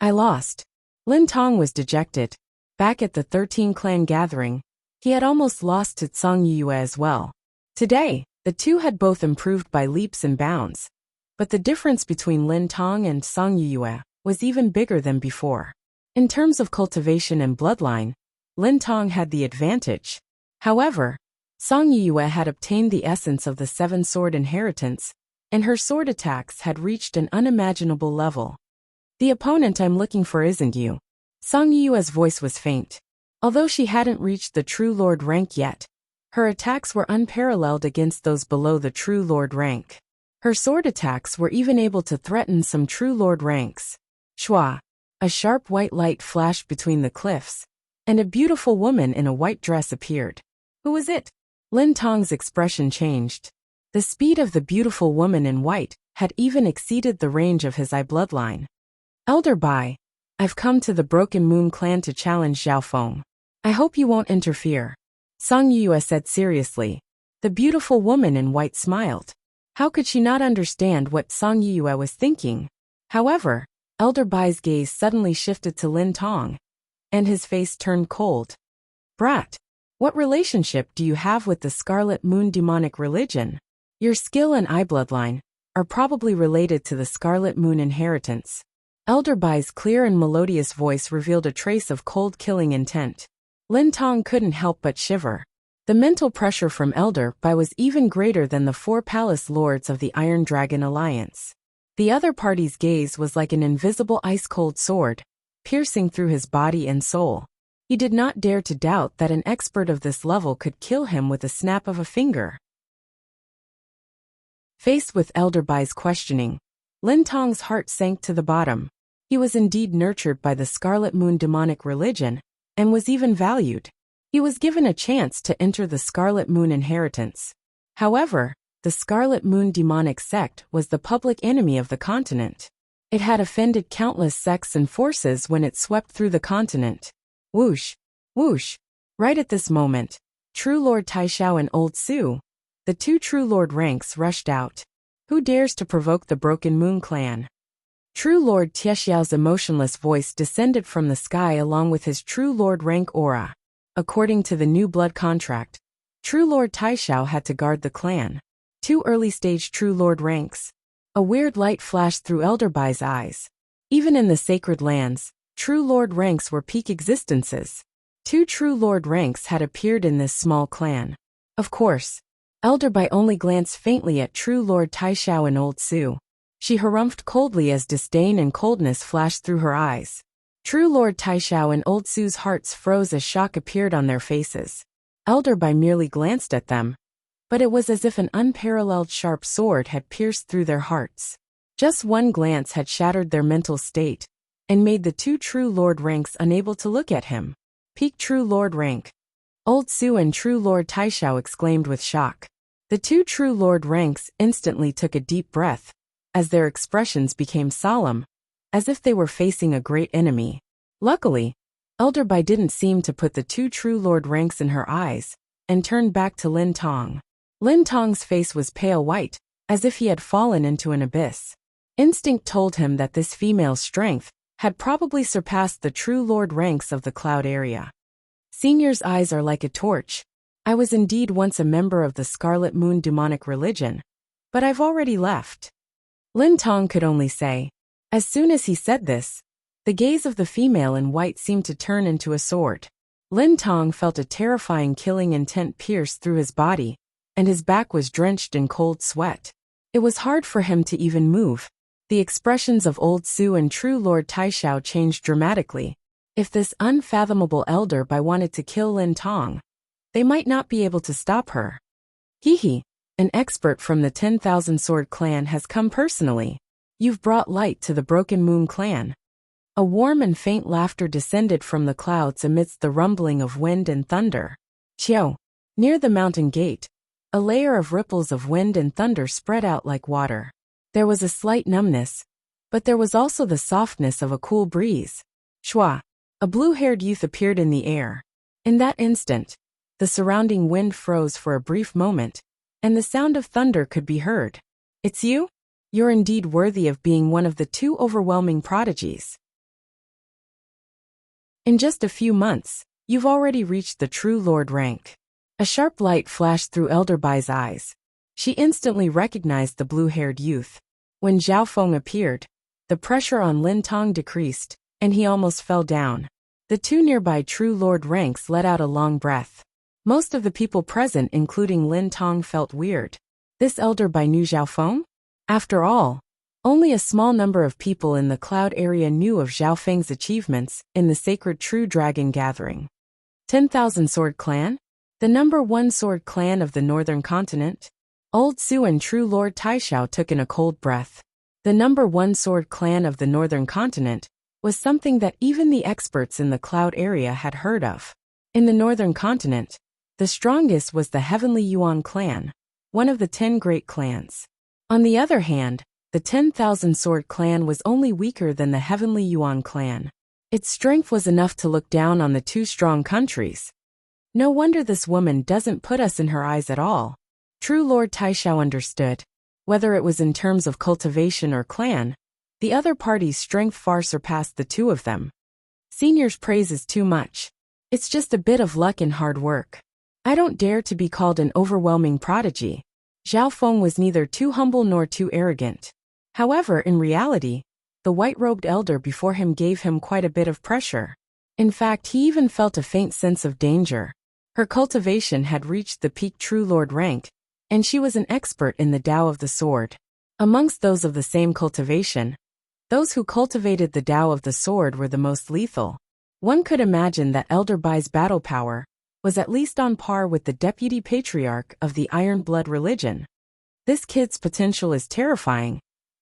I lost. Lin Tong was dejected. Back at the 13 clan gathering, he had almost lost to Zhang Yue as well. Today, the two had both improved by leaps and bounds, but the difference between Lin Tong and Zhang Yue was even bigger than before. In terms of cultivation and bloodline, Lin Tong had the advantage. However, Zhang Yue had obtained the essence of the Seven Sword Inheritance, and her sword attacks had reached an unimaginable level. The opponent I'm looking for isn't you. Song Yue's voice was faint. Although she hadn't reached the True Lord rank yet, her attacks were unparalleled against those below the True Lord rank. Her sword attacks were even able to threaten some True Lord ranks. Shua! A sharp white light flashed between the cliffs, and a beautiful woman in a white dress appeared. Who was it? Lin Tong's expression changed. The speed of the beautiful woman in white had even exceeded the range of his eye bloodline. Elder Bai, I've come to the Broken Moon clan to challenge Zhao Feng. I hope you won't interfere. Song Yue said seriously. The beautiful woman in white smiled. How could she not understand what Song Yue was thinking? However, Elder Bai's gaze suddenly shifted to Lin Tong, and his face turned cold. Brat, what relationship do you have with the Scarlet Moon demonic religion? Your skill and eye bloodline are probably related to the Scarlet Moon inheritance. Elder Bai's clear and melodious voice revealed a trace of cold killing intent. Lin Tong couldn't help but shiver. The mental pressure from Elder Bai was even greater than the 4 palace lords of the Iron Dragon Alliance. The other party's gaze was like an invisible ice-cold sword, piercing through his body and soul. He did not dare to doubt that an expert of this level could kill him with a snap of a finger. Faced with Elder Bai's questioning, Lin Tong's heart sank to the bottom. He was indeed nurtured by the Scarlet Moon demonic religion, and was even valued. He was given a chance to enter the Scarlet Moon inheritance. However, the Scarlet Moon demonic sect was the public enemy of the continent. It had offended countless sects and forces when it swept through the continent. Whoosh! Whoosh! Right at this moment, True Lord Taishao and Old Su, the 2 True Lord ranks, rushed out. Who dares to provoke the Broken Moon clan? True Lord Tiexiao's emotionless voice descended from the sky along with his True Lord rank aura. According to the new blood contract, True Lord Taishao had to guard the clan. 2 early-stage True Lord ranks. A weird light flashed through Elder Bai's eyes. Even in the sacred lands, True Lord ranks were peak existences. 2 True Lord ranks had appeared in this small clan. Of course, Elder Bai only glanced faintly at True Lord Taishao and Old Su. She harumphed coldly as disdain and coldness flashed through her eyes. True Lord Taishao and Old Su's hearts froze as shock appeared on their faces. Elder Bai merely glanced at them, but it was as if an unparalleled sharp sword had pierced through their hearts. Just one glance had shattered their mental state, and made the 2 True Lord ranks unable to look at him. Peak True Lord rank. Old Su and True Lord Taishao exclaimed with shock. The 2 True Lord ranks instantly took a deep breath, as their expressions became solemn, as if they were facing a great enemy. Luckily, Elder Bai didn't seem to put the 2 True Lord ranks in her eyes, and turned back to Lin Tong. Lin Tong's face was pale white, as if he had fallen into an abyss. Instinct told him that this female's strength had probably surpassed the True Lord ranks of the Cloud area. Senior's eyes are like a torch. I was indeed once a member of the Scarlet Moon demonic religion, but I've already left. Lin Tong could only say. As soon as he said this, the gaze of the female in white seemed to turn into a sword. Lin Tong felt a terrifying killing intent pierce through his body, and his back was drenched in cold sweat. It was hard for him to even move. The expressions of Old Su and True Lord Taishao changed dramatically. If this unfathomable Elder Bai wanted to kill Lin Tong, they might not be able to stop her. Hehe, an expert from the 10,000 Sword clan has come personally. You've brought light to the Broken Moon clan. A warm and faint laughter descended from the clouds amidst the rumbling of wind and thunder. Chiao, near the mountain gate, a layer of ripples of wind and thunder spread out like water. There was a slight numbness, but there was also the softness of a cool breeze. Shua, a blue-haired youth appeared in the air. In that instant, the surrounding wind froze for a brief moment, and the sound of thunder could be heard. It's you? You're indeed worthy of being one of the 2 overwhelming prodigies. In just a few months, you've already reached the True Lord rank. A sharp light flashed through Elder Bai's eyes. She instantly recognized the blue-haired youth. When Zhao Feng appeared, the pressure on Lin Tong decreased, and he almost fell down. The 2 nearby True Lord ranks let out a long breath. Most of the people present, including Lin Tong, felt weird. This Elder Bai knew Zhao Feng? After all, Only a small number of people in the cloud area knew of Zhao Feng's achievements in the sacred True Dragon Gathering. 10,000 Sword Clan? The number one sword clan of the northern continent? Old Su and True Lord Taishao took in a cold breath. The number one sword clan of the northern continent was something that even the experts in the cloud area had heard of. In the northern continent, the strongest was the Heavenly Yuan clan, one of the 10 great clans. On the other hand, the 10,000 Sword Clan was only weaker than the Heavenly Yuan clan. Its strength was enough to look down on the two strong countries. No wonder this woman doesn't put us in her eyes at all. True Lord Taishao understood. Whether it was in terms of cultivation or clan, the other party's strength far surpassed the two of them. Senior's praise is too much. It's just a bit of luck and hard work. I don't dare to be called an overwhelming prodigy. Zhao Feng was neither too humble nor too arrogant. However, in reality, the white-robed elder before him gave him quite a bit of pressure. In fact, he even felt a faint sense of danger. Her cultivation had reached the peak True Lord rank, and she was an expert in the Tao of the Sword. Amongst those of the same cultivation, those who cultivated the Tao of the Sword were the most lethal. One could imagine that Elder Bai's battle power was at least on par with the deputy patriarch of the Iron Blood religion. This kid's potential is terrifying,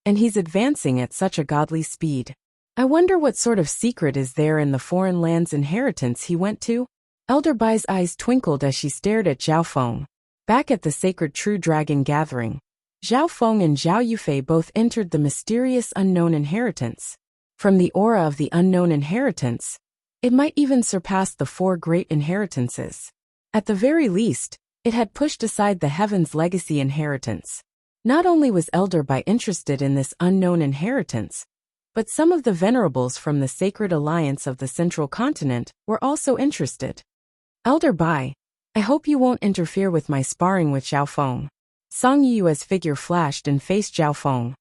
and he's advancing at such a godly speed. I wonder what sort of secret is there in the foreign land's inheritance he went to? Elder Bai's eyes twinkled as she stared at Zhao Feng. Back at the sacred True Dragon Gathering, Zhao Feng and Zhao Yufei both entered the mysterious unknown inheritance. From the aura of the unknown inheritance, it might even surpass the 4 great inheritances. At the very least, it had pushed aside the Heaven's Legacy inheritance. Not only was Elder Bai interested in this unknown inheritance, but some of the venerables from the Sacred Alliance of the Central Continent were also interested. Elder Bai, I hope you won't interfere with my sparring with Zhao Feng. Song Yue's figure flashed and faced Zhao Feng.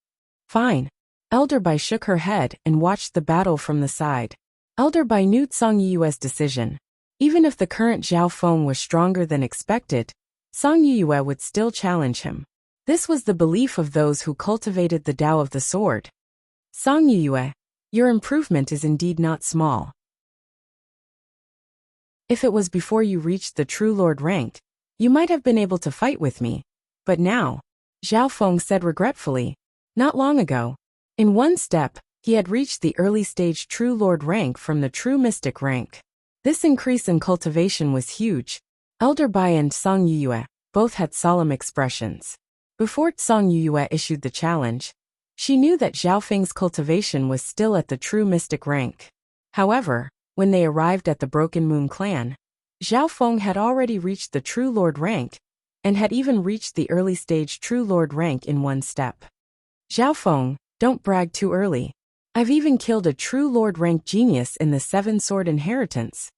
Fine. Elder Bai shook her head and watched the battle from the side. Elder Bai knew Song Yue's decision. Even if the current Zhao Feng was stronger than expected, Song Yue would still challenge him. This was the belief of those who cultivated the Tao of the Sword. Song Yue, your improvement is indeed not small. If it was before you reached the True Lord rank, you might have been able to fight with me. But now, Zhao Feng said regretfully, not long ago, in one step, he had reached the early stage True Lord rank from the True Mystic rank. This increase in cultivation was huge. Elder Bai and Song Yue both had solemn expressions. Before Song Yue issued the challenge, she knew that Zhao Feng's cultivation was still at the True Mystic rank. However, when they arrived at the Broken Moon clan, Zhao Feng had already reached the True Lord rank, and had even reached the early stage True Lord rank in one step. Zhao Feng, don't brag too early. I've even killed a True Lord rank genius in the 7 Sword Inheritance.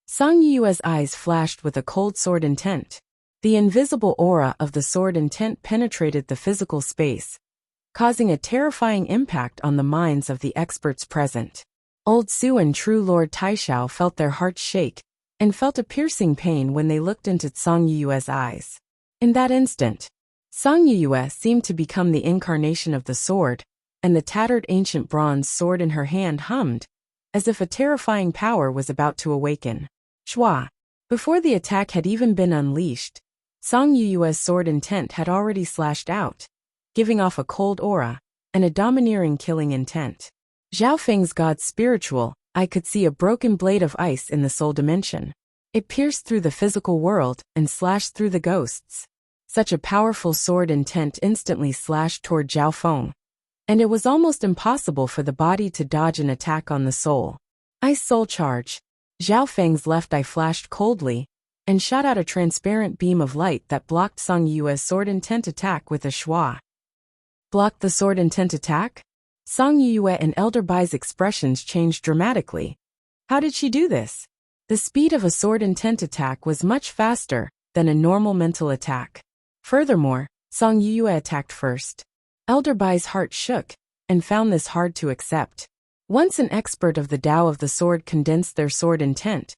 Song Yue's eyes flashed with a cold sword intent. The invisible aura of the sword intent penetrated the physical space, causing a terrifying impact on the minds of the experts present. Old Su and True Lord Taishao felt their hearts shake, and felt a piercing pain when they looked into Song Yue's eyes. In that instant, Song Yue seemed to become the incarnation of the sword, and the tattered ancient bronze sword in her hand hummed, as if a terrifying power was about to awaken. Shwa! Before the attack had even been unleashed, Song Yue's sword intent had already slashed out, giving off a cold aura and a domineering killing intent. Zhao Feng's god spiritual, I could see a broken blade of ice in the soul dimension. It pierced through the physical world and slashed through the ghosts. Such a powerful sword intent instantly slashed toward Zhao Feng, and it was almost impossible for the body to dodge an attack on the soul. Ice soul charge. Zhao Feng's left eye flashed coldly, and shot out a transparent beam of light that blocked Song Yue's sword intent attack with a schwa. Blocked the sword intent attack? Song Yue and Elder Bai's expressions changed dramatically. How did she do this? The speed of a sword intent attack was much faster than a normal mental attack. Furthermore, Song Yue attacked first. Elder Bai's heart shook, and found this hard to accept. Once an expert of the Tao of the Sword condensed their sword intent,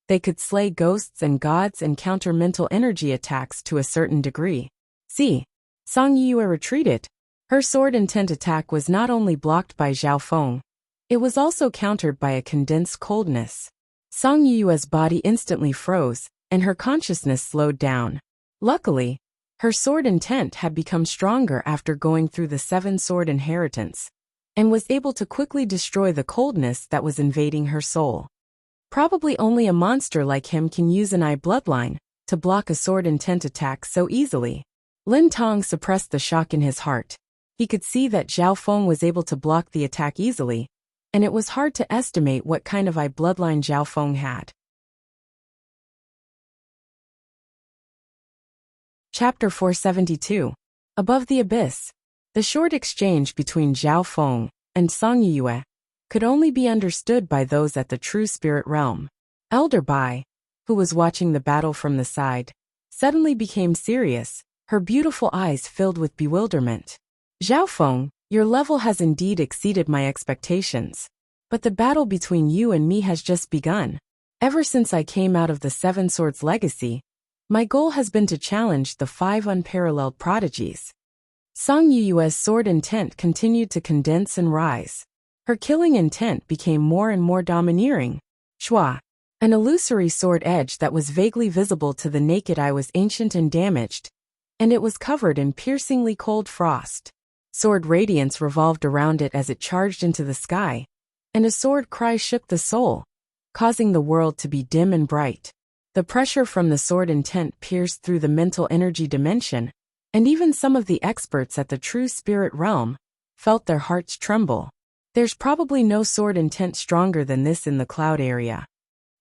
they could slay ghosts and gods and counter mental energy attacks to a certain degree. See, Song Yue retreated, Her sword intent attack was not only blocked by Zhao Feng, it was also countered by a condensed coldness. Song Yue's body instantly froze, and her consciousness slowed down. Luckily, her sword intent had become stronger after going through the 7-sword inheritance, and was able to quickly destroy the coldness that was invading her soul. Probably only a monster like him can use an eye bloodline to block a sword intent attack so easily. Lin Tong suppressed the shock in his heart. He could see that Zhao Feng was able to block the attack easily, and it was hard to estimate what kind of eye bloodline Zhao Feng had. Chapter 472. Above the Abyss. The short exchange between Zhao Feng and Song Yue could only be understood by those at the true spirit realm. Elder Bai, who was watching the battle from the side, suddenly became serious, her beautiful eyes filled with bewilderment. Zhao Feng, your level has indeed exceeded my expectations. But the battle between you and me has just begun. Ever since I came out of the 7 Swords legacy, my goal has been to challenge the 5 unparalleled prodigies. Song Yue's sword intent continued to condense and rise. Her killing intent became more and more domineering. Shua, an illusory sword edge that was vaguely visible to the naked eye, was ancient and damaged, and it was covered in piercingly cold frost. Sword radiance revolved around it as it charged into the sky, and a sword cry shook the soul, causing the world to be dim and bright. The pressure from the sword intent pierced through the mental energy dimension, and even some of the experts at the true spirit realm felt their hearts tremble. There's probably no sword intent stronger than this in the cloud area.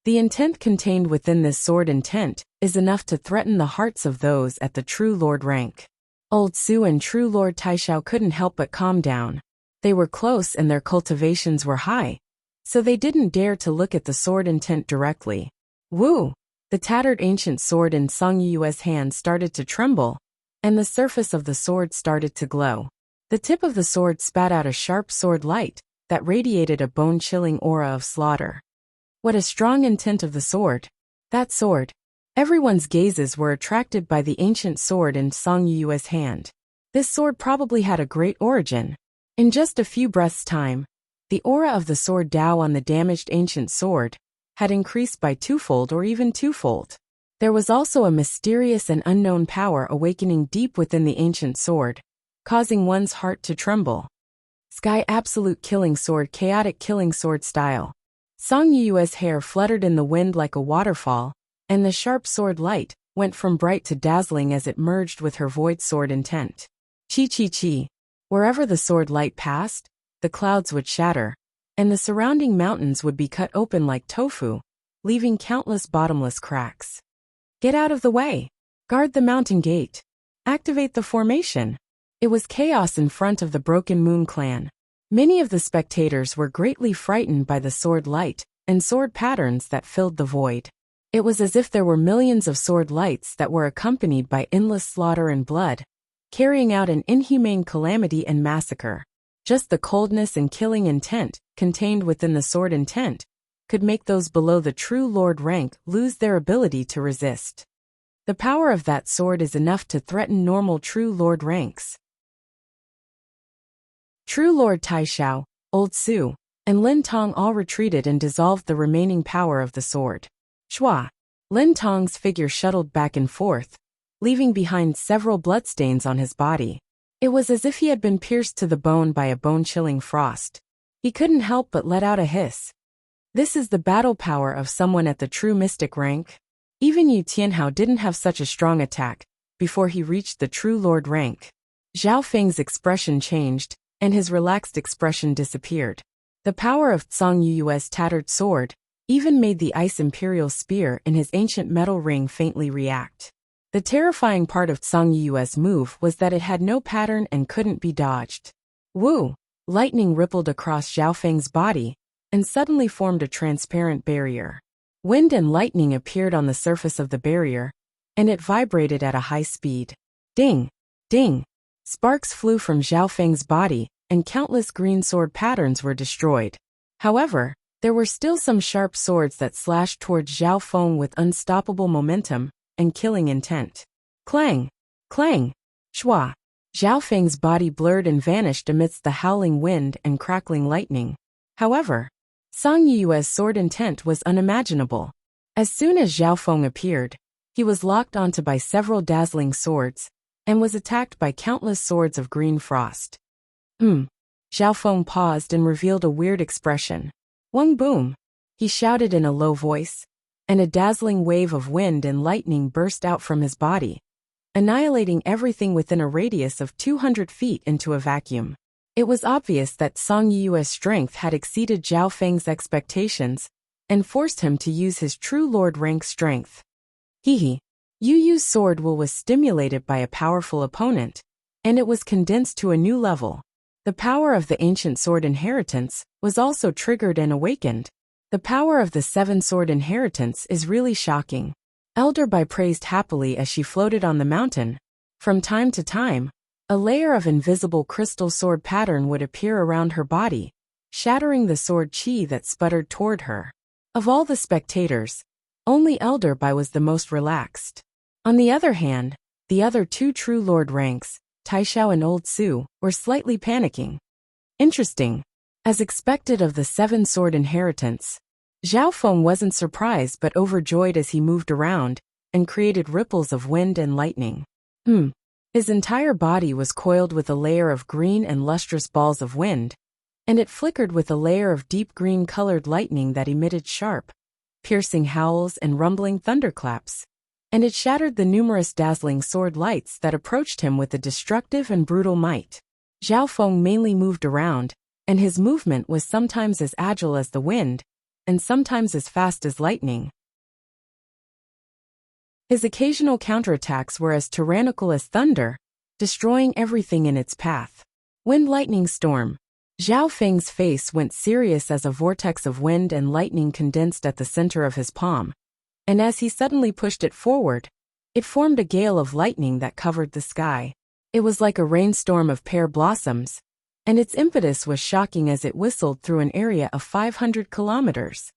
The intent contained within this sword intent is enough to threaten the hearts of those at the true lord rank. Old Su and true Lord Taishao couldn't help but calm down. They were close and their cultivations were high, so they didn't dare to look at the sword intent directly. Woo! The tattered ancient sword in Song Yue's hand started to tremble, and the surface of the sword started to glow. The tip of the sword spat out a sharp sword light that radiated a bone-chilling aura of slaughter. What a strong intent of the sword! That sword! Everyone's gazes were attracted by the ancient sword in Song Yue's hand. This sword probably had a great origin. In just a few breaths' time, the aura of the sword Dao on the damaged ancient sword had increased by 2-fold or even 2-fold. There was also a mysterious and unknown power awakening deep within the ancient sword, causing one's heart to tremble. Sky Absolute Killing Sword, Chaotic Killing Sword Style. Song Yue's hair fluttered in the wind like a waterfall, and the sharp sword light went from bright to dazzling as it merged with her void sword intent. Chi. Wherever the sword light passed, the clouds would shatter, and the surrounding mountains would be cut open like tofu, leaving countless bottomless cracks. Get out of the way! Guard the mountain gate! Activate the formation! It was chaos in front of the Broken Moon clan. Many of the spectators were greatly frightened by the sword light and sword patterns that filled the void. It was as if there were millions of sword lights that were accompanied by endless slaughter and blood, carrying out an inhumane calamity and massacre. Just the coldness and killing intent contained within the sword intent could make those below the true lord rank lose their ability to resist. The power of that sword is enough to threaten normal true lord ranks. True Lord Taishao, Old Su, and Lin Tong all retreated and dissolved the remaining power of the sword. Shua. Lin Tong's figure shuttled back and forth, leaving behind several bloodstains on his body. It was as if he had been pierced to the bone by a bone-chilling frost. He couldn't help but let out a hiss. This is the battle power of someone at the true mystic rank. Even Yu Tianhao didn't have such a strong attack before he reached the true lord rank. Zhao Feng's expression changed, and his relaxed expression disappeared. The power of Song Yue's tattered sword even made the ice imperial spear in his ancient metal ring faintly react. The terrifying part of Song Yue's move was that it had no pattern and couldn't be dodged. Woo! Lightning rippled across Zhao Feng's body and suddenly formed a transparent barrier. Wind and lightning appeared on the surface of the barrier, and it vibrated at a high speed. Ding! Ding! Sparks flew from Zhao Feng's body, and countless green sword patterns were destroyed. However, there were still some sharp swords that slashed towards Zhao Feng with unstoppable momentum and killing intent. Clang! Clang! Shua! Zhao Feng's body blurred and vanished amidst the howling wind and crackling lightning. However, Song Yue's sword intent was unimaginable. As soon as Zhao Feng appeared, he was locked onto by several dazzling swords, and was attacked by countless swords of green frost. Zhao Feng paused and revealed a weird expression. Wang boom! He shouted in a low voice, and a dazzling wave of wind and lightning burst out from his body, annihilating everything within a radius of 200 feet into a vacuum. It was obvious that Song Yue's strength had exceeded Zhao Feng's expectations, and forced him to use his true lord rank strength. Yu Yu's sword will was stimulated by a powerful opponent, and it was condensed to a new level. The power of the ancient sword inheritance was also triggered and awakened. The power of the seven sword inheritance is really shocking. Elder Bai praised happily as she floated on the mountain. From time to time, a layer of invisible crystal sword pattern would appear around her body, shattering the sword chi that sputtered toward her. Of all the spectators, only Elder Bai was the most relaxed. On the other hand, the other two true lord ranks, Taishao and Old Su, were slightly panicking. Interesting. As expected of the seven sword inheritance, Zhao Feng wasn't surprised but overjoyed as he moved around and created ripples of wind and lightning. His entire body was coiled with a layer of green and lustrous balls of wind, and it flickered with a layer of deep green-colored lightning that emitted sharp, piercing howls and rumbling thunderclaps, and it shattered the numerous dazzling sword lights that approached him with a destructive and brutal might. Zhao Feng mainly moved around, and his movement was sometimes as agile as the wind, and sometimes as fast as lightning. His occasional counterattacks were as tyrannical as thunder, destroying everything in its path. Wind lightning storm. Zhao Feng's face went serious as a vortex of wind and lightning condensed at the center of his palm, and as he suddenly pushed it forward, it formed a gale of lightning that covered the sky. It was like a rainstorm of pear blossoms, and its impetus was shocking as it whistled through an area of 500 kilometers.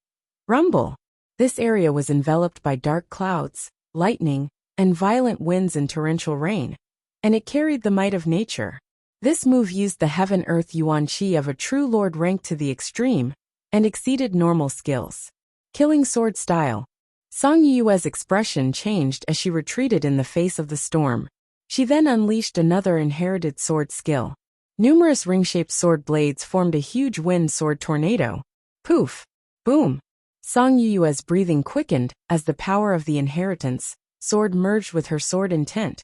Rumble! This area was enveloped by dark clouds, lightning, and violent winds and torrential rain, and it carried the might of nature. This move used the heaven-earth yuan qi of a true lord rank to the extreme, and exceeded normal skills. Killing sword style. Song Yue's expression changed as she retreated in the face of the storm. She then unleashed another inherited sword skill. Numerous ring-shaped sword blades formed a huge wind sword tornado. Poof! Boom! Song Yue's breathing quickened as the power of the inheritance sword merged with her sword intent,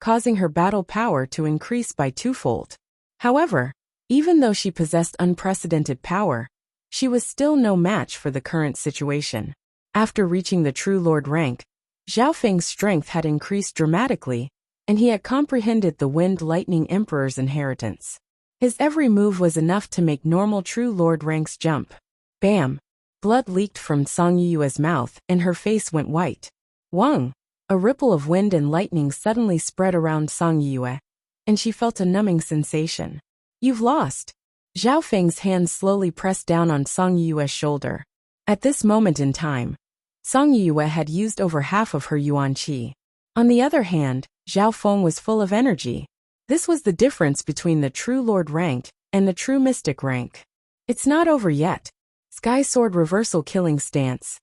causing her battle power to increase by twofold. However, even though she possessed unprecedented power, she was still no match for the current situation. After reaching the true lord rank, Zhao Feng's strength had increased dramatically, and he had comprehended the Wind Lightning Emperor's inheritance. His every move was enough to make normal true lord ranks jump. Bam! Blood leaked from Song Yue's mouth and her face went white. Wang! A ripple of wind and lightning suddenly spread around Song Yue, and she felt a numbing sensation. You've lost. Zhao Feng's hand slowly pressed down on Song Yue's shoulder. At this moment in time, Song Yue had used over half of her yuan qi. On the other hand, Zhao Feng was full of energy. This was the difference between the true lord rank and the true mystic rank. It's not over yet. Sky sword reversal killing stance.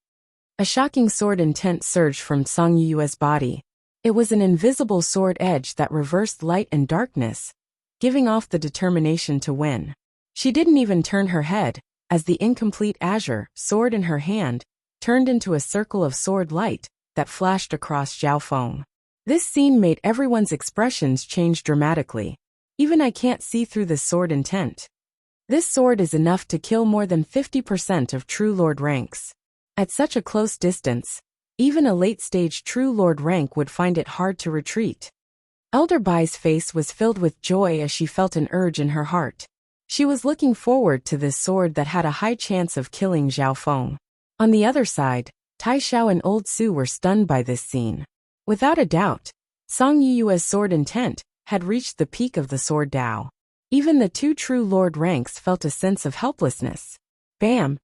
A shocking sword intent surged from Song Yue's body. It was an invisible sword edge that reversed light and darkness, giving off the determination to win. She didn't even turn her head, as the incomplete azure sword in her hand turned into a circle of sword light that flashed across Zhao Feng. This scene made everyone's expressions change dramatically. Even I can't see through this sword intent. This sword is enough to kill more than 50% of true lord ranks. At such a close distance, even a late-stage true lord rank would find it hard to retreat. Elder Bai's face was filled with joy as she felt an urge in her heart. She was looking forward to this sword that had a high chance of killing Zhao Feng. On the other side, Taishao and Old Su were stunned by this scene. Without a doubt, Song Yue's sword intent had reached the peak of the sword Dao. Even the two true lord ranks felt a sense of helplessness. Bam!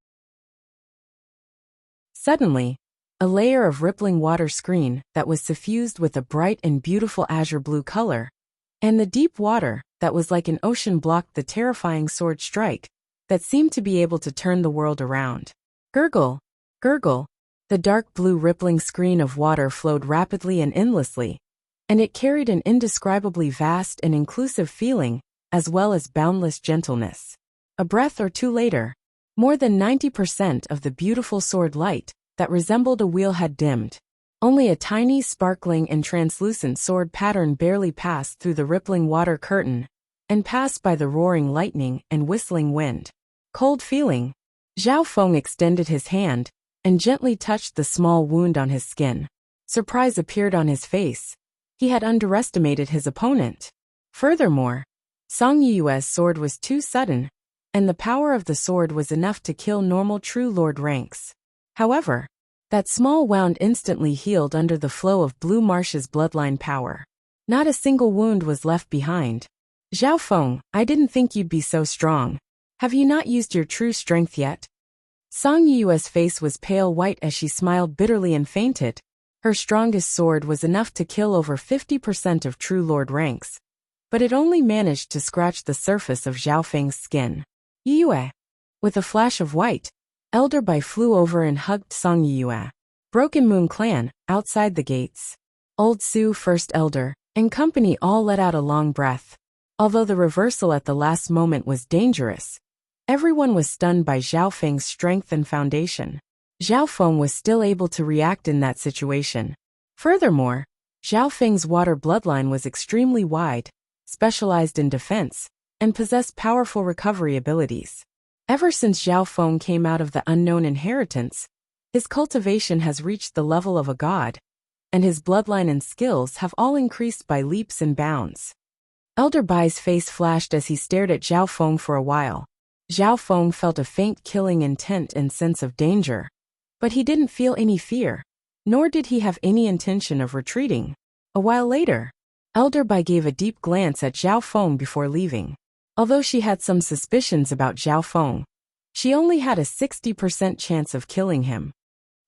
Suddenly, a layer of rippling water screen that was suffused with a bright and beautiful azure blue color And the deep water, that was like an ocean, blocked the terrifying sword strike that seemed to be able to turn the world around. Gurgle, gurgle. The dark blue rippling screen of water flowed rapidly and endlessly, and it carried an indescribably vast and inclusive feeling, as well as boundless gentleness. A breath or two later, more than 90% of the beautiful sword light that resembled a wheel had dimmed. Only a tiny, sparkling and translucent sword pattern barely passed through the rippling water curtain and passed by the roaring lightning and whistling wind. Cold feeling. Zhao Feng extended his hand and gently touched the small wound on his skin. Surprise appeared on his face. He had underestimated his opponent. Furthermore, Song Yue's sword was too sudden, and the power of the sword was enough to kill normal true lord ranks. However, that small wound instantly healed under the flow of Blue Marsh's bloodline power. Not a single wound was left behind. Zhao Feng, I didn't think you'd be so strong. Have you not used your true strength yet? Song Yue's face was pale white as she smiled bitterly and fainted. Her strongest sword was enough to kill over 50% of true lord ranks, but it only managed to scratch the surface of Zhao Feng's skin. Yue. With a flash of white, Elder Bai flew over and hugged Song Yue. Broken Moon Clan, outside the gates. Old Su, First Elder, and company all let out a long breath. Although the reversal at the last moment was dangerous, everyone was stunned by Zhao Feng's strength and foundation. Zhao Feng was still able to react in that situation. Furthermore, Zhao Feng's water bloodline was extremely wide, specialized in defense, and possessed powerful recovery abilities. Ever since Zhao Feng came out of the unknown inheritance, his cultivation has reached the level of a god, and his bloodline and skills have all increased by leaps and bounds. Elder Bai's face flashed as he stared at Zhao Feng for a while. Zhao Feng felt a faint killing intent and sense of danger, but he didn't feel any fear, nor did he have any intention of retreating. A while later, Elder Bai gave a deep glance at Zhao Feng before leaving. Although she had some suspicions about Zhao Feng, she only had a 60% chance of killing him.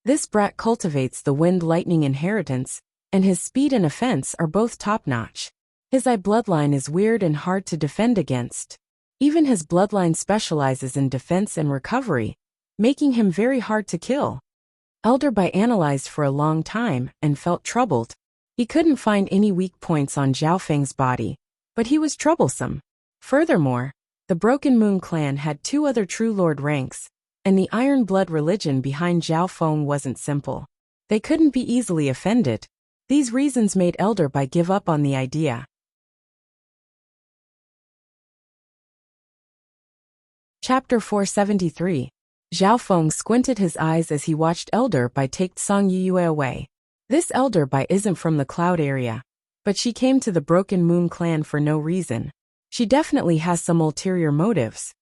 This brat cultivates the wind lightning inheritance, and his speed and offense are both top-notch. His eye bloodline is weird and hard to defend against. Even his bloodline specializes in defense and recovery, making him very hard to kill. Elder Bai analyzed for a long time and felt troubled. He couldn't find any weak points on Zhao Feng's body, but he was troublesome. Furthermore, the Broken Moon Clan had 2 other true lord ranks, and the Iron Blood religion behind Zhao Feng wasn't simple. They couldn't be easily offended. These reasons made Elder Bai give up on the idea. Chapter 473. Zhao Feng squinted his eyes as he watched Elder Bai take Song Yue away. This Elder Bai isn't from the Cloud area, but she came to the Broken Moon Clan for no reason. She definitely has some ulterior motives.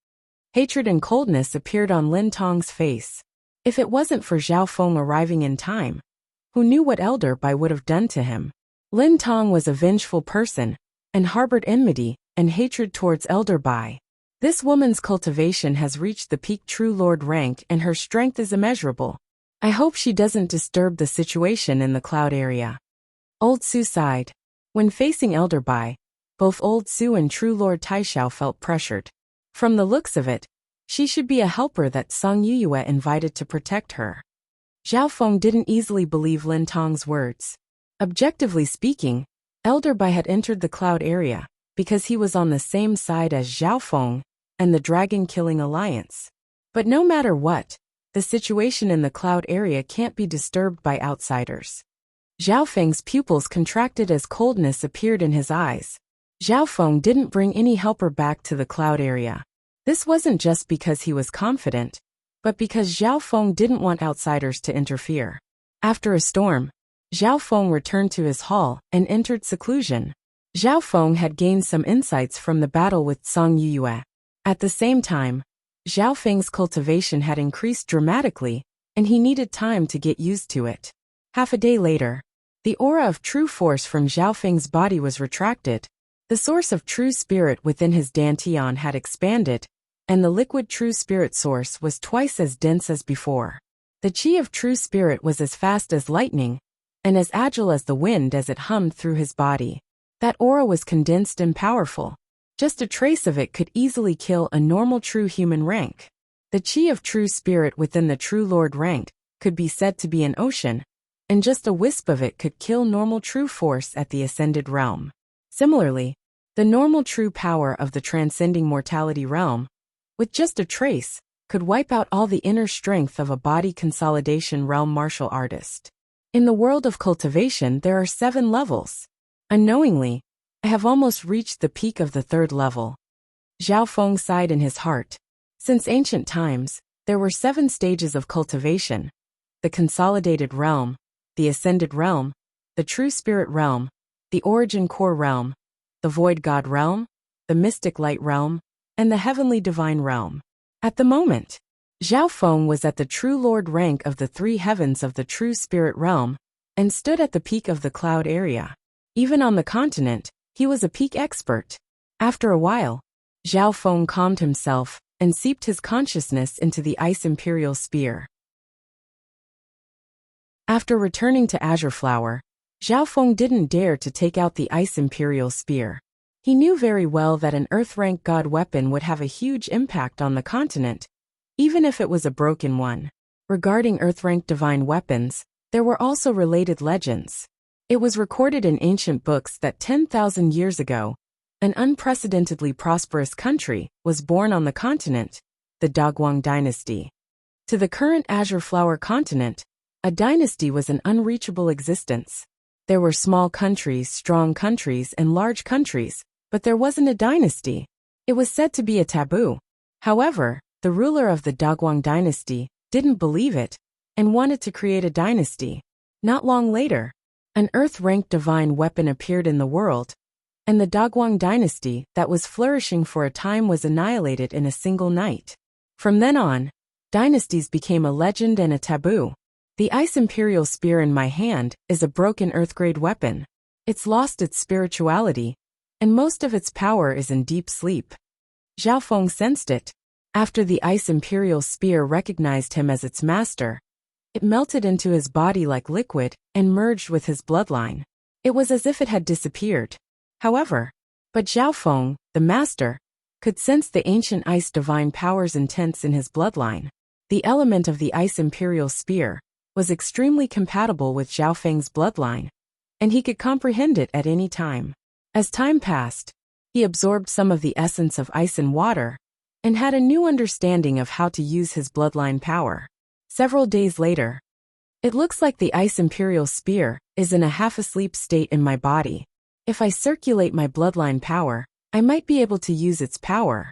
Hatred and coldness appeared on Lin Tong's face. If it wasn't for Zhao Feng arriving in time, who knew what Elder Bai would have done to him? Lin Tong was a vengeful person, and harbored enmity and hatred towards Elder Bai. This woman's cultivation has reached the peak true lord rank and her strength is immeasurable. I hope she doesn't disturb the situation in the Cloud area. Old Su sighed. When facing Elder Bai, both Old Su and True Lord Taishao felt pressured. From the looks of it, she should be a helper that Song Yue invited to protect her. Zhao Feng didn't easily believe Lin Tong's words. Objectively speaking, Elder Bai had entered the Cloud area because he was on the same side as Zhao Feng and the Dragon-Killing Alliance. But no matter what, the situation in the Cloud area can't be disturbed by outsiders. Zhao Feng's pupils contracted as coldness appeared in his eyes. Zhao Feng didn't bring any helper back to the Cloud area. This wasn't just because he was confident, but because Zhao Feng didn't want outsiders to interfere. After a storm, Zhao Feng returned to his hall and entered seclusion. Zhao Feng had gained some insights from the battle with Song Yue. At the same time, Zhao Feng's cultivation had increased dramatically, and he needed time to get used to it. Half a day later, the aura of true force from Zhao Feng's body was retracted. The source of true spirit within his dantian had expanded, and the liquid true spirit source was twice as dense as before. The chi of true spirit was as fast as lightning, and as agile as the wind as it hummed through his body. That aura was condensed and powerful. Just a trace of it could easily kill a normal true human rank. The chi of true spirit within the true Lord rank could be said to be an ocean, and just a wisp of it could kill normal true force at the ascended realm. Similarly, the normal true power of the transcending mortality realm, with just a trace, could wipe out all the inner strength of a body consolidation realm martial artist. In the world of cultivation, there are 7 levels. Unknowingly, I have almost reached the peak of the 3rd level. Zhao Feng sighed in his heart. Since ancient times, there were 7 stages of cultivation: the consolidated realm, the ascended realm, the true spirit realm, the origin core realm, the void god realm, the mystic light realm, and the heavenly divine realm. At the moment, Zhao Feng was at the true lord rank of the 3 heavens of the true spirit realm, and stood at the peak of the cloud area. Even on the continent, he was a peak expert. After a while, Zhao Feng calmed himself and seeped his consciousness into the Ice Imperial Spear. After returning to Azure Flower, Zhao Feng didn't dare to take out the Ice Imperial Spear. He knew very well that an Earth-rank god weapon would have a huge impact on the continent, even if it was a broken one. Regarding Earth-rank divine weapons, there were also related legends. It was recorded in ancient books that 10,000 years ago, an unprecedentedly prosperous country was born on the continent, the Daguang dynasty. To the current Azure Flower continent, a dynasty was an unreachable existence. There were small countries, strong countries, and large countries, but there wasn't a dynasty. It was said to be a taboo. However, the ruler of the Daguang dynasty didn't believe it and wanted to create a dynasty. Not long later, an Earth-ranked divine weapon appeared in the world, and the Daguang dynasty that was flourishing for a time was annihilated in a single night. From then on, dynasties became a legend and a taboo. The Ice Imperial Spear in my hand is a broken Earth-grade weapon. It's lost its spirituality, and most of its power is in deep sleep. Zhao Feng sensed it. After the Ice Imperial Spear recognized him as its master, it melted into his body like liquid and merged with his bloodline. It was as if it had disappeared. However, Zhao Feng, the master, could sense the ancient ice divine powers intense in his bloodline. The element of the Ice Imperial Spear was extremely compatible with Zhao Feng's bloodline, and he could comprehend it at any time. As time passed, he absorbed some of the essence of ice and water, and had a new understanding of how to use his bloodline power. Several days later, it looks like the Ice Imperial Spear is in a half-asleep state in my body. If I circulate my bloodline power, I might be able to use its power.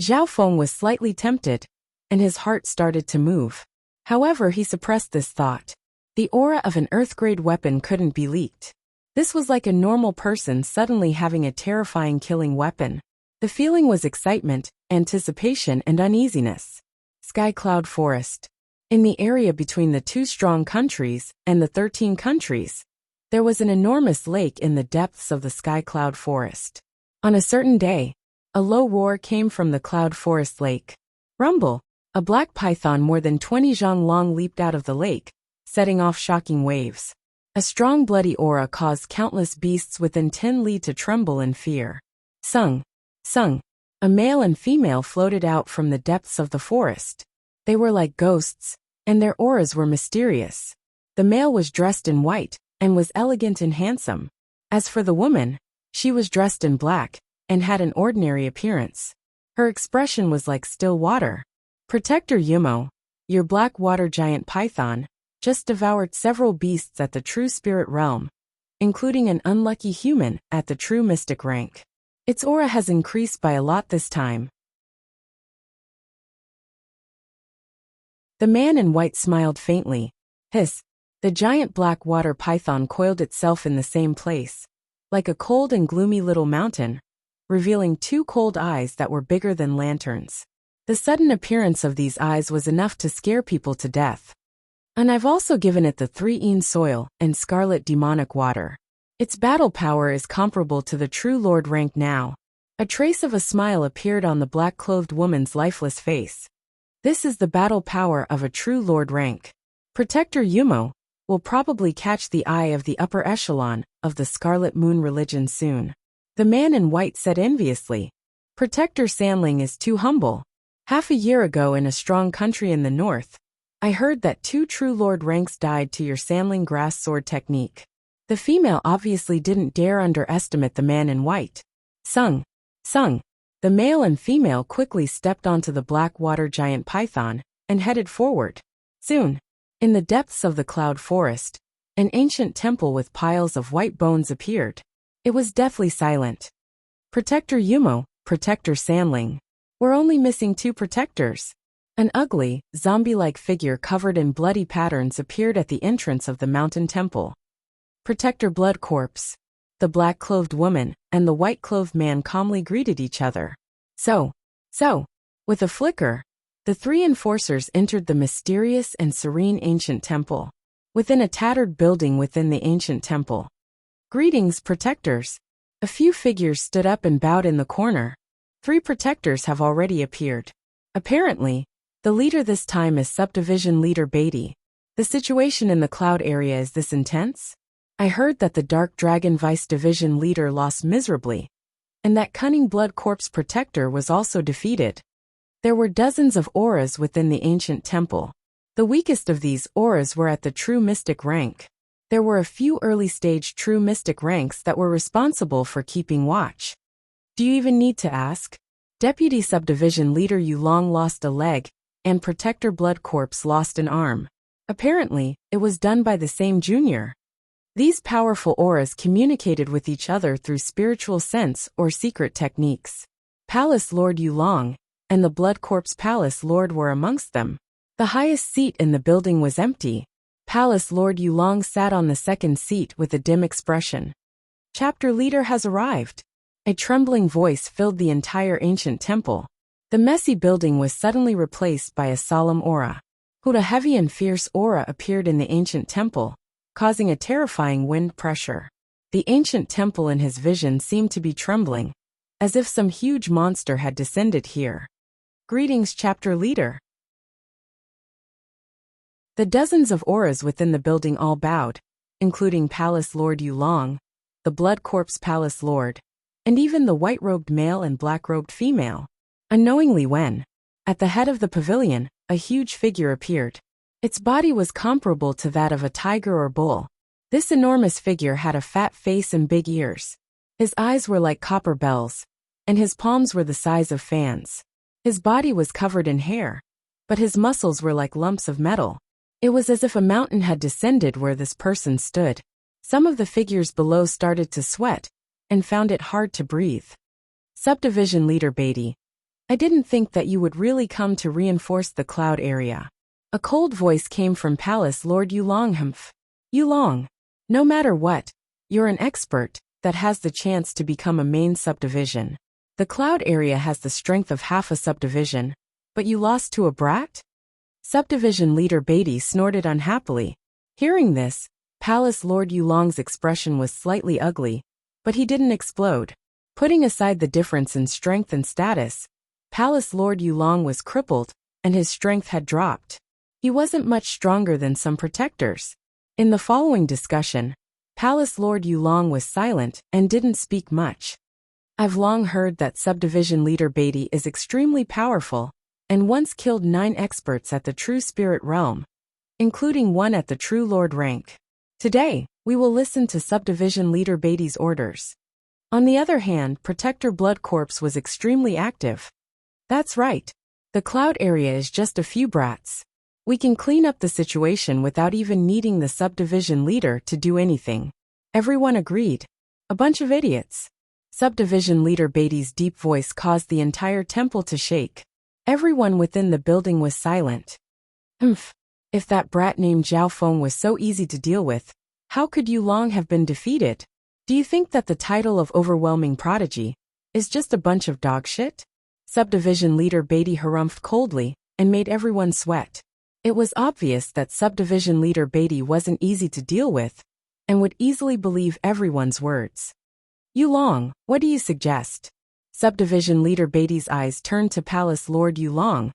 Zhao Feng was slightly tempted, and his heart started to move. However, he suppressed this thought. The aura of an Earth-grade weapon couldn't be leaked. This was like a normal person suddenly having a terrifying killing weapon. The feeling was excitement, anticipation, and uneasiness. Sky Cloud Forest. In the area between the 2 strong countries and the 13 countries, there was an enormous lake in the depths of the Sky Cloud Forest. On a certain day, a low roar came from the Cloud Forest Lake. Rumble, a black python more than 20 zhang long leaped out of the lake, setting off shocking waves. A strong bloody aura caused countless beasts within 10 li to tremble in fear. Sung, a male and female floated out from the depths of the forest. They were like ghosts, and their auras were mysterious. The male was dressed in white, and was elegant and handsome. As for the woman, she was dressed in black, and had an ordinary appearance. Her expression was like still water. Protector Yumo, your black water giant python, just devoured several beasts at the true spirit realm, including an unlucky human at the true mystic rank. Its aura has increased by a lot this time. The man in white smiled faintly. Hiss. The giant black water python coiled itself in the same place, like a cold and gloomy little mountain, revealing 2 cold eyes that were bigger than lanterns. The sudden appearance of these eyes was enough to scare people to death. And I've also given it the 3 soil and scarlet demonic water. Its battle power is comparable to the true lord rank now. A trace of a smile appeared on the black-clothed woman's lifeless face. This is the battle power of a true lord rank. Protector Yumo will probably catch the eye of the upper echelon of the Scarlet Moon religion soon. The man in white said enviously. Protector Sandling is too humble. Half a year ago in a strong country in the north, I heard that 2 true lord ranks died to your Sandling grass sword technique. The female obviously didn't dare underestimate the man in white. Sung. The male and female quickly stepped onto the black water giant python and headed forward. Soon, in the depths of the cloud forest, an ancient temple with piles of white bones appeared. It was deathly silent. Protector Yumo, Protector Sandling. We're only missing 2 protectors. An ugly, zombie-like figure covered in bloody patterns appeared at the entrance of the mountain temple. Protector Blood Corpse. The black-clothed woman and the white-clothed man calmly greeted each other. So. With a flicker, the 3 enforcers entered the mysterious and serene ancient temple. Within a tattered building within the ancient temple. Greetings, protectors. A few figures stood up and bowed in the corner. 3 protectors have already appeared. Apparently, the leader this time is Subdivision Leader Beatty. The situation in the cloud area is this intense? I heard that the Dark Dragon Vice Division leader lost miserably, and that cunning Blood Corpse protector was also defeated. There were dozens of auras within the ancient temple. The weakest of these auras were at the true mystic rank. There were a few early-stage true mystic ranks that were responsible for keeping watch. Do you even need to ask? Deputy Subdivision Leader Yulong lost a leg, and Protector Blood Corpse lost an arm. Apparently, it was done by the same junior. These powerful auras communicated with each other through spiritual sense or secret techniques. Palace Lord Yulong and the Blood Corpse Palace Lord were amongst them. The highest seat in the building was empty. Palace Lord Yulong sat on the second seat with a dim expression. Chapter leader has arrived. A trembling voice filled the entire ancient temple. The messy building was suddenly replaced by a solemn aura. A heavy and fierce aura appeared in the ancient temple, causing a terrifying wind pressure. The ancient temple in his vision seemed to be trembling, as if some huge monster had descended here. Greetings, chapter leader. The dozens of auras within the building all bowed, including Palace Lord Yulong, the Blood Corpse Palace Lord, and even the white-robed male and black-robed female. Unknowingly when, at the head of the pavilion, a huge figure appeared. Its body was comparable to that of a tiger or bull. This enormous figure had a fat face and big ears. His eyes were like copper bells, and his palms were the size of fans. His body was covered in hair, but his muscles were like lumps of metal. It was as if a mountain had descended where this person stood. Some of the figures below started to sweat, and found it hard to breathe. Subdivision Leader Beatty. I didn't think that you would really come to reinforce the cloud area. A cold voice came from Palace Lord Yulong. Humph. Yulong. No matter what, you're an expert that has the chance to become a main subdivision. The cloud area has the strength of half a subdivision, but you lost to a brat? Subdivision Leader Beatty snorted unhappily. Hearing this, Palace Lord Yulong's expression was slightly ugly, but he didn't explode. Putting aside the difference in strength and status, Palace Lord Yulong was crippled, and his strength had dropped. He wasn't much stronger than some protectors. In the following discussion, Palace Lord Yulong was silent and didn't speak much. I've long heard that Subdivision Leader Beatty is extremely powerful, and once killed 9 experts at the True Spirit Realm, including 1 at the True Lord rank. Today, we will listen to Subdivision Leader Beatty's orders. On the other hand, Protector Blood Corpse was extremely active. That's right. The cloud area is just a few brats. We can clean up the situation without even needing the subdivision leader to do anything. Everyone agreed. A bunch of idiots. Subdivision Leader Beatty's deep voice caused the entire temple to shake. Everyone within the building was silent. If that brat named Zhao Feng was so easy to deal with, how could Yulong have been defeated? Do you think that the title of Overwhelming Prodigy is just a bunch of dog shit? Subdivision Leader Beatty harumphed coldly and made everyone sweat. It was obvious that Subdivision Leader Beatty wasn't easy to deal with and would easily believe everyone's words. Yulong, what do you suggest? Subdivision Leader Beatty's eyes turned to Palace Lord Yulong,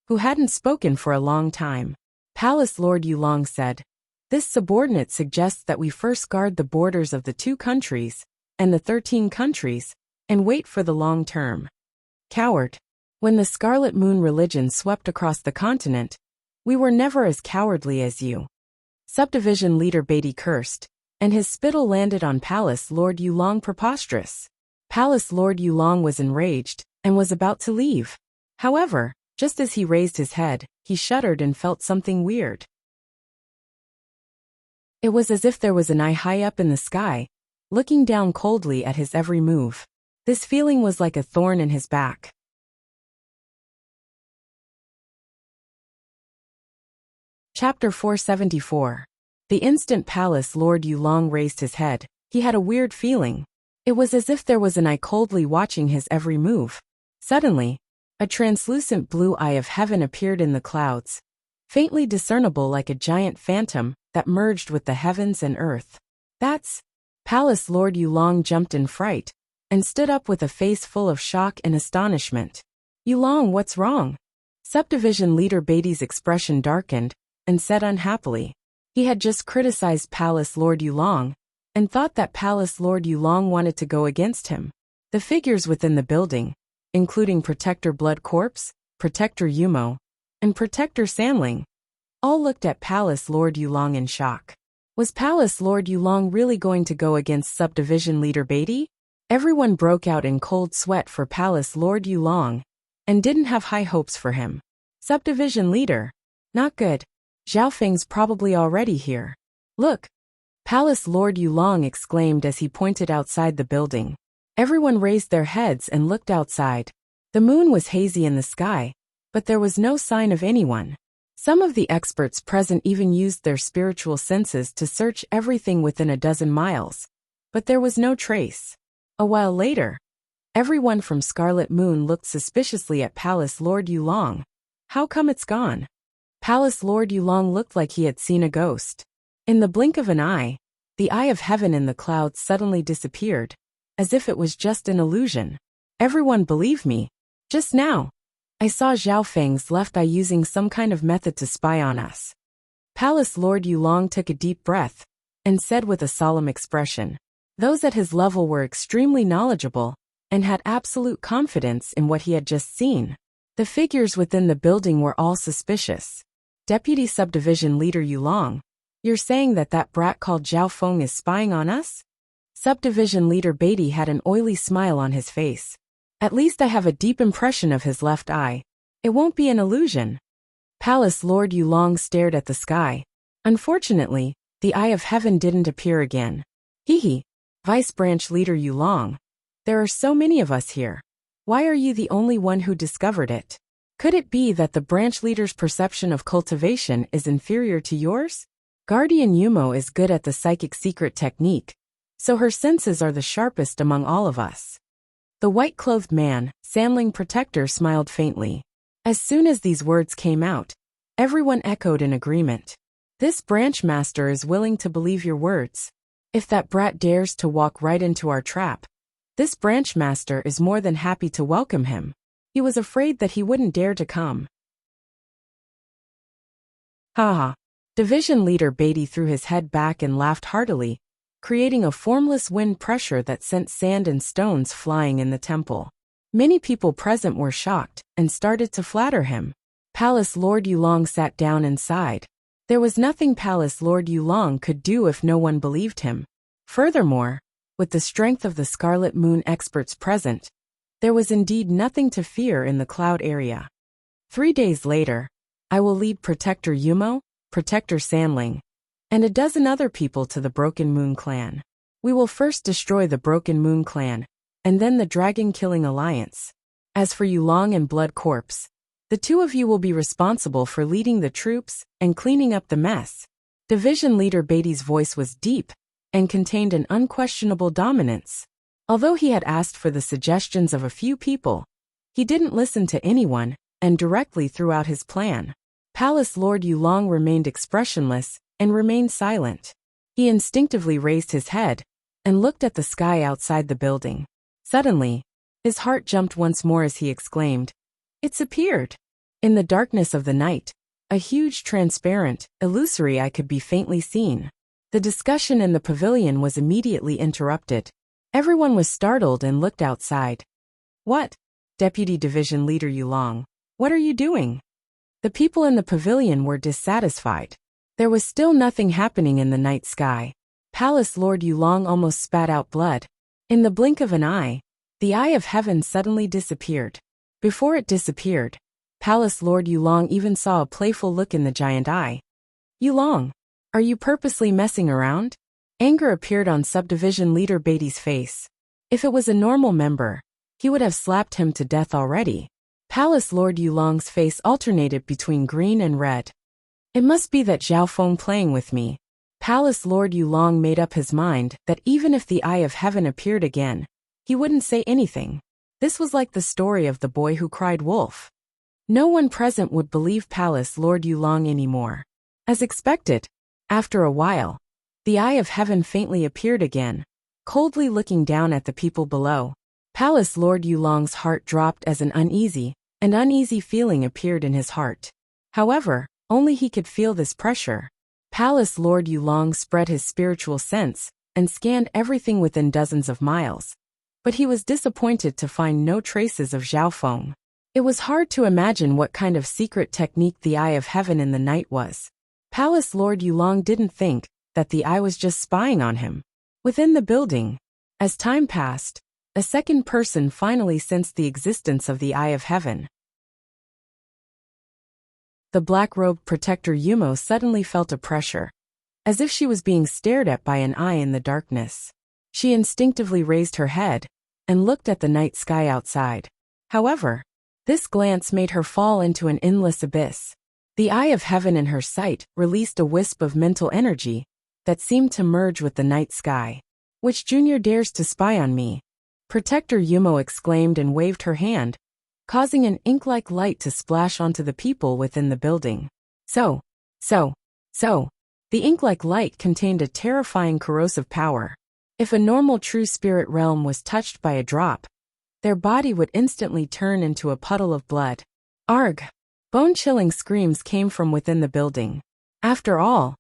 who hadn't spoken for a long time. Palace Lord Yulong said, This subordinate suggests that we first guard the borders of the 2 countries, and the 13 countries, and wait for the long term. Coward. When the Scarlet Moon religion swept across the continent, we were never as cowardly as you. Subdivision leader Beatty cursed, and his spittle landed on Palace Lord Yulong preposterous. Palace Lord Yulong was enraged, and was about to leave. However, just as he raised his head, he shuddered and felt something weird. It was as if there was an eye high up in the sky, looking down coldly at his every move. This feeling was like a thorn in his back. Chapter 474. The instant Palace Lord Yulong raised his head, he had a weird feeling. It was as if there was an eye coldly watching his every move. Suddenly, a translucent blue eye of heaven appeared in the clouds, faintly discernible like a giant phantom that merged with the heavens and earth. That's... Palace Lord Yulong jumped in fright, and stood up with a face full of shock and astonishment. Yulong, what's wrong? Subdivision leader Beatty's expression darkened, and said unhappily. He had just criticized Palace Lord Yulong, and thought that Palace Lord Yulong wanted to go against him. The figures within the building, including Protector Blood Corpse, Protector Yumo, and Protector Sandling, all looked at Palace Lord Yulong in shock. Was Palace Lord Yulong really going to go against Subdivision leader Beatty? Everyone broke out in cold sweat for Palace Lord Yulong, and didn't have high hopes for him. Subdivision leader. Not good. Zhao Feng's probably already here. Look! Palace Lord Yulong exclaimed as he pointed outside the building. Everyone raised their heads and looked outside. The moon was hazy in the sky, but there was no sign of anyone. Some of the experts present even used their spiritual senses to search everything within a dozen miles, but there was no trace. A while later, everyone from Scarlet Moon looked suspiciously at Palace Lord Yulong. How come it's gone? Palace Lord Yulong looked like he had seen a ghost. In the blink of an eye, the eye of heaven in the clouds suddenly disappeared, as if it was just an illusion. Everyone believe me. Just now, I saw Zhao Feng's left eye using some kind of method to spy on us. Palace Lord Yulong took a deep breath, and said with a solemn expression. Those at his level were extremely knowledgeable, and had absolute confidence in what he had just seen. The figures within the building were all suspicious. Deputy Subdivision Leader Yulong, you're saying that that brat called Zhao Feng is spying on us? Subdivision Leader Beatty had an oily smile on his face. At least I have a deep impression of his left eye. It won't be an illusion. Palace Lord Yulong stared at the sky. Unfortunately, the eye of heaven didn't appear again. Hee. Vice Branch Leader Yulong. There are so many of us here. Why are you the only one who discovered it? Could it be that the branch leader's perception of cultivation is inferior to yours? Guardian Yumo is good at the psychic secret technique, so her senses are the sharpest among all of us. The white-clothed man, Sandling Protector, smiled faintly. As soon as these words came out, everyone echoed in agreement. This branch master is willing to believe your words. If that brat dares to walk right into our trap, this branch master is more than happy to welcome him. He was afraid that he wouldn't dare to come. Haha. Division Leader Beatty threw his head back and laughed heartily, creating a formless wind pressure that sent sand and stones flying in the temple. Many people present were shocked and started to flatter him. Palace Lord Yulong sat down and sighed. There was nothing Palace Lord Yulong could do if no one believed him. Furthermore, with the strength of the Scarlet Moon experts present, there was indeed nothing to fear in the cloud area. 3 days later, I will lead Protector Yumo, Protector Sandling, and a dozen other people to the Broken Moon Clan. We will first destroy the Broken Moon Clan, and then the Dragon Killing Alliance. As for Yulong and Blood Corpse, the two of you will be responsible for leading the troops and cleaning up the mess. Division Leader Beatty's voice was deep and contained an unquestionable dominance. Although he had asked for the suggestions of a few people, he didn't listen to anyone and directly threw out his plan. Palace Lord Yulong remained expressionless and remained silent. He instinctively raised his head and looked at the sky outside the building. Suddenly, his heart jumped once more as he exclaimed, "It's appeared!" In the darkness of the night, A huge, transparent, illusory eye could be faintly seen. The discussion in the pavilion was immediately interrupted. Everyone was startled and looked outside. What? Deputy Division Leader Yulong. What are you doing? The people in the pavilion were dissatisfied. There was still nothing happening in the night sky. Palace Lord Yulong almost spat out blood. In the blink of an eye, the eye of heaven suddenly disappeared. Before it disappeared, Palace Lord Yulong even saw a playful look in the giant eye. Yulong, are you purposely messing around? Anger appeared on Subdivision Leader Beatty's face. If it was a normal member, he would have slapped him to death already. Palace Lord Yulong's face alternated between green and red. It must be that Zhao Feng playing with me. Palace Lord Yulong made up his mind that even if the eye of heaven appeared again, he wouldn't say anything. This was like the story of the boy who cried wolf. No one present would believe Palace Lord Yulong anymore. As expected, after a while, the eye of heaven faintly appeared again, coldly looking down at the people below. Palace Lord Yulong's heart dropped as an uneasy feeling appeared in his heart. However, only he could feel this pressure. Palace Lord Yulong spread his spiritual sense and scanned everything within dozens of miles. But he was disappointed to find no traces of Zhao Feng. It was hard to imagine what kind of secret technique the eye of heaven in the night was. Palace Lord Yulong didn't think that the eye was just spying on him. Within the building, as time passed, a second person finally sensed the existence of the eye of heaven. The black-robed protector Yumo suddenly felt a pressure, as if she was being stared at by an eye in the darkness. She instinctively raised her head and looked at the night sky outside. However, this glance made her fall into an endless abyss. The eye of heaven in her sight released a wisp of mental energy that seemed to merge with the night sky. Which junior dares to spy on me? Protector Yumo exclaimed and waved her hand, causing an ink-like light to splash onto the people within the building. The ink-like light contained a terrifying corrosive power. If a normal true spirit realm was touched by a drop, their body would instantly turn into a puddle of blood. Arg! Bone-chilling screams came from within the building. After all,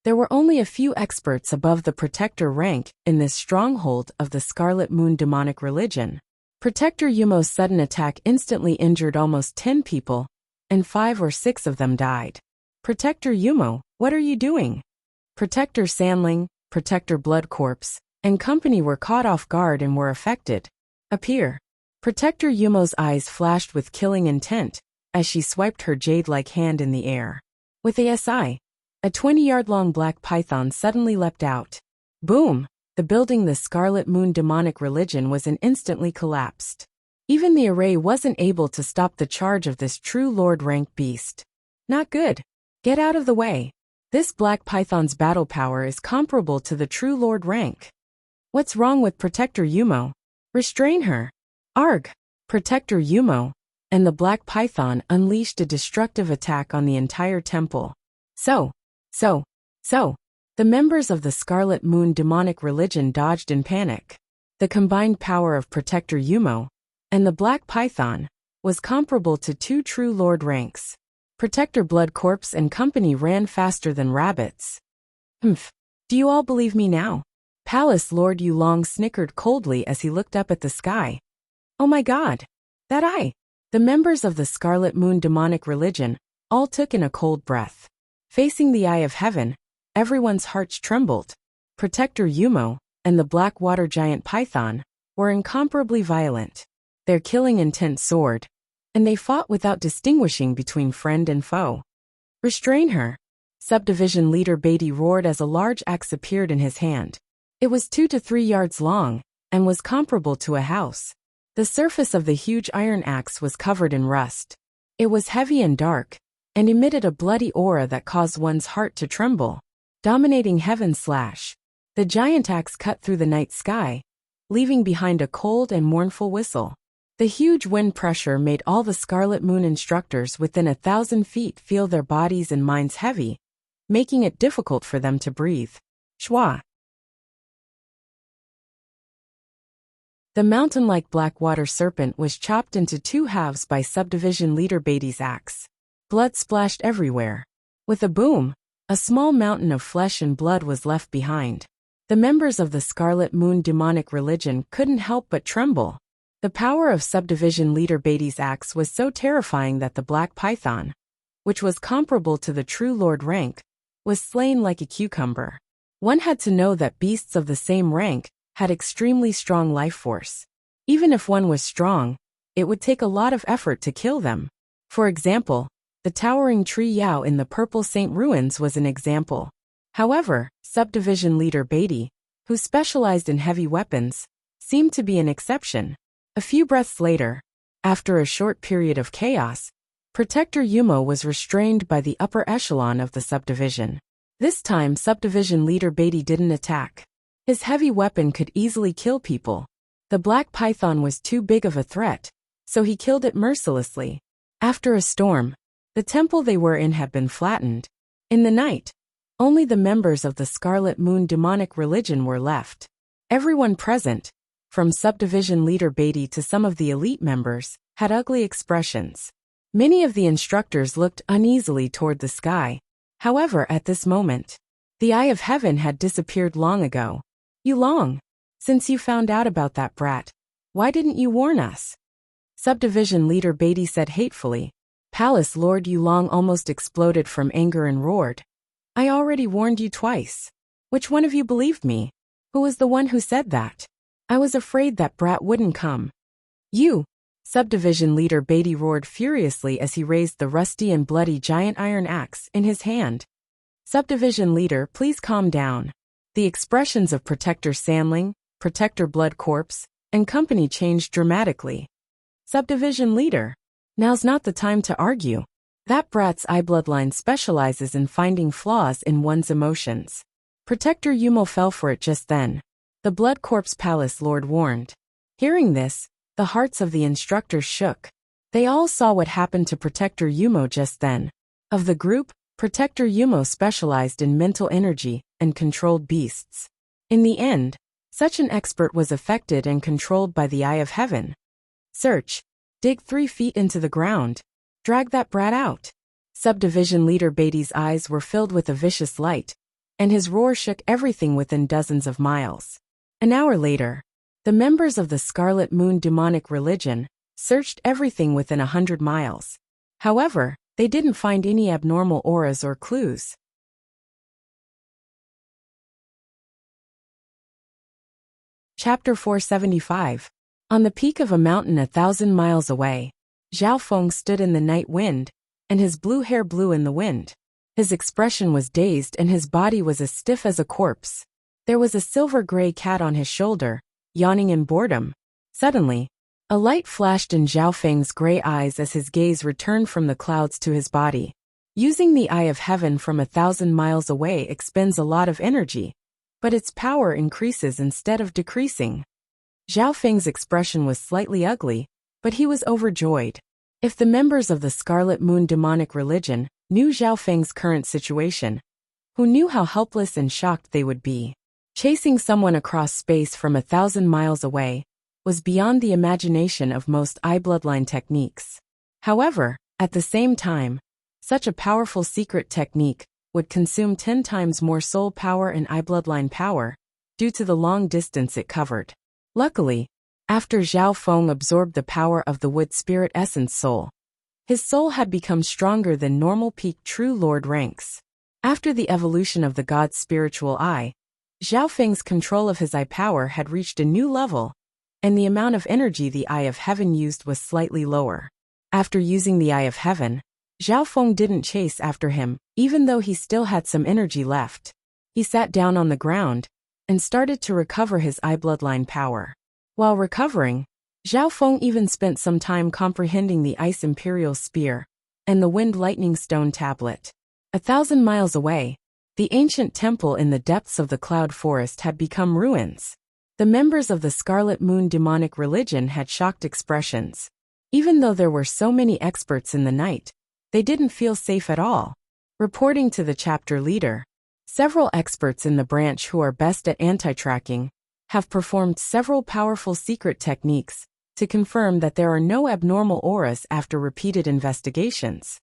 there were only a few experts above the protector rank in this stronghold of the Scarlet Moon demonic religion. Protector Yumo's sudden attack instantly injured almost 10 people, and 5 or 6 of them died. Protector Yumo, what are you doing? Protector Sandling, Protector Blood Corpse, and company were caught off guard and were affected. Appear. Protector Yumo's eyes flashed with killing intent as she swiped her jade-like hand in the air. With ASI, a 20-yard-long black python suddenly leapt out. Boom! The building the Scarlet Moon demonic religion was in instantly collapsed. Even the array wasn't able to stop the charge of this true Lord rank beast. Not good. Get out of the way. This black python's battle power is comparable to the true Lord rank. What's wrong with Protector Yumo? Restrain her. Arg! Protector Yumo and the black python unleashed a destructive attack on the entire temple. The members of the Scarlet Moon demonic religion dodged in panic. The combined power of Protector Yumo and the Black Python was comparable to 2 true Lord ranks. Protector Blood Corpse and company ran faster than rabbits. Do you all believe me now? Palace Lord Yulong snickered coldly as he looked up at the sky. Oh my god! That eye! The members of the Scarlet Moon demonic religion all took in a cold breath. Facing the eye of heaven, everyone's hearts trembled. Protector Yumo and the Black Water Giant Python were incomparably violent. Their killing intent soared, and they fought without distinguishing between friend and foe. Restrain her! Subdivision Leader Beatty roared as a large axe appeared in his hand. It was 2 to 3 yards long and was comparable to a house. The surface of the huge iron axe was covered in rust. It was heavy and dark, and emitted a bloody aura that caused one's heart to tremble. Dominating heaven slash. The giant axe cut through the night sky, leaving behind a cold and mournful whistle. The huge wind pressure made all the Scarlet Moon instructors within 1,000 feet feel their bodies and minds heavy, making it difficult for them to breathe. Schwa. The mountain-like black water serpent was chopped into 2 halves by Subdivision Leader Beatty's axe. Blood splashed everywhere. With a boom, a small mountain of flesh and blood was left behind. The members of the Scarlet Moon demonic religion couldn't help but tremble. The power of subdivision leader Beatty's axe was so terrifying that the black python, which was comparable to the true lord rank, was slain like a cucumber. One had to know that beasts of the same rank had extremely strong life force. Even if one was strong, it would take a lot of effort to kill them. For example, the towering tree Yao in the Purple Saint ruins was an example. However, subdivision leader Beatty, who specialized in heavy weapons, seemed to be an exception. A few breaths later, after a short period of chaos, Protector Yumo was restrained by the upper echelon of the subdivision. This time subdivision leader Beatty didn't attack. His heavy weapon could easily kill people. The black python was too big of a threat, so he killed it mercilessly. After a storm, the temple they were in had been flattened. In the night, only the members of the Scarlet Moon demonic religion were left. Everyone present, from subdivision leader Beatty to some of the elite members, had ugly expressions. Many of the instructors looked uneasily toward the sky. However, at this moment, the Eye of Heaven had disappeared long ago. Yulong, since you found out about that brat, why didn't you warn us? Subdivision leader Beatty said hatefully. Palace Lord Yulong almost exploded from anger and roared. I already warned you twice. Which one of you believed me? Who was the one who said that? I was afraid that brat wouldn't come. You! Subdivision leader Beatty roared furiously as he raised the rusty and bloody giant iron axe in his hand. Subdivision leader, please calm down. The expressions of Protector Sandling, Protector Blood Corpse, and company changed dramatically. Subdivision leader, now's not the time to argue. That brat's eye bloodline specializes in finding flaws in one's emotions. Protector Yumo fell for it just then. The Blood Corpse Palace Lord warned. Hearing this, the hearts of the instructors shook. They all saw what happened to Protector Yumo just then. Of the group, Protector Yumo specialized in mental energy and controlled beasts. In the end, such an expert was affected and controlled by the Eye of Heaven. Search. Dig 3 feet into the ground. Drag that brat out. Subdivision leader Beatty's eyes were filled with a vicious light, and his roar shook everything within dozens of miles. An hour later, the members of the Scarlet Moon demonic religion searched everything within 100 miles. However, they didn't find any abnormal auras or clues. Chapter 475. On the peak of a mountain 1,000 miles away, Zhao Feng stood in the night wind, and his blue hair blew in the wind. His expression was dazed and his body was as stiff as a corpse. There was a silver-gray cat on his shoulder, yawning in boredom. Suddenly, a light flashed in Zhao Feng's gray eyes as his gaze returned from the clouds to his body. Using the Eye of Heaven from 1,000 miles away expends a lot of energy, but its power increases instead of decreasing. Zhao Feng's expression was slightly ugly, but he was overjoyed. If the members of the Scarlet Moon demonic religion knew Zhao Feng's current situation, who knew how helpless and shocked they would be? Chasing someone across space from 1,000 miles away was beyond the imagination of most eye bloodline techniques. However, at the same time, such a powerful secret technique would consume 10 times more soul power and eye bloodline power, due to the long distance it covered. Luckily, after Zhao Feng absorbed the power of the wood spirit essence soul, his soul had become stronger than normal peak true lord ranks. After the evolution of the god's spiritual eye, Zhao Feng's control of his eye power had reached a new level, and the amount of energy the Eye of Heaven used was slightly lower. After using the Eye of Heaven, Zhao Feng didn't chase after him, even though he still had some energy left. He sat down on the ground and started to recover his eye bloodline power. While recovering, Zhao Feng even spent some time comprehending the Ice Imperial Spear and the Wind Lightning Stone Tablet. 1,000 miles away, the ancient temple in the depths of the cloud forest had become ruins. The members of the Scarlet Moon demonic religion had shocked expressions. Even though there were so many experts in the night, they didn't feel safe at all. Reporting to the chapter leader, several experts in the branch who are best at anti-tracking have performed several powerful secret techniques to confirm that there are no abnormal auras after repeated investigations.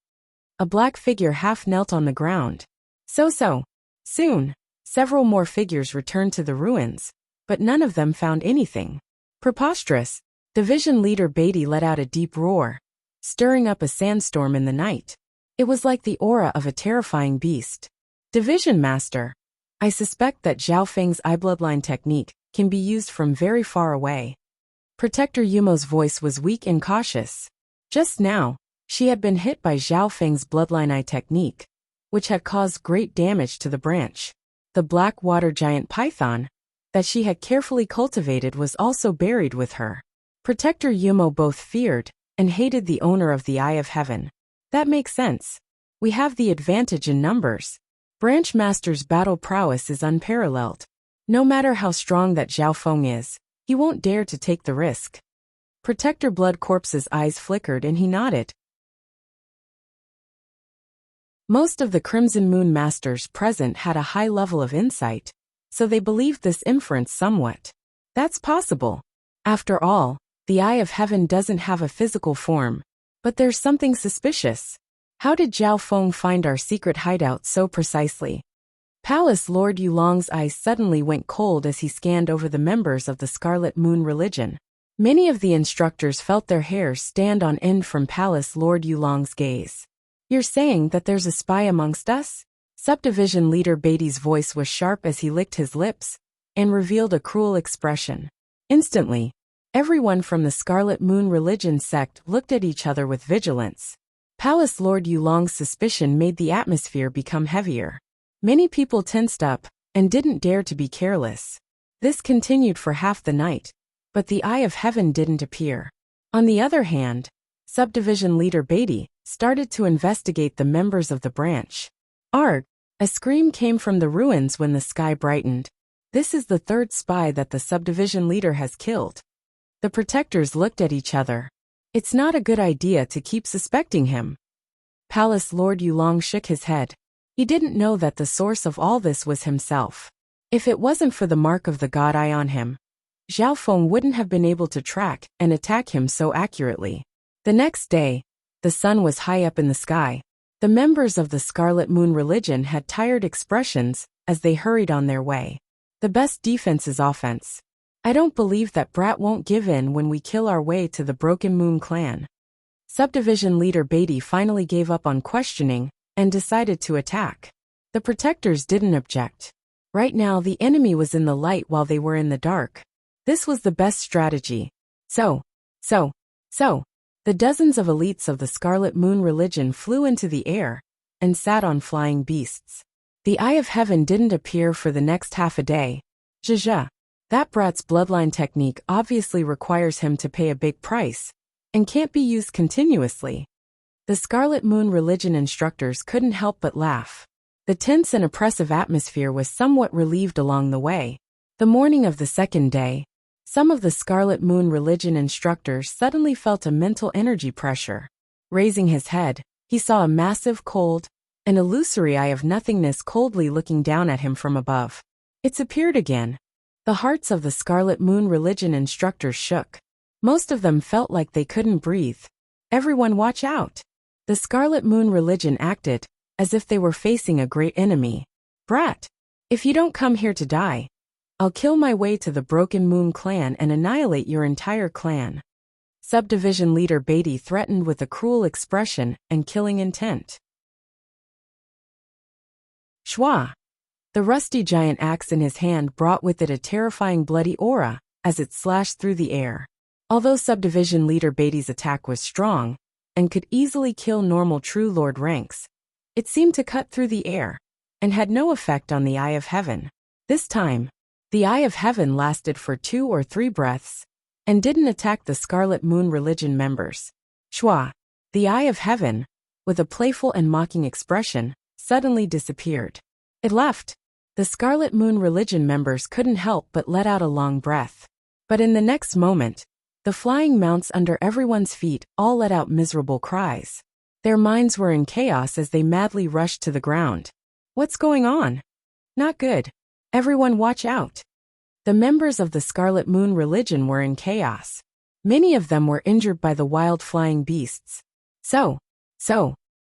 A black figure half knelt on the ground. Soon, several more figures returned to the ruins, but none of them found anything. Preposterous. Division leader Beatty let out a deep roar, stirring up a sandstorm in the night. It was like the aura of a terrifying beast. Division master. I suspect that Zhao Feng's eye bloodline technique can be used from very far away. Protector Yumo's voice was weak and cautious. Just now, she had been hit by Zhao Feng's bloodline eye technique, which had caused great damage to the branch. The black water giant python that she had carefully cultivated was also buried with her. Protector Yumo both feared and hated the owner of the Eye of Heaven. That makes sense. We have the advantage in numbers. Branch Master's battle prowess is unparalleled. No matter how strong that Zhao Feng is, he won't dare to take the risk. Protector Blood Corpse's eyes flickered and he nodded. Most of the Crimson Moon Masters present had a high level of insight, so they believed this inference somewhat. That's possible. After all, the Eye of Heaven doesn't have a physical form, but there's something suspicious. How did Zhao Feng find our secret hideout so precisely? Palace Lord Yulong's eyes suddenly went cold as he scanned over the members of the Scarlet Moon religion. Many of the instructors felt their hairs stand on end from Palace Lord Yulong's gaze. You're saying that there's a spy amongst us? Subdivision leader Beatty's voice was sharp as he licked his lips and revealed a cruel expression. Instantly, everyone from the Scarlet Moon religion sect looked at each other with vigilance. Palace Lord Yulong's suspicion made the atmosphere become heavier. Many people tensed up and didn't dare to be careless. This continued for half the night, but the Eye of Heaven didn't appear. On the other hand, Subdivision leader Beatty started to investigate the members of the branch. Arg! A scream came from the ruins when the sky brightened. This is the third spy that the subdivision leader has killed. The protectors looked at each other. It's not a good idea to keep suspecting him. Palace Lord Yulong shook his head. He didn't know that the source of all this was himself. If it wasn't for the mark of the God Eye on him, Zhao Feng wouldn't have been able to track and attack him so accurately. The next day, the sun was high up in the sky. The members of the Scarlet Moon religion had tired expressions as they hurried on their way. The best defense is offense. I don't believe that Brat won't give in when we kill our way to the Broken Moon clan. Subdivision leader Beatty finally gave up on questioning and decided to attack. The protectors didn't object. Right now the enemy was in the light while they were in the dark. This was the best strategy. So. The dozens of elites of the Scarlet Moon religion flew into the air and sat on flying beasts. The Eye of Heaven didn't appear for the next half a day. Zhezhe. That brat's bloodline technique obviously requires him to pay a big price and can't be used continuously. The Scarlet Moon religion instructors couldn't help but laugh. The tense and oppressive atmosphere was somewhat relieved along the way. The morning of the second day, some of the Scarlet Moon religion instructors suddenly felt a mental energy pressure. Raising his head, he saw a massive, cold, and illusory eye of nothingness coldly looking down at him from above. It's appeared again. The hearts of the Scarlet Moon religion instructors shook. Most of them felt like they couldn't breathe. Everyone watch out! The Scarlet Moon religion acted as if they were facing a great enemy. Brat! If you don't come here to die, I'll kill my way to the Broken Moon clan and annihilate your entire clan. Subdivision leader Beatty threatened with a cruel expression and killing intent. Shwa! The rusty giant axe in his hand brought with it a terrifying bloody aura as it slashed through the air. Although Subdivision leader Beatty's attack was strong and could easily kill normal True Lord ranks, it seemed to cut through the air and had no effect on the Eye of Heaven. This time, the Eye of Heaven lasted for 2 or 3 breaths and didn't attack the Scarlet Moon religion members. Shwa! The Eye of Heaven, with a playful and mocking expression, suddenly disappeared. It left. The Scarlet Moon religion members couldn't help but let out a long breath. But in the next moment, the flying mounts under everyone's feet all let out miserable cries. Their minds were in chaos as they madly rushed to the ground. What's going on? Not good. Everyone watch out. The members of the Scarlet Moon religion were in chaos. Many of them were injured by the wild flying beasts.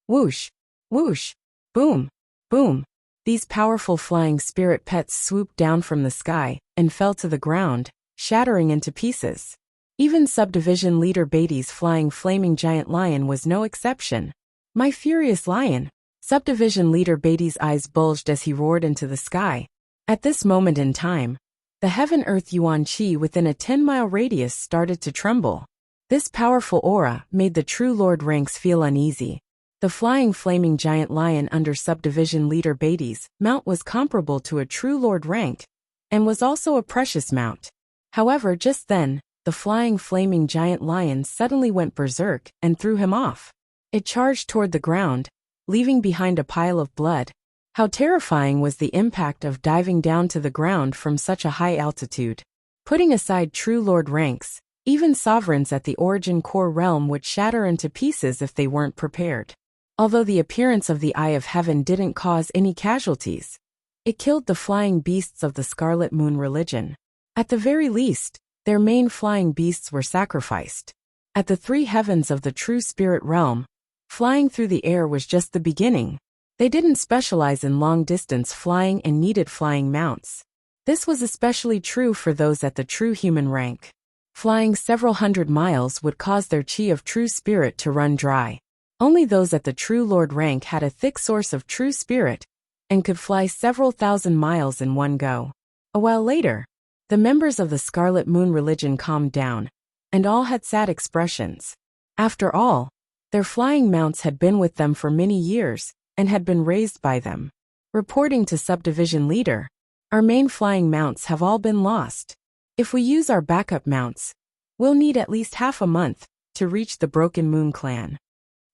Whoosh! Whoosh! Boom! Boom! These powerful flying spirit pets swooped down from the sky and fell to the ground, shattering into pieces. Even subdivision leader Beatty's flying flaming giant lion was no exception. My furious lion! Subdivision leader Beatty's eyes bulged as he roared into the sky. At this moment in time, the heaven-earth yuan qi within a 10-mile radius started to tremble. This powerful aura made the true lord ranks feel uneasy. The flying flaming giant lion under subdivision leader Beatty's mount was comparable to a true lord rank, and was also a precious mount. However, just then, the flying flaming giant lion suddenly went berserk and threw him off. It charged toward the ground, leaving behind a pile of blood. How terrifying was the impact of diving down to the ground from such a high altitude. Putting aside true lord ranks, even sovereigns at the origin core realm would shatter into pieces if they weren't prepared. Although the appearance of the Eye of Heaven didn't cause any casualties, it killed the flying beasts of the Scarlet Moon religion. At the very least, their main flying beasts were sacrificed. At the three heavens of the true spirit realm, flying through the air was just the beginning. They didn't specialize in long-distance flying and needed flying mounts. This was especially true for those at the true human rank. Flying several hundred miles would cause their chi of true spirit to run dry. Only those at the true lord rank had a thick source of true spirit and could fly several thousand miles in one go. A while later, the members of the Scarlet Moon religion calmed down, and all had sad expressions. After all, their flying mounts had been with them for many years and had been raised by them. Reporting to subdivision leader, our main flying mounts have all been lost. If we use our backup mounts, we'll need at least half a month to reach the Broken Moon clan.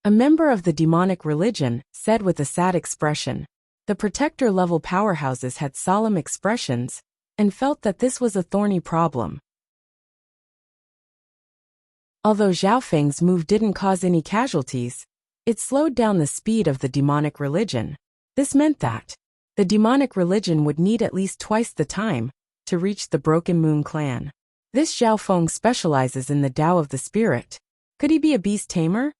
A member of the demonic religion said with a sad expression. The protector-level powerhouses had solemn expressions and felt that this was a thorny problem. Although Zhao Feng's move didn't cause any casualties, it slowed down the speed of the demonic religion. This meant that the demonic religion would need at least twice the time to reach the Broken Moon clan. This Zhao Feng specializes in the Tao of the spirit. Could he be a beast tamer?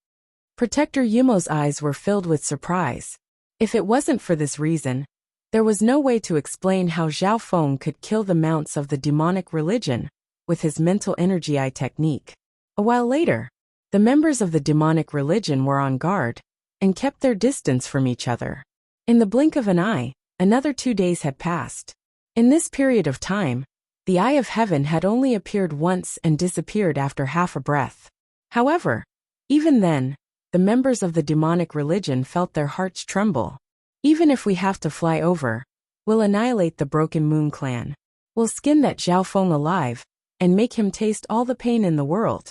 Protector Yumo's eyes were filled with surprise. If it wasn't for this reason, there was no way to explain how Zhao Feng could kill the mounts of the demonic religion with his mental energy eye technique. A while later, the members of the demonic religion were on guard and kept their distance from each other. In the blink of an eye, another 2 days had passed. In this period of time, the Eye of Heaven had only appeared once and disappeared after half a breath. However, even then, the members of the demonic religion felt their hearts tremble. Even if we have to fly over, we'll annihilate the Broken Moon clan. We'll skin that Zhao Feng alive and make him taste all the pain in the world.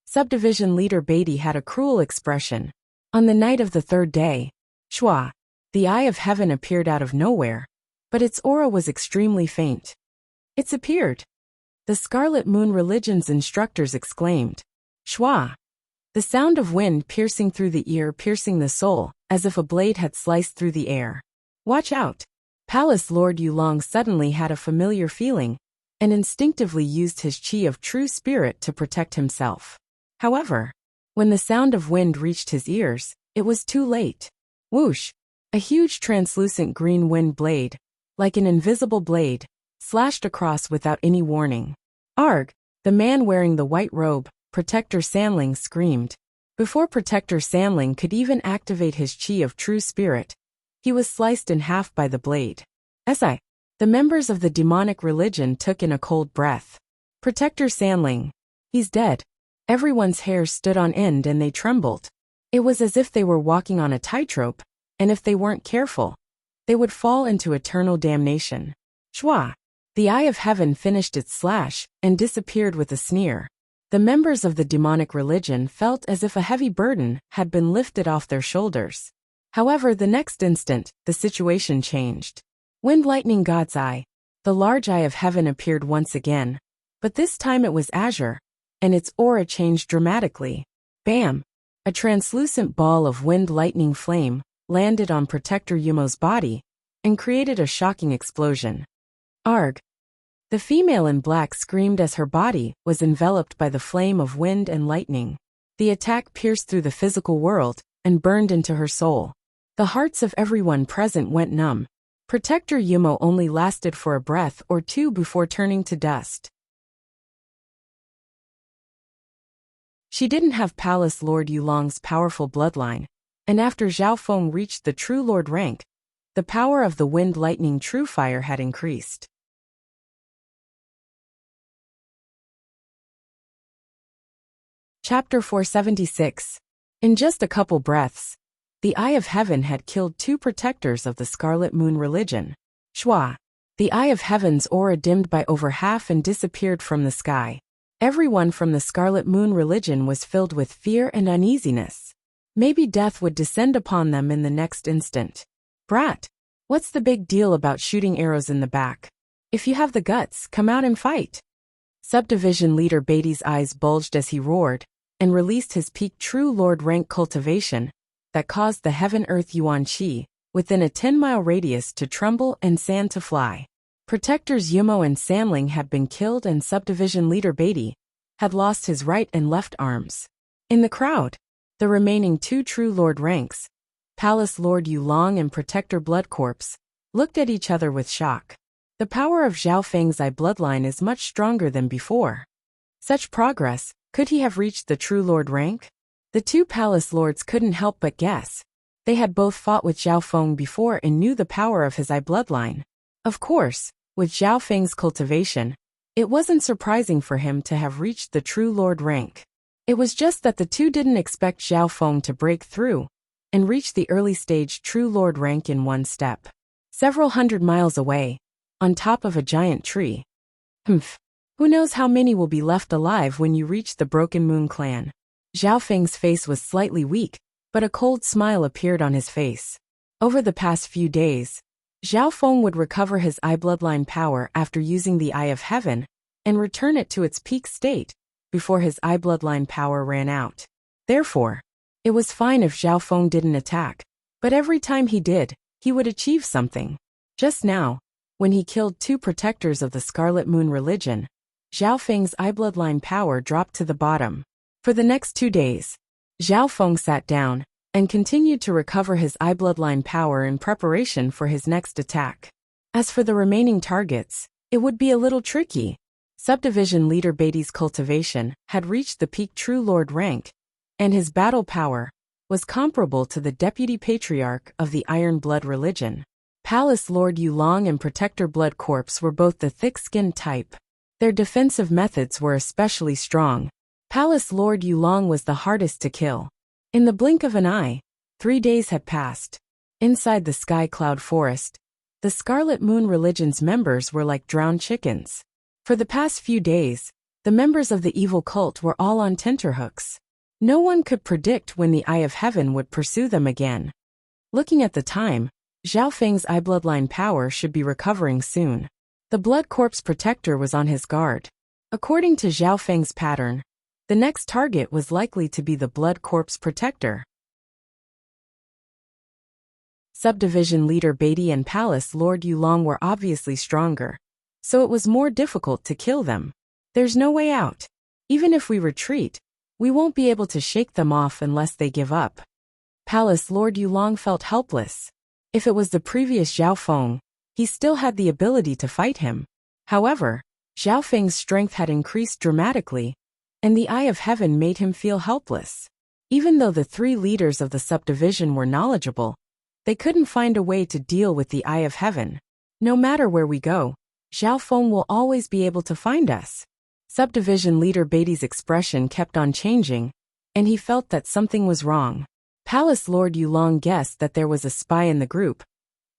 Subdivision leader Beatty had a cruel expression. On the night of the third day, Shua, the Eye of Heaven appeared out of nowhere, but its aura was extremely faint. It's appeared. The Scarlet Moon religion's instructors exclaimed. Shua. The sound of wind piercing through the ear, piercing the soul, as if a blade had sliced through the air. Watch out! Palace Lord Yulong suddenly had a familiar feeling, and instinctively used his chi of true spirit to protect himself. However, when the sound of wind reached his ears, it was too late. Whoosh! A huge translucent green wind blade, like an invisible blade, slashed across without any warning. Arg! The man wearing the white robe, Protector Sanling, screamed. Before Protector Sanling could even activate his chi of true spirit, he was sliced in half by the blade. The members of the demonic religion took in a cold breath. Protector Sanling. He's dead. Everyone's hair stood on end and they trembled. It was as if they were walking on a tightrope, and if they weren't careful, they would fall into eternal damnation. Shua. The Eye of Heaven finished its slash and disappeared with a sneer. The members of the demonic religion felt as if a heavy burden had been lifted off their shoulders. However, the next instant, the situation changed. Wind Lightning God's Eye. The large Eye of Heaven appeared once again, but this time it was azure, and its aura changed dramatically. Bam! A translucent ball of wind lightning flame landed on Protector Yumo's body and created a shocking explosion. Arg! The female in black screamed as her body was enveloped by the flame of wind and lightning. The attack pierced through the physical world and burned into her soul. The hearts of everyone present went numb. Protector Yumo only lasted for a breath or two before turning to dust. She didn't have Palace Lord Yulong's powerful bloodline, and after Zhao Feng reached the True Lord rank, the power of the Wind Lightning True Fire had increased. Chapter 476. In just a couple breaths, the Eye of Heaven had killed 2 protectors of the Scarlet Moon religion. Shua. The Eye of Heaven's aura dimmed by over half and disappeared from the sky. Everyone from the Scarlet Moon religion was filled with fear and uneasiness. Maybe death would descend upon them in the next instant. Brat, what's the big deal about shooting arrows in the back? If you have the guts, come out and fight. Subdivision leader Beatty's eyes bulged as he roared, and released his peak True Lord rank cultivation, that caused the Heaven-Earth Yuan Qi, within a 10-mile radius to tremble and sand to fly. Protectors Yumo and Sanling had been killed and Subdivision leader Beatty had lost his right and left arms. In the crowd, the remaining 2 True Lord ranks, Palace Lord Yulong and Protector Blood Corpse, looked at each other with shock. The power of Zhao Feng's eye bloodline is much stronger than before. Such progress, could he have reached the True Lord rank? The 2 Palace Lords couldn't help but guess. They had both fought with Zhao Feng before and knew the power of his eye bloodline. Of course, with Zhao Feng's cultivation, it wasn't surprising for him to have reached the True Lord rank. It was just that the 2 didn't expect Zhao Feng to break through and reach the early stage True Lord rank in one step. Several hundred miles away, on top of a giant tree. Who knows how many will be left alive when you reach the Broken Moon clan? Zhao Feng's face was slightly weak, but a cold smile appeared on his face. Over the past few days, Zhao Feng would recover his eye bloodline power after using the Eye of Heaven and return it to its peak state before his eye bloodline power ran out. Therefore, it was fine if Zhao Feng didn't attack, but every time he did, he would achieve something. Just now, when he killed 2 protectors of the Scarlet Moon religion, Zhao Feng's eye bloodline power dropped to the bottom. For the next 2 days, Zhao Feng sat down and continued to recover his eye bloodline power in preparation for his next attack. As for the remaining targets, it would be a little tricky. Subdivision leader Beatty's cultivation had reached the peak True Lord rank, and his battle power was comparable to the Deputy Patriarch of the Iron Blood religion. Palace Lord Yulong and Protector Blood Corpse were both the thick-skinned type. Their defensive methods were especially strong. Palace Lord Yulong was the hardest to kill. In the blink of an eye, 3 days had passed. Inside the Sky Cloud Forest, the Scarlet Moon religion's members were like drowned chickens. For the past few days, the members of the evil cult were all on tenterhooks. No one could predict when the Eye of Heaven would pursue them again. Looking at the time, Zhao Feng's eye bloodline power should be recovering soon. The Blood Corpse Protector was on his guard. According to Zhao Feng's pattern, the next target was likely to be the Blood Corpse Protector. Subdivision leader Beatty and Palace Lord Yulong were obviously stronger, so it was more difficult to kill them. There's no way out. Even if we retreat, we won't be able to shake them off unless they give up. Palace Lord Yulong felt helpless. If it was the previous Zhao Feng, he still had the ability to fight him. However, Zhao Feng's strength had increased dramatically, and the Eye of Heaven made him feel helpless. Even though the 3 leaders of the subdivision were knowledgeable, they couldn't find a way to deal with the Eye of Heaven. No matter where we go, Zhao Feng will always be able to find us. Subdivision leader Beatty's expression kept on changing, and he felt that something was wrong. Palace Lord Yulong guessed that there was a spy in the group,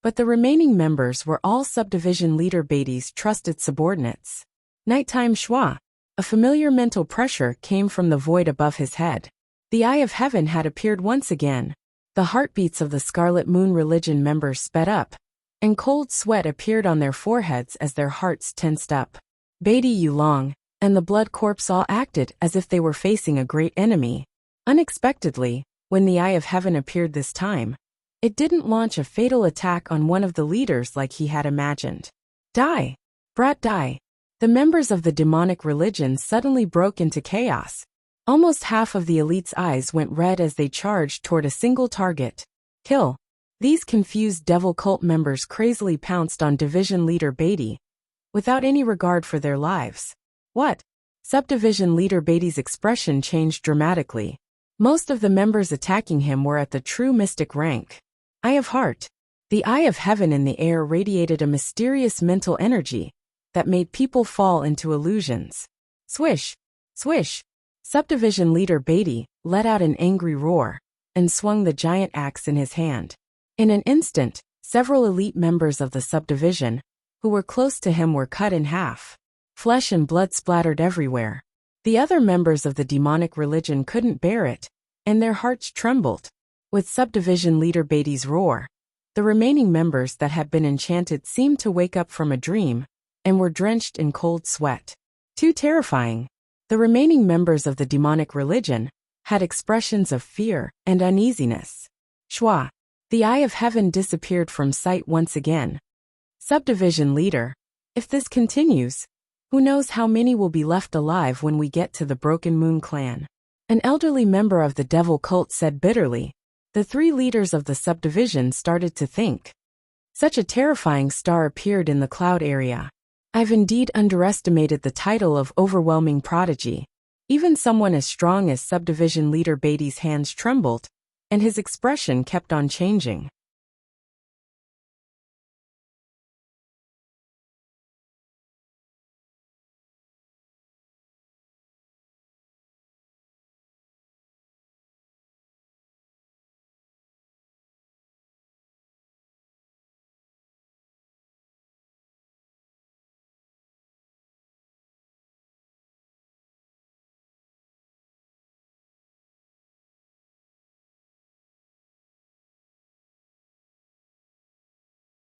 but the remaining members were all subdivision leader Beatty's trusted subordinates. Nighttime Shua. A familiar mental pressure came from the void above his head. The Eye of Heaven had appeared once again. The heartbeats of the Scarlet Moon religion members sped up, and cold sweat appeared on their foreheads as their hearts tensed up. Beatty Yulong and the Blood Corpse all acted as if they were facing a great enemy. Unexpectedly, when the Eye of Heaven appeared this time, it didn't launch a fatal attack on one of the leaders like he had imagined. Die! Brat, die! The members of the demonic religion suddenly broke into chaos. Almost half of the elite's eyes went red as they charged toward a single target. Kill. These confused devil cult members crazily pounced on division leader Beatty, without any regard for their lives. What? Subdivision leader Beatty's expression changed dramatically. Most of the members attacking him were at the true mystic rank. Eye of Heart. The eye of heaven in the air radiated a mysterious mental energy that made people fall into illusions. Swish! Swish! Subdivision leader Beatty let out an angry roar and swung the giant axe in his hand. In an instant, several elite members of the subdivision, who were close to him, were cut in half. Flesh and blood splattered everywhere. The other members of the demonic religion couldn't bear it, and their hearts trembled. With subdivision leader Beatty's roar, the remaining members that had been enchanted seemed to wake up from a dream, and were drenched in cold sweat. Too terrifying. The remaining members of the demonic religion had expressions of fear and uneasiness. Shwa! The eye of heaven disappeared from sight once again. Subdivision leader, if this continues, who knows how many will be left alive when we get to the Broken Moon clan? An elderly member of the devil cult said bitterly. The three leaders of the subdivision started to think. Such a terrifying star appeared in the cloud area. I've indeed underestimated the title of overwhelming prodigy. Even someone as strong as subdivision leader Beatty's hands trembled, and his expression kept on changing.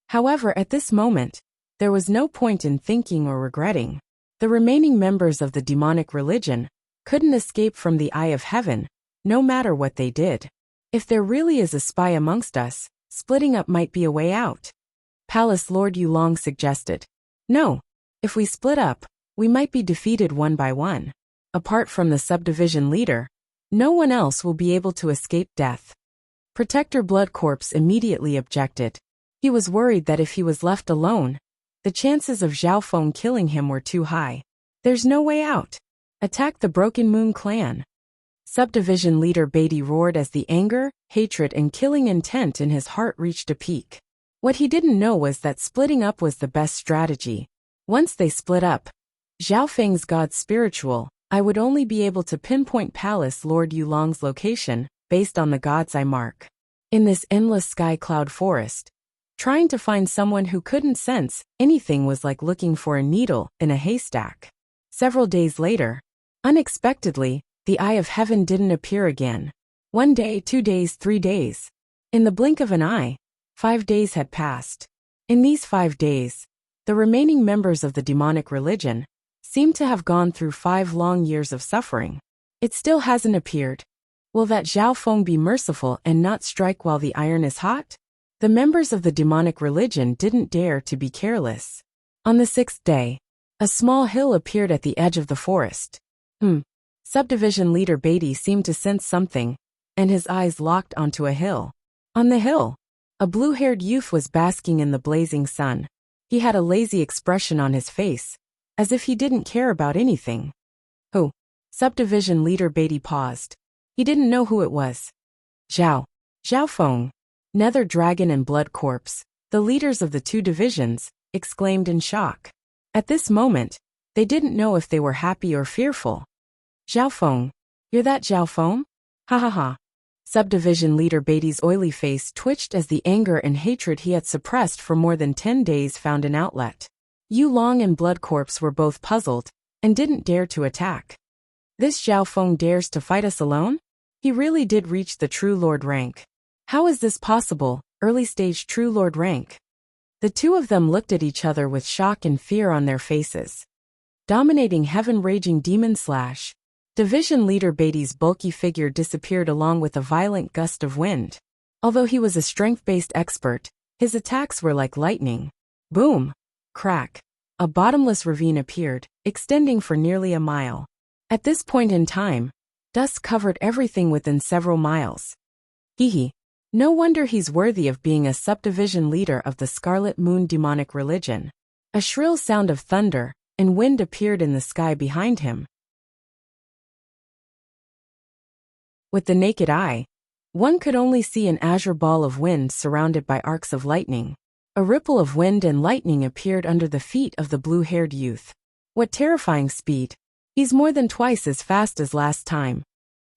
However, at this moment, there was no point in thinking or regretting. The remaining members of the demonic religion couldn't escape from the eye of heaven, no matter what they did. If there really is a spy amongst us, splitting up might be a way out. Palace Lord Yulong suggested. No, if we split up, we might be defeated one by one. Apart from the subdivision leader, no one else will be able to escape death. Protector Blood Corpse immediately objected. He was worried that if he was left alone, the chances of Zhao Feng killing him were too high. There's no way out. Attack the Broken Moon clan. Subdivision leader Beatty roared as the anger, hatred, and killing intent in his heart reached a peak. What he didn't know was that splitting up was the best strategy. Once they split up, Zhao Feng's god spiritual, I would only be able to pinpoint Palace Lord Yulong's location based on the god's eye mark. In this endless sky cloud forest, trying to find someone who couldn't sense anything was like looking for a needle in a haystack. Several days later, unexpectedly, the eye of heaven didn't appear again. 1 day, 2 days, 3 days. In the blink of an eye, 5 days had passed. In these 5 days, the remaining members of the demonic religion seemed to have gone through 5 long years of suffering. It still hasn't appeared. Will that Zhao Feng be merciful and not strike while the iron is hot? The members of the demonic religion didn't dare to be careless. On the 6th day, a small hill appeared at the edge of the forest. Subdivision leader Beatty seemed to sense something, and his eyes locked onto a hill. On the hill, a blue-haired youth was basking in the blazing sun. He had a lazy expression on his face, as if he didn't care about anything. Who? Subdivision leader Beatty paused. He didn't know who it was. Zhao Feng. Nether Dragon and Blood Corpse, the leaders of the 2 divisions, exclaimed in shock. At this moment, they didn't know if they were happy or fearful. Zhao Feng, you're that Zhao Feng? Ha ha ha. Subdivision leader Beatty's oily face twitched as the anger and hatred he had suppressed for more than 10 days found an outlet. Yulong and Blood Corpse were both puzzled and didn't dare to attack. This Zhao Feng dares to fight us alone? He really did reach the True Lord rank. How is this possible, early-stage True Lord rank? The two of them looked at each other with shock and fear on their faces. Dominating heaven raging demon slash. Division leader Beatty's bulky figure disappeared along with a violent gust of wind. Although he was a strength-based expert, his attacks were like lightning. Boom! Crack! A bottomless ravine appeared, extending for nearly a mile. At this point in time, dust covered everything within several miles. Hee hee. No wonder he's worthy of being a subdivision leader of the Scarlet Moon demonic religion. A shrill sound of thunder and wind appeared in the sky behind him. With the naked eye, one could only see an azure ball of wind surrounded by arcs of lightning. A ripple of wind and lightning appeared under the feet of the blue-haired youth. What terrifying speed! He's more than twice as fast as last time.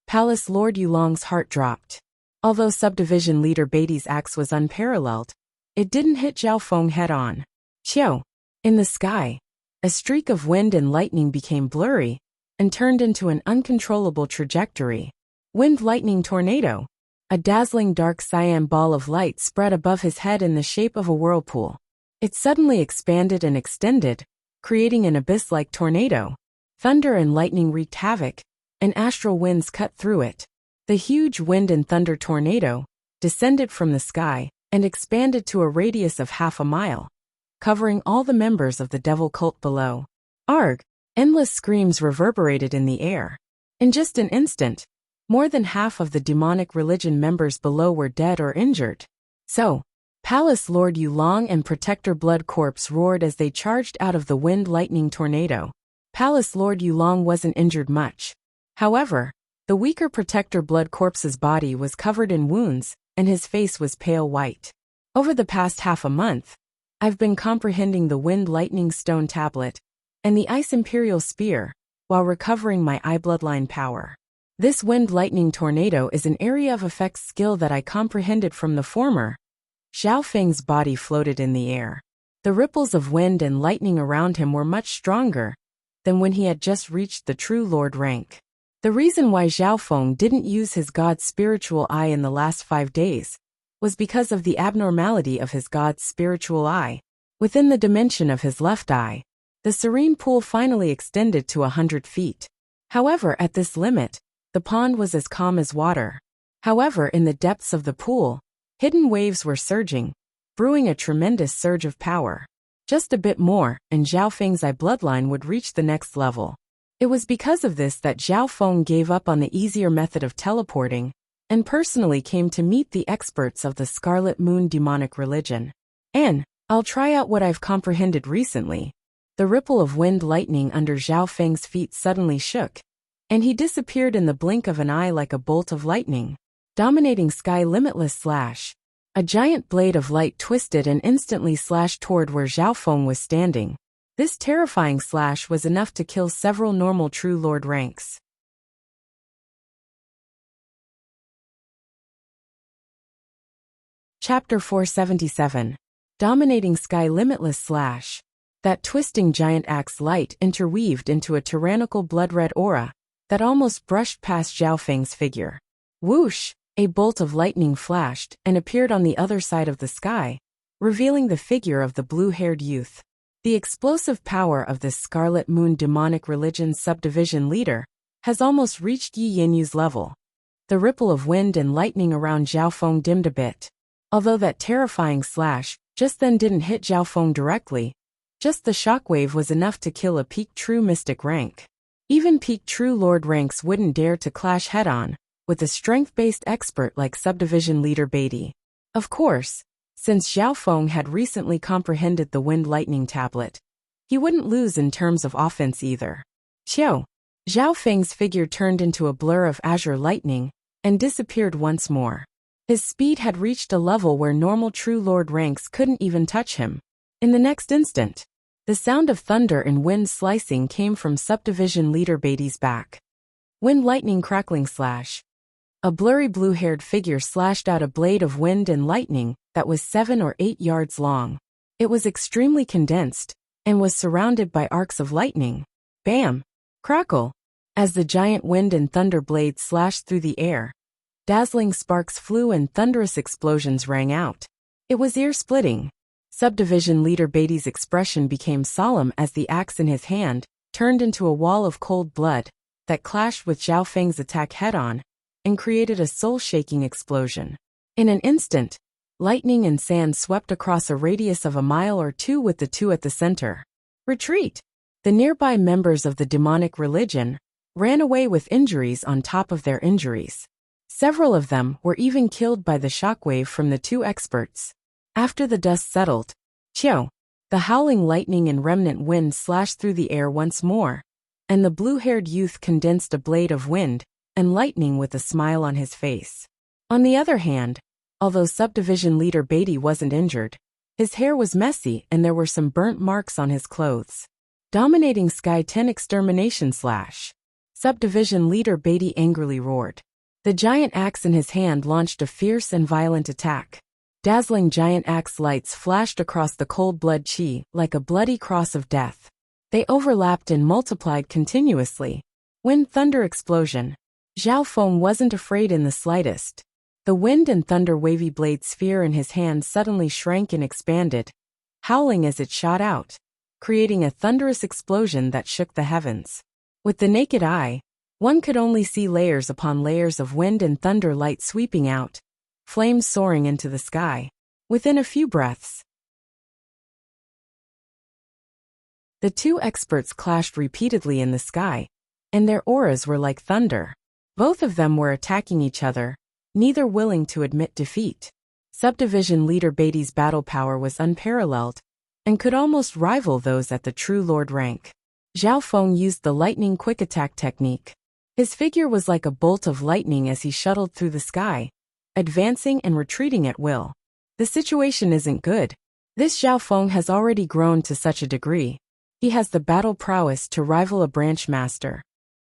Palace Lord Yulong's heart dropped. Although subdivision leader Beatty's axe was unparalleled, it didn't hit Zhao Feng head-on. Chiao! In the sky, a streak of wind and lightning became blurry and turned into an uncontrollable trajectory. Wind-lightning tornado. A dazzling dark cyan ball of light spread above his head in the shape of a whirlpool. It suddenly expanded and extended, creating an abyss-like tornado. Thunder and lightning wreaked havoc, and astral winds cut through it. The huge wind and thunder tornado descended from the sky and expanded to a radius of half a mile, covering all the members of the devil cult below. Arg! Endless screams reverberated in the air. In just an instant, more than half of the demonic religion members below were dead or injured. So, Palace Lord Yulong and Protector Blood Corpse roared as they charged out of the wind-lightning tornado. Palace Lord Yulong wasn't injured much. However, the weaker Protector Blood Corpse's body was covered in wounds, and his face was pale white. Over the past half a month, I've been comprehending the wind-lightning stone tablet and the ice imperial spear while recovering my eye bloodline power. This wind-lightning tornado is an area of effects skill that I comprehended from the former. Zhao Feng's body floated in the air. The ripples of wind and lightning around him were much stronger than when he had just reached the true lord rank. The reason why Zhao Feng didn't use his god's spiritual eye in the last 5 days was because of the abnormality of his god's spiritual eye. Within the dimension of his left eye, the serene pool finally extended to 100 feet. However, at this limit, the pond was as calm as water. However, in the depths of the pool, hidden waves were surging, brewing a tremendous surge of power. Just a bit more, and Zhao Feng's eye bloodline would reach the next level. It was because of this that Zhao Feng gave up on the easier method of teleporting, and personally came to meet the experts of the Scarlet Moon demonic religion. And I'll try out what I've comprehended recently. The ripple of wind lightning under Zhao Feng's feet suddenly shook, and he disappeared in the blink of an eye like a bolt of lightning. Dominating sky limitless slash. A giant blade of light twisted and instantly slashed toward where Zhao Feng was standing. This terrifying slash was enough to kill several normal true lord ranks. Chapter 477. Dominating sky limitless slash. That twisting giant axe light interweaved into a tyrannical blood-red aura that almost brushed past Zhao Feng's figure. Whoosh! A bolt of lightning flashed and appeared on the other side of the sky, revealing the figure of the blue-haired youth. The explosive power of this Scarlet Moon demonic religion subdivision leader has almost reached Yi Yinyu's level. The ripple of wind and lightning around Zhao Feng dimmed a bit. Although that terrifying slash just then didn't hit Zhao Feng directly, just the shockwave was enough to kill a peak true mystic rank. Even peak true lord ranks wouldn't dare to clash head-on with a strength-based expert like subdivision leader Beatty. Of course, since Zhao Feng had recently comprehended the wind-lightning tablet, he wouldn't lose in terms of offense either. Chiao! Zhao Feng's figure turned into a blur of azure lightning and disappeared once more. His speed had reached a level where normal true lord ranks couldn't even touch him. In the next instant, the sound of thunder and wind slicing came from subdivision leader Beatty's back. Wind-lightning crackling slash. A blurry blue-haired figure slashed out a blade of wind and lightning that was 7 or 8 yards long. It was extremely condensed and was surrounded by arcs of lightning. Bam! Crackle! As the giant wind and thunder blades slashed through the air, dazzling sparks flew and thunderous explosions rang out. It was ear-splitting. Subdivision leader Beatty's expression became solemn as the axe in his hand turned into a wall of cold blood that clashed with Zhao Feng's attack head-on and created a soul-shaking explosion. In an instant, lightning and sand swept across a radius of a mile or two with the two at the center. Retreat! The nearby members of the demonic religion ran away with injuries on top of their injuries. Several of them were even killed by the shockwave from the two experts. After the dust settled, Chiao, the howling lightning and remnant wind slashed through the air once more, and the blue-haired youth condensed a blade of wind and lightning with a smile on his face. On the other hand, although subdivision leader Beatty wasn't injured, his hair was messy and there were some burnt marks on his clothes. Dominating Sky 10 extermination / Subdivision leader Beatty angrily roared. The giant axe in his hand launched a fierce and violent attack. Dazzling giant axe lights flashed across the cold blood chi like a bloody cross of death. They overlapped and multiplied continuously. Wind thunder explosion. Zhao Feng wasn't afraid in the slightest. The wind and thunder wavy blade sphere in his hand suddenly shrank and expanded, howling as it shot out, creating a thunderous explosion that shook the heavens. With the naked eye, one could only see layers upon layers of wind and thunder light sweeping out, flames soaring into the sky. Within a few breaths, the two experts clashed repeatedly in the sky, and their auras were like thunder. Both of them were attacking each other, neither willing to admit defeat. Subdivision leader Beatty's battle power was unparalleled, and could almost rival those at the true lord rank. Zhao Feng used the lightning quick attack technique. His figure was like a bolt of lightning as he shuttled through the sky, advancing and retreating at will. The situation isn't good. This Zhao Feng has already grown to such a degree. He has the battle prowess to rival a branch master.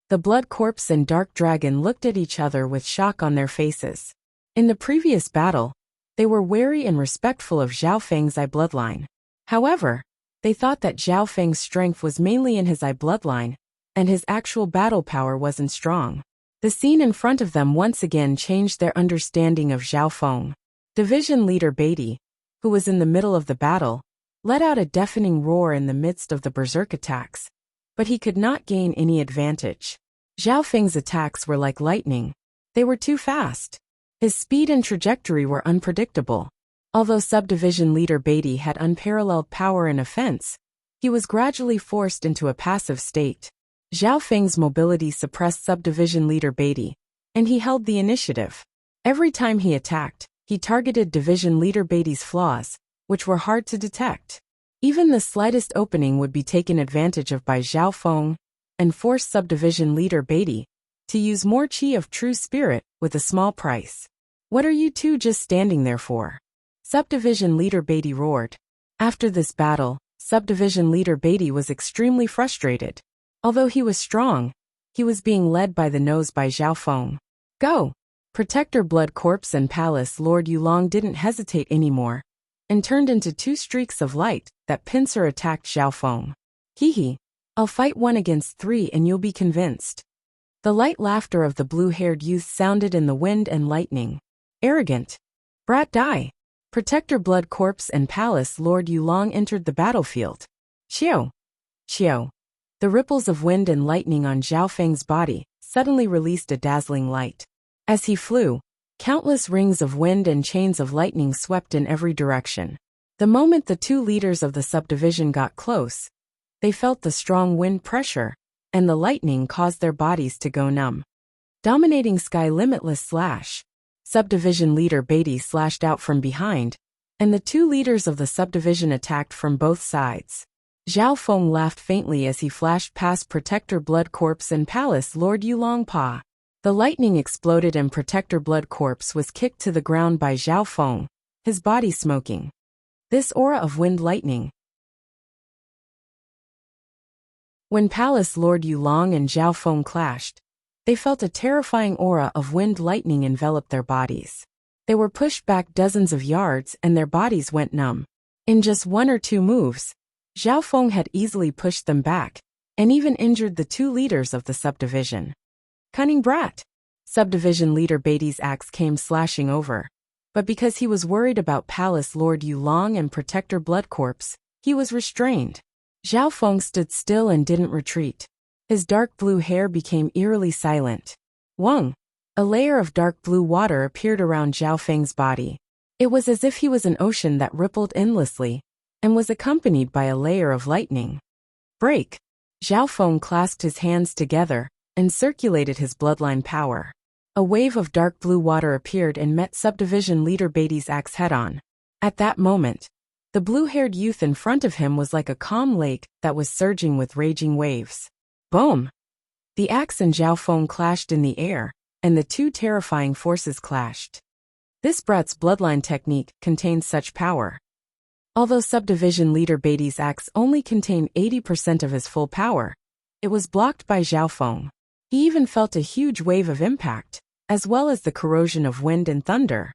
The Blood Corpse and Dark Dragon looked at each other with shock on their faces. In the previous battle, they were wary and respectful of Zhao Feng's eye bloodline. However, they thought that Zhao Feng's strength was mainly in his eye bloodline, and his actual battle power wasn't strong. The scene in front of them once again changed their understanding of Zhao Feng. Division leader Beatty, who was in the middle of the battle, let out a deafening roar in the midst of the berserk attacks, but he could not gain any advantage. Zhao Feng's attacks were like lightning. They were too fast. His speed and trajectory were unpredictable. Although subdivision leader Beatty had unparalleled power and offense, he was gradually forced into a passive state. Zhao Feng's mobility suppressed subdivision leader Beatty, and he held the initiative. Every time he attacked, he targeted division leader Beatty's flaws, which were hard to detect. Even the slightest opening would be taken advantage of by Zhao Feng, and forced subdivision leader Beatty to use more chi of true spirit with a small price. "What are you two just standing there for?" Subdivision leader Beatty roared. After this battle, subdivision leader Beatty was extremely frustrated. Although he was strong, he was being led by the nose by Zhao Feng. "Go!" Protector Blood Corpse and Palace Lord Yulong didn't hesitate anymore, and turned into two streaks of light that pincer attacked Zhao Feng. "Hee, I'll fight 1 against 3 and you'll be convinced." The light laughter of the blue-haired youth sounded in the wind and lightning. "Arrogant brat, die!" Protector Blood Corpse and Palace Lord Yulong entered the battlefield. Chiao! Chiao! The ripples of wind and lightning on Zhao Feng's body suddenly released a dazzling light. As he flew, countless rings of wind and chains of lightning swept in every direction. The moment the two leaders of the subdivision got close, they felt the strong wind pressure, and the lightning caused their bodies to go numb. Dominating Sky Limitless slash. Subdivision leader Beatty slashed out from behind, and the two leaders of the subdivision attacked from both sides. Zhao Feng laughed faintly as he flashed past Protector Blood Corpse and Palace Lord Yulong Pa. The lightning exploded and Protector Blood Corpse was kicked to the ground by Zhao Feng, his body smoking. This aura of wind lightning. When Palace Lord Yulong and Zhao Feng clashed, they felt a terrifying aura of wind lightning envelop their bodies. They were pushed back dozens of yards and their bodies went numb. In just 1 or 2 moves, Zhao Feng had easily pushed them back, and even injured the two leaders of the subdivision. "Cunning brat!" Subdivision leader Beatty's axe came slashing over, but because he was worried about Palace Lord Yulong and Protector Blood Corpse, he was restrained. Zhao Feng stood still and didn't retreat. His dark blue hair became eerily silent. Wang! A layer of dark blue water appeared around Zhao Feng's body. It was as if he was an ocean that rippled endlessly, and was accompanied by a layer of lightning. "Break!" Zhao Feng clasped his hands together and circulated his bloodline power. A wave of dark blue water appeared and met subdivision leader Beatty's axe head-on. At that moment, the blue-haired youth in front of him was like a calm lake that was surging with raging waves. Boom! The axe and Zhao Feng clashed in the air, and the two terrifying forces clashed. This brat's bloodline technique contained such power. Although subdivision leader Beatty's axe only contained 80% of his full power, it was blocked by Zhao Feng. He even felt a huge wave of impact, as well as the corrosion of wind and thunder.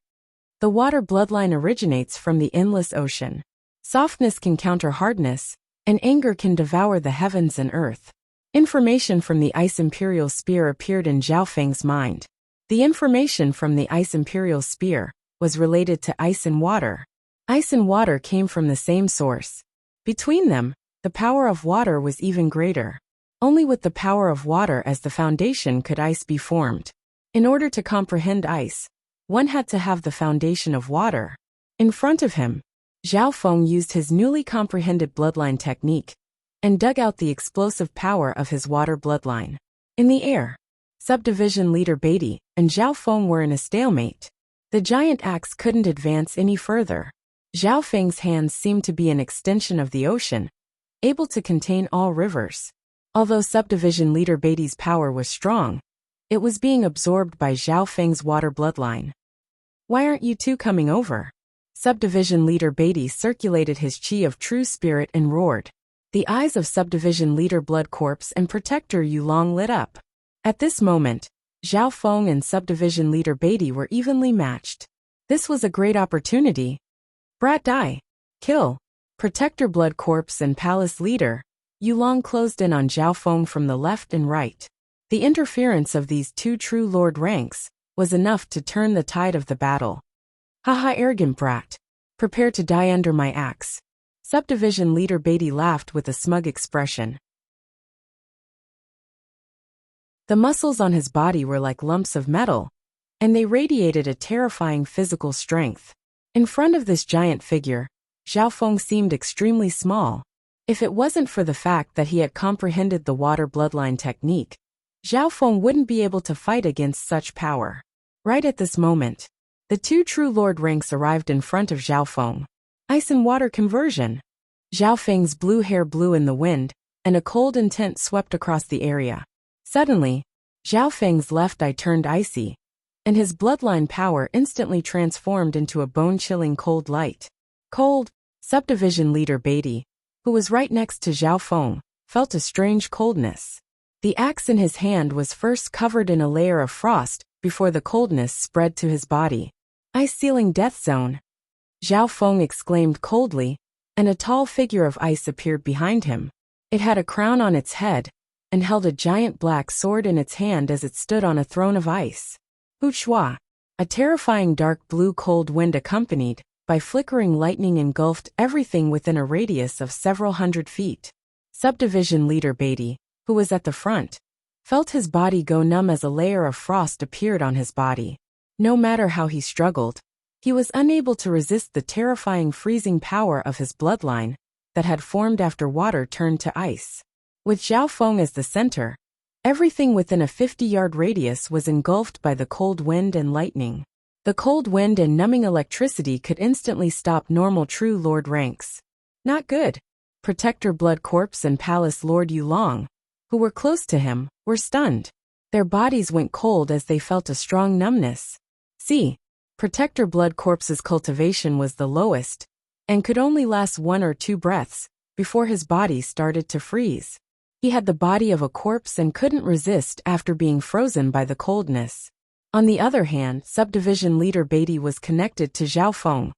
The water bloodline originates from the endless ocean. Softness can counter hardness, and anger can devour the heavens and earth. Information from the Ice Imperial Spear appeared in Zhao Feng's mind. The information from the Ice Imperial Spear was related to ice and water. Ice and water came from the same source. Between them, the power of water was even greater. Only with the power of water as the foundation could ice be formed. In order to comprehend ice, one had to have the foundation of water. In front of him, Zhao Feng used his newly comprehended bloodline technique and dug out the explosive power of his water bloodline. In the air, subdivision leader Beatty and Zhao Feng were in a stalemate. The giant axe couldn't advance any further. Zhao Feng's hands seemed to be an extension of the ocean, able to contain all rivers. Although subdivision leader Beatty's power was strong, it was being absorbed by Zhao Feng's water bloodline. Why aren't you two coming over? Subdivision leader Beatty circulated his chi of true spirit and roared. The eyes of subdivision leader Blood Corpse and protector Yulong lit up. At this moment, Zhao Feng and subdivision leader Beatty were evenly matched. This was a great opportunity. Brat die. Kill. Protector Blood Corpse and palace leader Yulong closed in on Zhao Feng from the left and right. The interference of these two true lord ranks was enough to turn the tide of the battle. Haha, arrogant brat. Prepare to die under my axe. Subdivision leader Beatty laughed with a smug expression. The muscles on his body were like lumps of metal, and they radiated a terrifying physical strength. In front of this giant figure, Zhao Feng seemed extremely small. If it wasn't for the fact that he had comprehended the water bloodline technique, Zhao Feng wouldn't be able to fight against such power. Right at this moment, the two true lord ranks arrived in front of Zhao Feng. Ice and water conversion. Zhao Feng's blue hair blew in the wind, and a cold intent swept across the area. Suddenly, Zhao Feng's left eye turned icy, and his bloodline power instantly transformed into a bone-chilling cold light. Cold. Subdivision leader Beatty, who was right next to Zhao Feng, felt a strange coldness. The axe in his hand was first covered in a layer of frost before the coldness spread to his body. Ice-sealing death zone. Zhao Feng exclaimed coldly, and a tall figure of ice appeared behind him. It had a crown on its head, and held a giant black sword in its hand as it stood on a throne of ice. Wuxia. A terrifying dark blue cold wind accompanied by flickering lightning engulfed everything within a radius of several hundred feet. Subdivision leader Beatty, who was at the front, felt his body go numb as a layer of frost appeared on his body. No matter how he struggled, he was unable to resist the terrifying freezing power of his bloodline that had formed after water turned to ice. With Zhao Feng as the center, everything within a 50-yard radius was engulfed by the cold wind and lightning. The cold wind and numbing electricity could instantly stop normal true lord ranks. Not good. Protector Blood Corpse and Palace Lord Yulong, who were close to him, were stunned. Their bodies went cold as they felt a strong numbness. See, Protector Blood Corpse's cultivation was the lowest, and could only last 1 or 2 breaths before his body started to freeze. He had the body of a corpse and couldn't resist after being frozen by the coldness. On the other hand, subdivision leader Beatty was connected to Zhao Feng,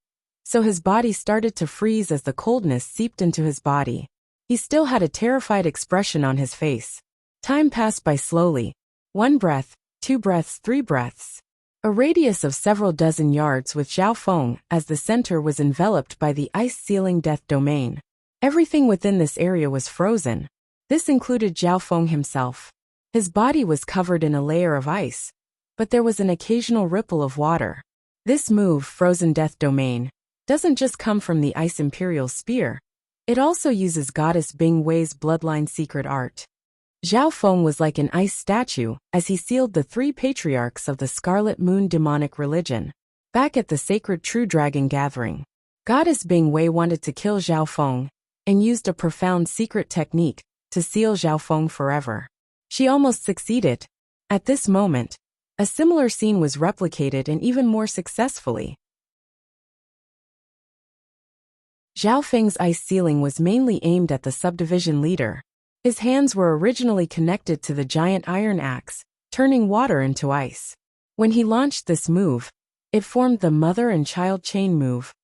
so his body started to freeze as the coldness seeped into his body. He still had a terrified expression on his face. Time passed by slowly. 1 breath, 2 breaths, 3 breaths. A radius of several dozen yards with Zhao Feng as the center was enveloped by the ice-sealing death domain. Everything within this area was frozen. This included Zhao Feng himself. His body was covered in a layer of ice, but there was an occasional ripple of water. This move, Frozen Death Domain, doesn't just come from the Ice Imperial Spear. It also uses Goddess Bing Wei's bloodline secret art. Zhao Feng was like an ice statue as he sealed the three patriarchs of the Scarlet Moon demonic religion. Back at the sacred True Dragon gathering, Goddess Bing Wei wanted to kill Zhao Feng and used a profound secret technique to seal Zhao Feng forever. She almost succeeded. At this moment, a similar scene was replicated and even more successfully. Zhao Feng's ice sealing was mainly aimed at the subdivision leader. His hands were originally connected to the giant iron axe, turning water into ice. When he launched this move, it formed the mother and child chain move,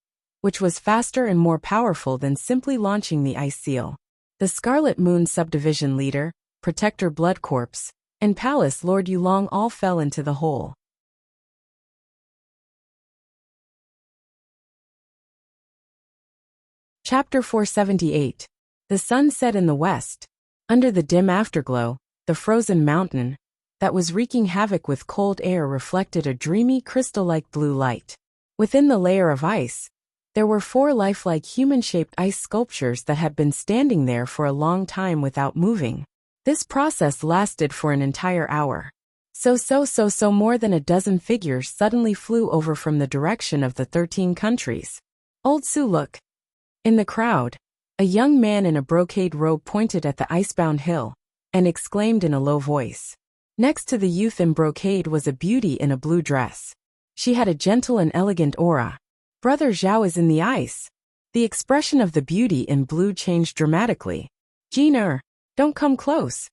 which was faster and more powerful than simply launching the ice seal. The Scarlet Moon subdivision leader, Protector Blood Corpse, and Palace Lord Yulong all fell into the hole. Chapter 478. The sun set in the west. Under the dim afterglow, the frozen mountain, that was wreaking havoc with cold air, reflected a dreamy crystal-like blue light. Within the layer of ice, there were four lifelike human-shaped ice sculptures that had been standing there for a long time without moving. This process lasted for an entire hour. So more than a dozen figures suddenly flew over from the direction of the 13 countries. Old Su, look. In the crowd, a young man in a brocade robe pointed at the icebound hill and exclaimed in a low voice. Next to the youth in brocade was a beauty in a blue dress. She had a gentle and elegant aura. Brother Zhao is in the ice. The expression of the beauty in blue changed dramatically. Jin, don't come close.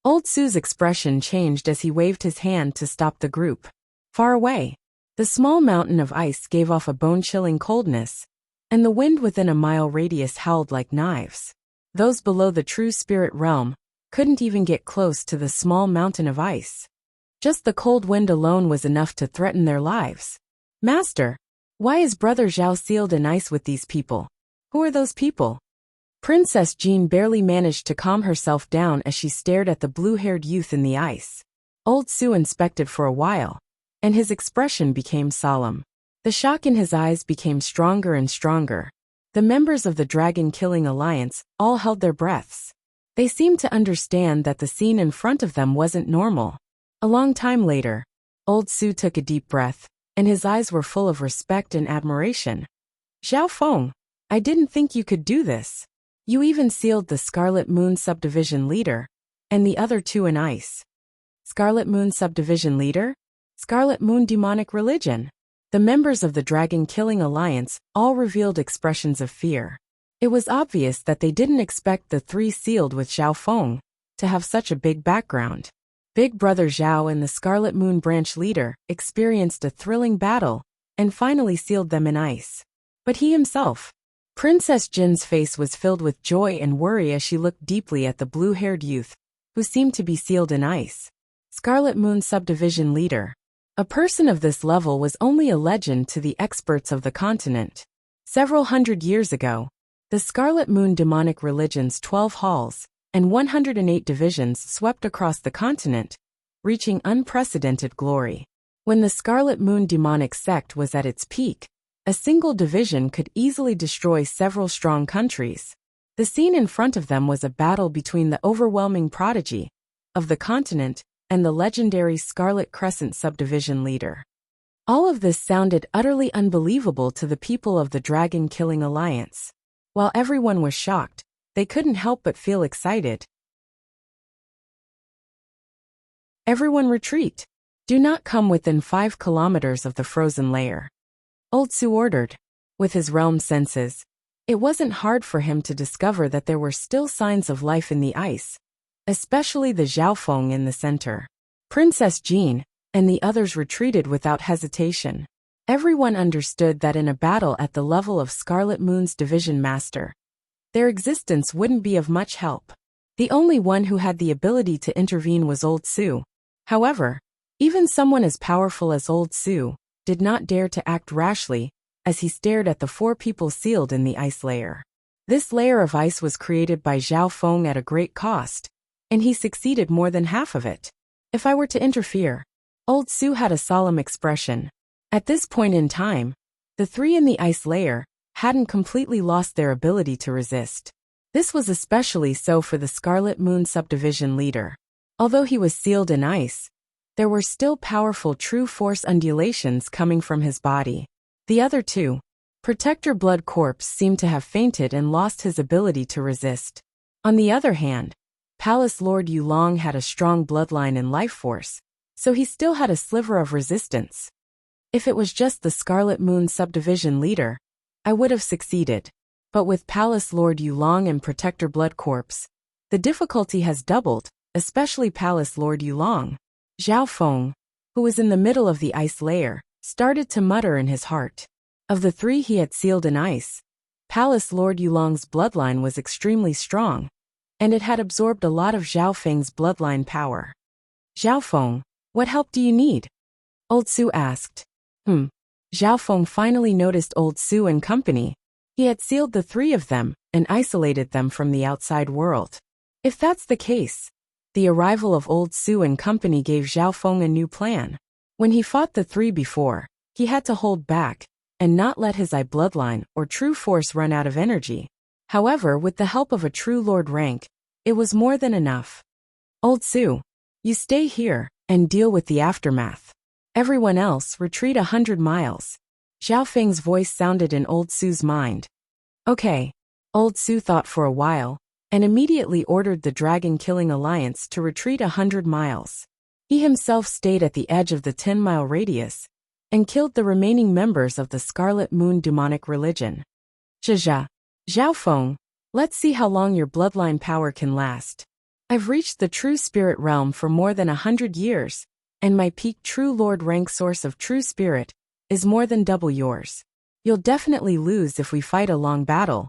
Old Su's expression changed as he waved his hand to stop the group. Far away, the small mountain of ice gave off a bone-chilling coldness, and the wind within a mile radius howled like knives. Those below the true spirit realm couldn't even get close to the small mountain of ice. Just the cold wind alone was enough to threaten their lives. Master, why is Brother Zhao sealed in ice with these people? Who are those people? Princess Jean barely managed to calm herself down as she stared at the blue-haired youth in the ice. Old Su inspected for a while, and his expression became solemn. The shock in his eyes became stronger and stronger. The members of the Dragon-Killing Alliance all held their breaths. They seemed to understand that the scene in front of them wasn't normal. A long time later, Old Su took a deep breath, and his eyes were full of respect and admiration. Zhao Feng, I didn't think you could do this. You even sealed the Scarlet Moon subdivision leader, and the other two in ice. Scarlet Moon subdivision leader? Scarlet Moon demonic religion? The members of the Dragon-Killing Alliance all revealed expressions of fear. It was obvious that they didn't expect the three sealed with Zhao Feng to have such a big background. Big Brother Zhao and the Scarlet Moon branch leader experienced a thrilling battle and finally sealed them in ice. But he himself, Princess Jin's face was filled with joy and worry as she looked deeply at the blue-haired youth, who seemed to be sealed in ice. Scarlet Moon subdivision leader. A person of this level was only a legend to the experts of the continent. Several hundred years ago, the Scarlet Moon demonic religion's 12 halls and 108 divisions swept across the continent, reaching unprecedented glory. When the Scarlet Moon demonic sect was at its peak, a single division could easily destroy several strong countries. The scene in front of them was a battle between the overwhelming prodigy of the continent and the legendary Scarlet Crescent subdivision leader. All of this sounded utterly unbelievable to the people of the Dragon-Killing Alliance. While everyone was shocked, they couldn't help but feel excited. Everyone retreat. Do not come within 5 kilometers of the frozen layer. Old Su ordered. With his realm senses, it wasn't hard for him to discover that there were still signs of life in the ice, especially the Zhao Feng in the center. Princess Jean and the others retreated without hesitation. Everyone understood that in a battle at the level of Scarlet Moon's division master, their existence wouldn't be of much help. The only one who had the ability to intervene was Old Su. However, even someone as powerful as Old Su did not dare to act rashly as he stared at the 4 people sealed in the ice layer. This layer of ice was created by Zhao Feng at a great cost, and he succeeded more than half of it. If I were to interfere, Old Su had a solemn expression. At this point in time, the 3 in the ice layer hadn't completely lost their ability to resist. This was especially so for the Scarlet Moon subdivision leader. Although he was sealed in ice, there were still powerful true force undulations coming from his body. The other two, Protector Blood Corpse, seemed to have fainted and lost his ability to resist. On the other hand, Palace Lord Yulong had a strong bloodline and life force, so he still had a sliver of resistance. If it was just the Scarlet Moon subdivision leader, I would have succeeded. But with Palace Lord Yulong and Protector Blood Corpse, the difficulty has doubled, especially Palace Lord Yulong. Zhao Feng, who was in the middle of the ice layer, started to mutter in his heart. Of the three he had sealed in ice, Palace Lord Yulong's bloodline was extremely strong, and it had absorbed a lot of Zhao Feng's bloodline power. Zhao Feng, what help do you need? Old Su asked. Zhao Feng finally noticed Old Su and company. He had sealed the three of them and isolated them from the outside world. If that's the case, the arrival of Old Su and company gave Zhao Feng a new plan. When he fought the three before, he had to hold back and not let his eye bloodline or true force run out of energy. However, with the help of a true lord rank, it was more than enough. Old Su, you stay here and deal with the aftermath. Everyone else retreat 100 miles. Zhao Feng's voice sounded in Old Su's mind. Okay. Old Su thought for a while, and immediately ordered the Dragon-Killing Alliance to retreat 100 miles. He himself stayed at the edge of the 10-mile radius, and killed the remaining members of the Scarlet Moon demonic religion. Zha, Zhao Feng, let's see how long your bloodline power can last. I've reached the true spirit realm for more than 100 years, and my peak true lord rank source of true spirit is more than double yours. You'll definitely lose if we fight a long battle.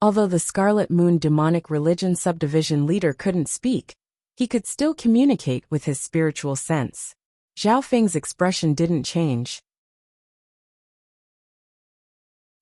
Although the Scarlet Moon demonic religion subdivision leader couldn't speak, he could still communicate with his spiritual sense. Zhao Feng's expression didn't change.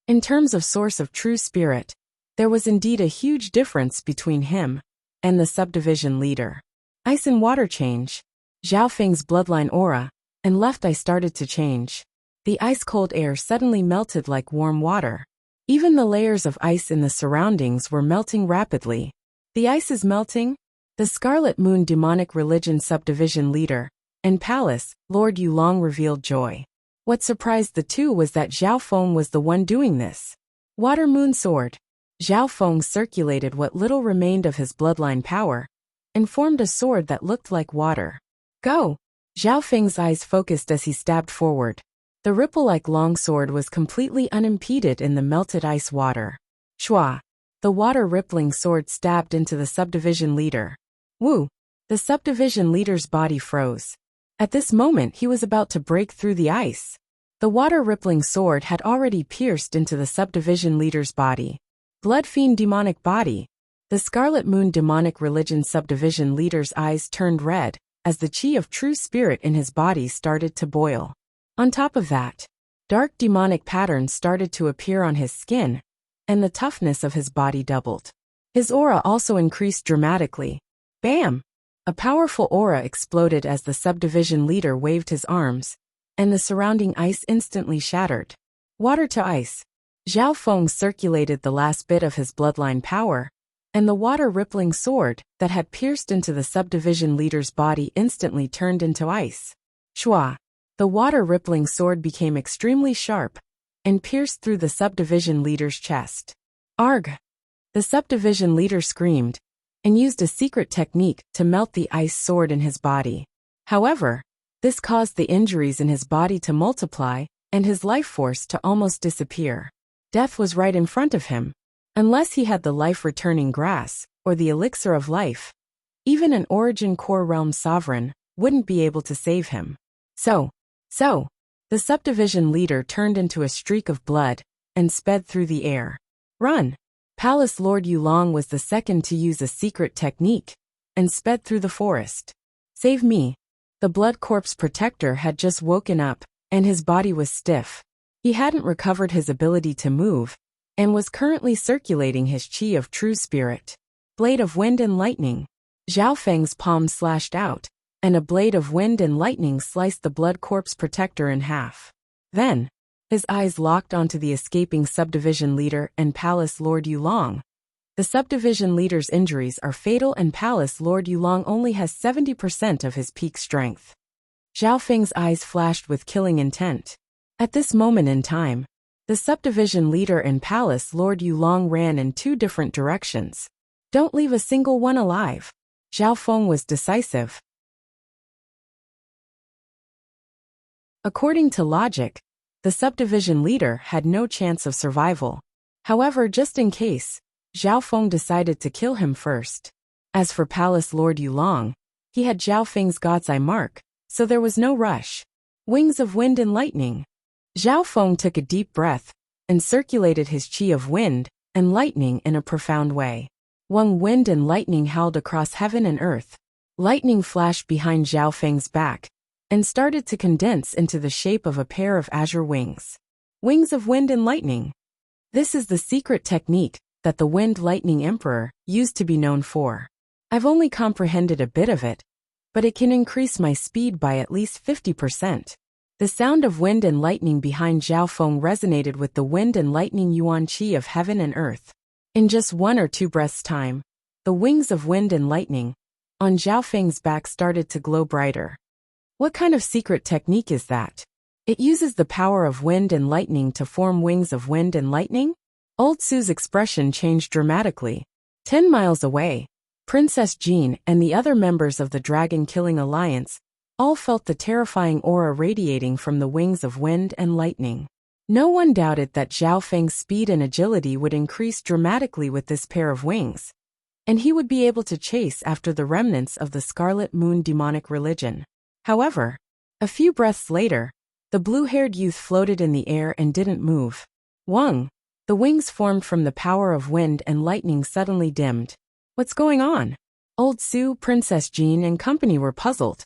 In terms of source of true spirit, there was indeed a huge difference between him and the subdivision leader. Ice and water change. Zhao Feng's bloodline aura and left eye started to change. The ice-cold air suddenly melted like warm water. Even the layers of ice in the surroundings were melting rapidly. The ice is melting? The Scarlet Moon demonic religion subdivision leader and Palace Lord Yulong revealed joy. What surprised the two was that Zhao Feng was the one doing this. Water Moon Sword. Zhao Feng circulated what little remained of his bloodline power and formed a sword that looked like water. Go! Zhao Feng's eyes focused as he stabbed forward. The ripple-like longsword was completely unimpeded in the melted ice water. Shua! The water-rippling sword stabbed into the subdivision leader. Woo! The subdivision leader's body froze. At this moment he was about to break through the ice. The water-rippling sword had already pierced into the subdivision leader's body. Blood Fiend demonic body. The Scarlet Moon demonic religion subdivision leader's eyes turned red as the chi of true spirit in his body started to boil. On top of that, dark demonic patterns started to appear on his skin, and the toughness of his body doubled. His aura also increased dramatically. Bam! A powerful aura exploded as the subdivision leader waved his arms, and the surrounding ice instantly shattered. Water to ice. Zhao Feng circulated the last bit of his bloodline power, and the water-rippling sword that had pierced into the subdivision leader's body instantly turned into ice. Shua! The water-rippling sword became extremely sharp and pierced through the subdivision leader's chest. Arg! The subdivision leader screamed and used a secret technique to melt the ice sword in his body. However, this caused the injuries in his body to multiply and his life force to almost disappear. Death was right in front of him. Unless he had the life-returning grass or the elixir of life, even an Origin Core Realm sovereign wouldn't be able to save him. So, the subdivision leader turned into a streak of blood and sped through the air. Run! Palace Lord Yulong was the second to use a secret technique and sped through the forest. Save me! The Blood Corpse Protector had just woken up, and his body was stiff. He hadn't recovered his ability to move, and was currently circulating his chi of true spirit. Blade of Wind and Lightning. Zhao Feng's palm slashed out, and a blade of wind and lightning sliced the Blood Corpse Protector in half. Then, his eyes locked onto the escaping subdivision leader and Palace Lord Yulong. The subdivision leader's injuries are fatal and Palace Lord Yulong only has 70% of his peak strength. Zhao Feng's eyes flashed with killing intent. At this moment in time, the subdivision leader and Palace Lord Yulong ran in two different directions. Don't leave a single one alive. Zhao Feng was decisive. According to logic, the subdivision leader had no chance of survival. However, just in case, Zhao Feng decided to kill him first. As for Palace Lord Yulong, he had Zhao Feng's God's Eye mark, so there was no rush. Wings of wind and lightning. Zhao Feng took a deep breath and circulated his qi of wind and lightning in a profound way. One wind and lightning howled across heaven and earth. Lightning flashed behind Zhao Feng's back and started to condense into the shape of a pair of azure wings. Wings of wind and lightning. This is the secret technique that the Wind Lightning Emperor used to be known for. I've only comprehended a bit of it, but it can increase my speed by at least 50%. The sound of wind and lightning behind Zhao Feng resonated with the wind and lightning yuan qi of heaven and earth. In just 1 or 2 breaths' time, the wings of wind and lightning on Zhao Feng's back started to glow brighter. What kind of secret technique is that? It uses the power of wind and lightning to form wings of wind and lightning? Old Su's expression changed dramatically. 10 miles away, Princess Jean and the other members of the Dragon Killing Alliance all felt the terrifying aura radiating from the wings of wind and lightning. No one doubted that Zhao Feng's speed and agility would increase dramatically with this pair of wings, and he would be able to chase after the remnants of the Scarlet Moon demonic religion. However, a few breaths later, the blue-haired youth floated in the air and didn't move. Wang, the wings formed from the power of wind and lightning suddenly dimmed. What's going on? Old Su, Princess Jean and company were puzzled.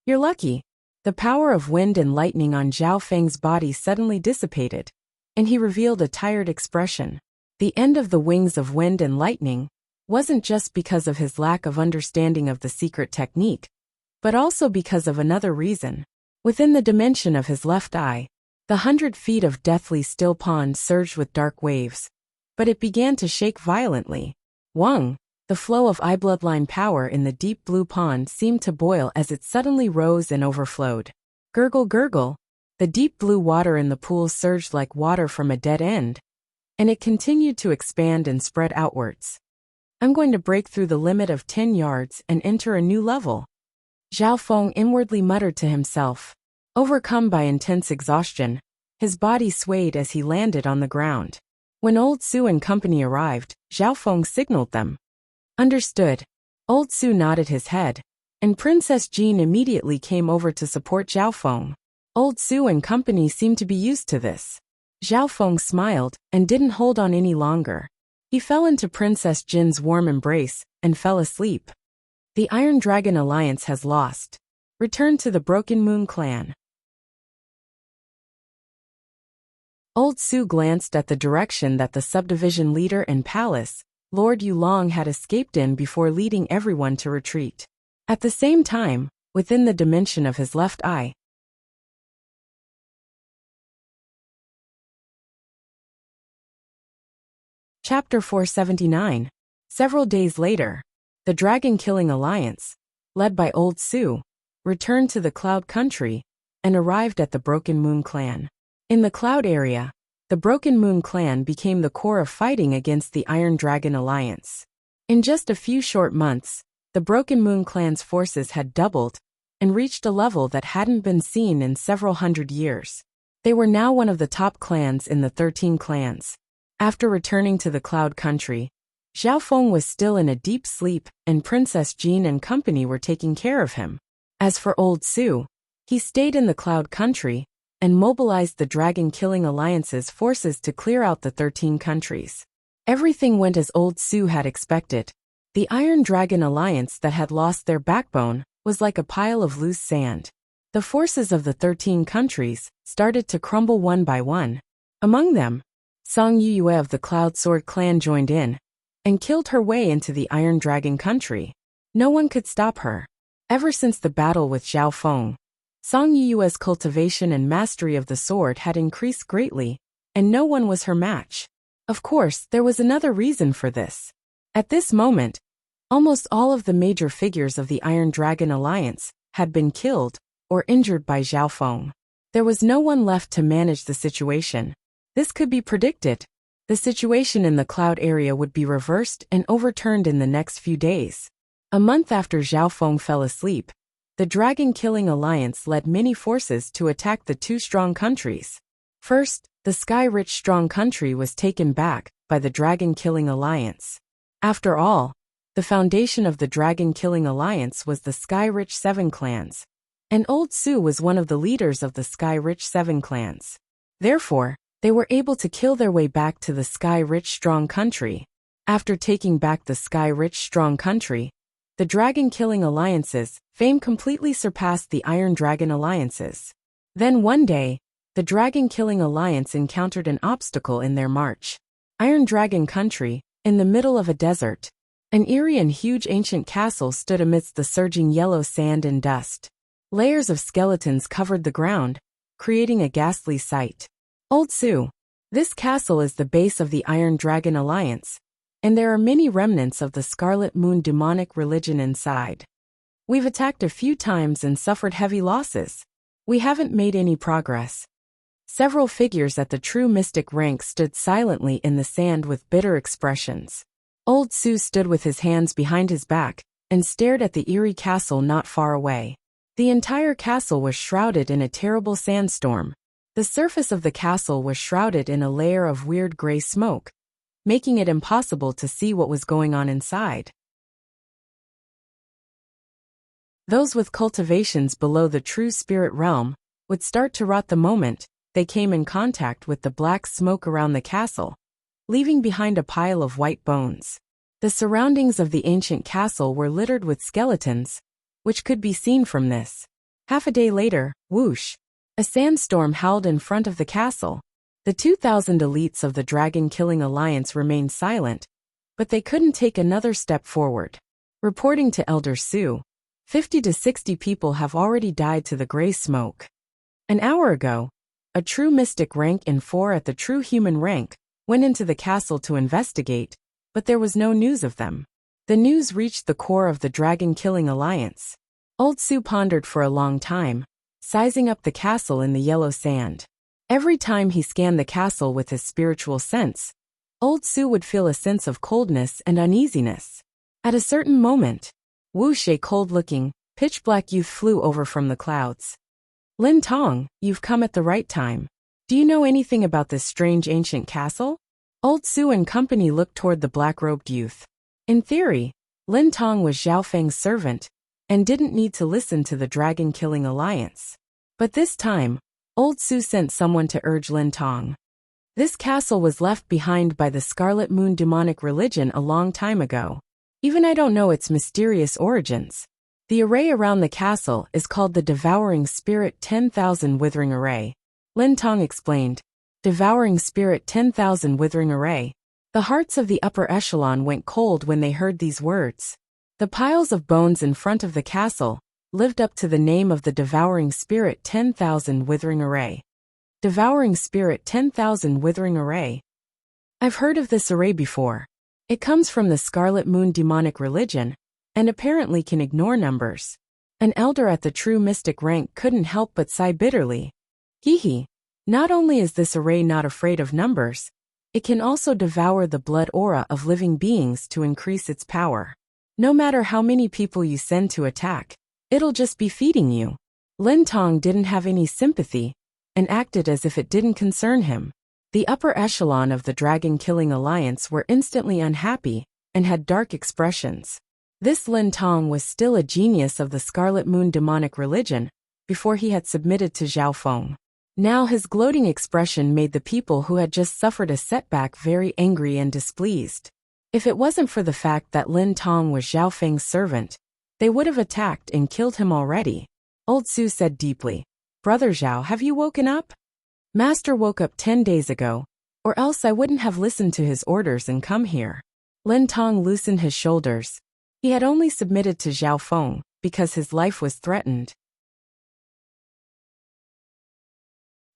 You're lucky. The power of wind and lightning on Zhao Feng's body suddenly dissipated, and he revealed a tired expression. The end of the wings of wind and lightning wasn't just because of his lack of understanding of the secret technique, but also because of another reason. Within the dimension of his left eye, the 100 feet of deathly still pond surged with dark waves, but it began to shake violently. Wang, the flow of eye bloodline power in the deep blue pond seemed to boil as it suddenly rose and overflowed. Gurgle gurgle, the deep blue water in the pool surged like water from a dead end, and it continued to expand and spread outwards. I'm going to break through the limit of 10 yards and enter a new level. Zhao Feng inwardly muttered to himself. Overcome by intense exhaustion, his body swayed as he landed on the ground. When Old Su and company arrived, Zhao Feng signaled them. Understood. Old Su nodded his head, and Princess Jean immediately came over to support Zhao Feng. Old Su and company seemed to be used to this. Zhao Feng smiled and didn't hold on any longer. He fell into Princess Jin's warm embrace and fell asleep. The Iron Dragon Alliance has lost. Return to the Broken Moon clan. Old Su glanced at the direction that the subdivision leader and Palace Lord Yulong had escaped in before leading everyone to retreat. At the same time, within the dimension of his left eye, Chapter 479. Several days later, the Dragon Killing Alliance, led by Old Su, returned to the Cloud Country and arrived at the Broken Moon clan. In the Cloud area, the Broken Moon clan became the core of fighting against the Iron Dragon Alliance. In just a few short months, the Broken Moon clan's forces had doubled and reached a level that hadn't been seen in several hundred years. They were now one of the top clans in the 13 clans. After returning to the Cloud Country, Zhao Feng was still in a deep sleep and Princess Jean and company were taking care of him. As for Old Su, he stayed in the Cloud Country and mobilized the Dragon Killing Alliance's forces to clear out the 13 countries. Everything went as Old Su had expected. The Iron Dragon Alliance that had lost their backbone was like a pile of loose sand. The forces of the 13 countries started to crumble one by one. Among them, Song Yue of the Cloud Sword clan joined in and killed her way into the Iron Dragon country. No one could stop her. Ever since the battle with Zhao Feng, Song Yue's cultivation and mastery of the sword had increased greatly, and no one was her match. Of course, there was another reason for this. At this moment, almost all of the major figures of the Iron Dragon Alliance had been killed or injured by Zhao Feng. There was no one left to manage the situation. This could be predicted. The situation in the cloud area would be reversed and overturned in the next few days. A month after Zhao Feng fell asleep, the Dragon-Killing Alliance led many forces to attack the two strong countries. First, the Sky-Rich Strong Country was taken back by the Dragon-Killing Alliance. After all, the foundation of the Dragon-Killing Alliance was the Sky-Rich Seven Clans, and Old Su was one of the leaders of the Sky-Rich Seven Clans. Therefore, they were able to kill their way back to the Sky-Rich Strong Country. After taking back the Sky-Rich Strong Country, the Dragon-Killing Alliance's fame completely surpassed the Iron Dragon Alliance's. Then one day, the Dragon-Killing Alliance encountered an obstacle in their march. Iron Dragon Country, in the middle of a desert. An eerie and huge ancient castle stood amidst the surging yellow sand and dust. Layers of skeletons covered the ground, creating a ghastly sight. Old Su. This castle is the base of the Iron Dragon Alliance, and there are many remnants of the Scarlet Moon demonic religion inside. We've attacked a few times and suffered heavy losses. We haven't made any progress. Several figures at the true mystic rank stood silently in the sand with bitter expressions. Old Su stood with his hands behind his back and stared at the eerie castle not far away. The entire castle was shrouded in a terrible sandstorm. The surface of the castle was shrouded in a layer of weird gray smoke, making it impossible to see what was going on inside. Those with cultivations below the true spirit realm would start to rot the moment they came in contact with the black smoke around the castle, leaving behind a pile of white bones. The surroundings of the ancient castle were littered with skeletons, which could be seen from this. Half a day later, whoosh! A sandstorm howled in front of the castle. The 2,000 elites of the Dragon-Killing Alliance remained silent, but they couldn't take another step forward. Reporting to Elder Su, 50 to 60 people have already died to the gray smoke. An hour ago, a true mystic rank and 4 at the true human rank went into the castle to investigate, but there was no news of them. The news reached the core of the Dragon-Killing Alliance. Old Su pondered for a long time, sizing up the castle in the yellow sand. Every time he scanned the castle with his spiritual sense, Old Su would feel a sense of coldness and uneasiness. At a certain moment, Wuxia, a cold-looking, pitch-black youth flew over from the clouds. Lin Tong, you've come at the right time. Do you know anything about this strange ancient castle? Old Su and company looked toward the black-robed youth. In theory, Lin Tong was Zhao Feng's servant, and didn't need to listen to the Dragon-Killing Alliance. But this time, Old Su sent someone to urge Lin Tong. This castle was left behind by the Scarlet Moon demonic religion a long time ago. Even I don't know its mysterious origins. The array around the castle is called the Devouring Spirit 10,000 Withering Array. Lin Tong explained. Devouring Spirit 10,000 Withering Array. The hearts of the upper echelon went cold when they heard these words. The piles of bones in front of the castle lived up to the name of the Devouring Spirit 10,000 Withering Array. Devouring Spirit 10,000 Withering Array. I've heard of this array before. It comes from the Scarlet Moon demonic religion, and apparently can ignore numbers. An elder at the true mystic rank couldn't help but sigh bitterly. Hee. Not only is this array not afraid of numbers, it can also devour the blood aura of living beings to increase its power. No matter how many people you send to attack, it'll just be feeding you. Lin Tong didn't have any sympathy, and acted as if it didn't concern him. The upper echelon of the Dragon-Killing Alliance were instantly unhappy, and had dark expressions. This Lin Tong was still a genius of the Scarlet Moon demonic religion, before he had submitted to Zhao Feng. Now his gloating expression made the people who had just suffered a setback very angry and displeased. If it wasn't for the fact that Lin Tong was Zhao Feng's servant, they would have attacked and killed him already. Old Su said deeply, Brother Zhao, have you woken up? Master woke up 10 days ago, or else I wouldn't have listened to his orders and come here. Lin Tong loosened his shoulders. He had only submitted to Zhao Feng because his life was threatened.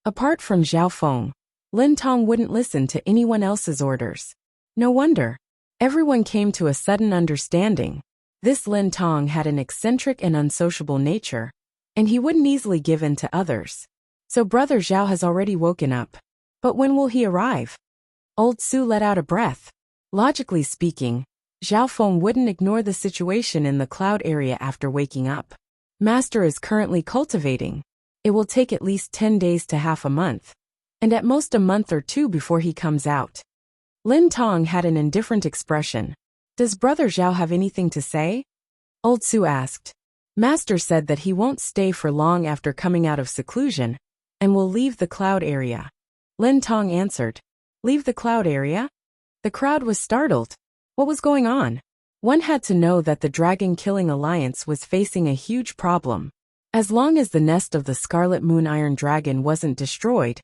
Apart from Zhao Feng, Lin Tong wouldn't listen to anyone else's orders. No wonder. Everyone came to a sudden understanding. This Lin Tong had an eccentric and unsociable nature, and he wouldn't easily give in to others. So Brother Zhao has already woken up. But when will he arrive? Old Su let out a breath. Logically speaking, Zhao Feng wouldn't ignore the situation in the cloud area after waking up. Master is currently cultivating. It will take at least 10 days to half a month, and at most a month or two before he comes out. Lin Tong had an indifferent expression. Does Brother Zhao have anything to say? Old Su asked. Master said that he won't stay for long after coming out of seclusion, and will leave the cloud area. Lin Tong answered. Leave the cloud area? The crowd was startled. What was going on? One had to know that the dragon-killing alliance was facing a huge problem. As long as the nest of the Scarlet Moon Iron Dragon wasn't destroyed,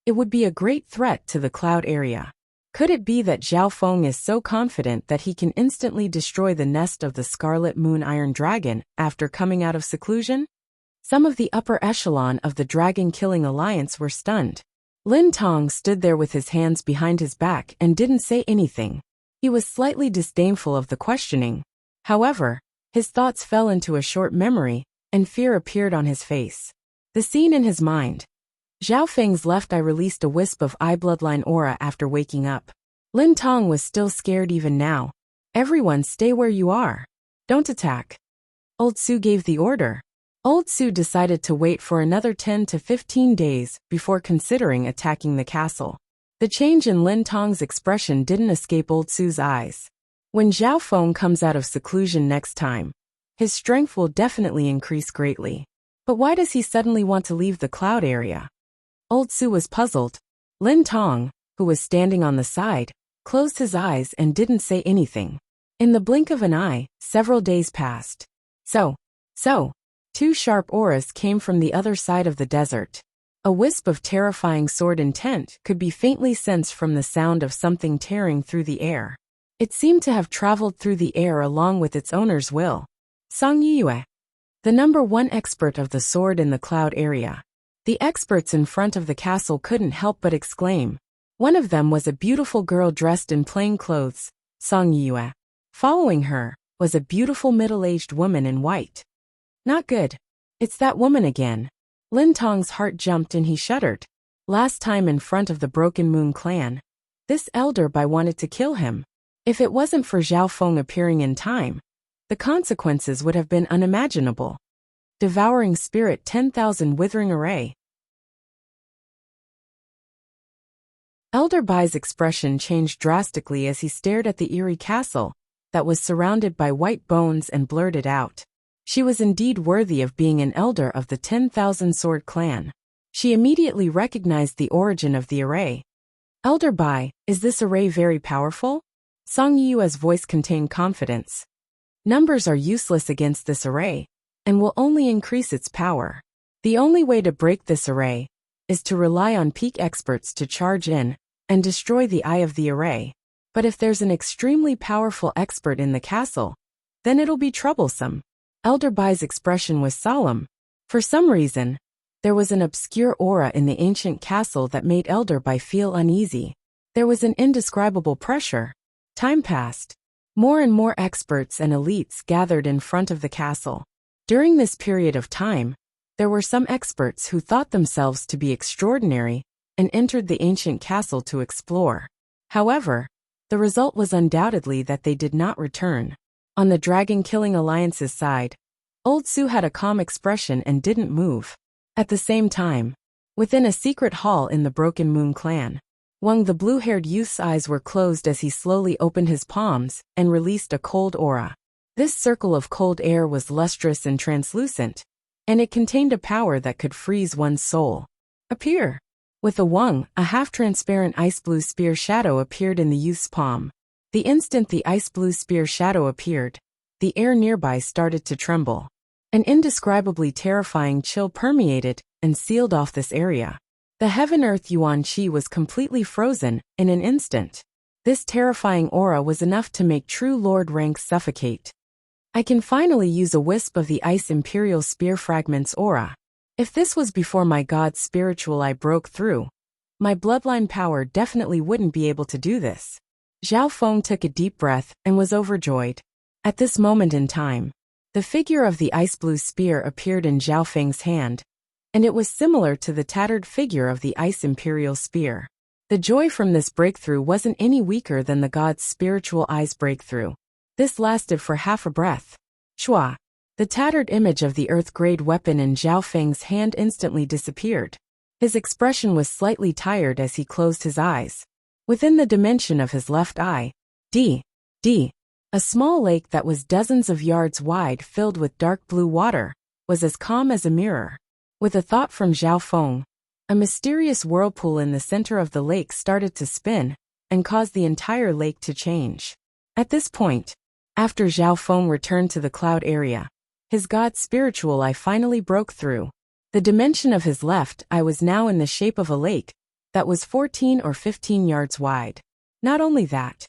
it would be a great threat to the cloud area. Could it be that Zhao Feng is so confident that he can instantly destroy the nest of the Scarlet Moon Iron Dragon after coming out of seclusion? Some of the upper echelon of the dragon-killing alliance were stunned. Lin Tong stood there with his hands behind his back and didn't say anything. He was slightly disdainful of the questioning. However, his thoughts fell into a short memory, and fear appeared on his face. The scene in his mind. Zhao Feng's left eye released a wisp of eye bloodline aura after waking up. Lin Tong was still scared even now. Everyone stay where you are. Don't attack. Old Su gave the order. Old Su decided to wait for another 10 to 15 days before considering attacking the castle. The change in Lin Tong's expression didn't escape Old Su's eyes. When Zhao Feng comes out of seclusion next time, his strength will definitely increase greatly. But why does he suddenly want to leave the cloud area? Old Su was puzzled. Lin Tong, who was standing on the side, closed his eyes and didn't say anything. In the blink of an eye, several days passed. So, two sharp auras came from the other side of the desert. A wisp of terrifying sword intent could be faintly sensed from the sound of something tearing through the air. It seemed to have traveled through the air along with its owner's will. Song Yue, the #1 expert of the sword in the cloud area. The experts in front of the castle couldn't help but exclaim. One of them was a beautiful girl dressed in plain clothes, Song Yue. Following her was a beautiful middle-aged woman in white. Not good. It's that woman again. Lin Tong's heart jumped and he shuddered. Last time in front of the Broken Moon clan, this elder Bai wanted to kill him. If it wasn't for Zhao Feng appearing in time, the consequences would have been unimaginable. Devouring Spirit 10,000 Withering Array. Elder Bai's expression changed drastically as he stared at the eerie castle that was surrounded by white bones and blurted out. She was indeed worthy of being an elder of the 10,000 Sword clan. She immediately recognized the origin of the array. Elder Bai, is this array very powerful? Song Yue's voice contained confidence. Numbers are useless against this array, and will only increase its power. The only way to break this array is to rely on peak experts to charge in and destroy the eye of the array. But if there's an extremely powerful expert in the castle, then it'll be troublesome. Elder Bai's expression was solemn. For some reason, there was an obscure aura in the ancient castle that made Elder Bai feel uneasy. There was an indescribable pressure. Time passed. More and more experts and elites gathered in front of the castle. During this period of time, there were some experts who thought themselves to be extraordinary and entered the ancient castle to explore. However, the result was undoubtedly that they did not return. On the Dragon-Killing Alliance's side, Old Su had a calm expression and didn't move. At the same time, within a secret hall in the Broken Moon clan, Wang the blue-haired youth's eyes were closed as he slowly opened his palms and released a cold aura. This circle of cold air was lustrous and translucent, and it contained a power that could freeze one's soul. Appear! With a Wang, a half-transparent ice-blue spear shadow appeared in the youth's palm. The instant the ice-blue spear shadow appeared, the air nearby started to tremble. An indescribably terrifying chill permeated and sealed off this area. The Heaven-Earth Yuan Qi was completely frozen in an instant. This terrifying aura was enough to make true Lord ranks suffocate. I can finally use a wisp of the Ice Imperial Spear Fragments aura. If this was before my God's spiritual eye broke through, my bloodline power definitely wouldn't be able to do this. Zhao Feng took a deep breath and was overjoyed. At this moment in time, the figure of the ice blue spear appeared in Zhao Feng's hand, and it was similar to the tattered figure of the ice imperial spear. The joy from this breakthrough wasn't any weaker than the god's spiritual eyes breakthrough. This lasted for half a breath. Shua! The tattered image of the earth-grade weapon in Zhao Feng's hand instantly disappeared. His expression was slightly tired as he closed his eyes. Within the dimension of his left eye, a small lake that was dozens of yards wide filled with dark blue water, was as calm as a mirror. With a thought from Zhao Feng, a mysterious whirlpool in the center of the lake started to spin and caused the entire lake to change. At this point, after Zhao Feng returned to the cloud area, his god's spiritual eye finally broke through. The dimension of his left eye was now in the shape of a lake that was 14 or 15 yards wide. Not only that,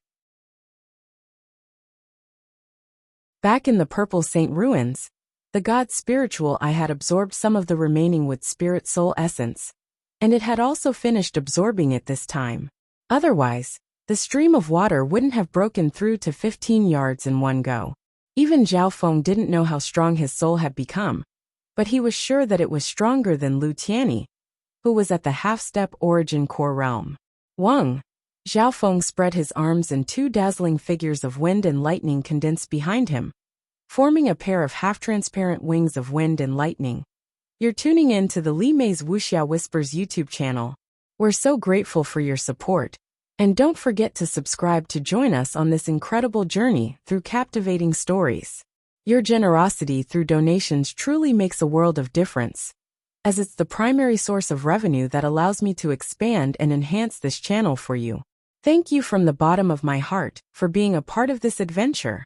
back in the Purple Saint ruins, the god's spiritual eye had absorbed some of the remaining wood spirit soul essence, and it had also finished absorbing it this time. Otherwise, the stream of water wouldn't have broken through to 15 yards in one go. Even Zhao Feng didn't know how strong his soul had become, but he was sure that it was stronger than Lu Tianyi, who was at the half-step origin core realm. Wang! Zhao Feng spread his arms and two dazzling figures of wind and lightning condensed behind him, forming a pair of half-transparent wings of wind and lightning. You're tuning in to the Li Mei's Wuxia Whispers YouTube channel. We're so grateful for your support, and don't forget to subscribe to join us on this incredible journey through captivating stories. Your generosity through donations truly makes a world of difference, as it's the primary source of revenue that allows me to expand and enhance this channel for you. Thank you from the bottom of my heart for being a part of this adventure.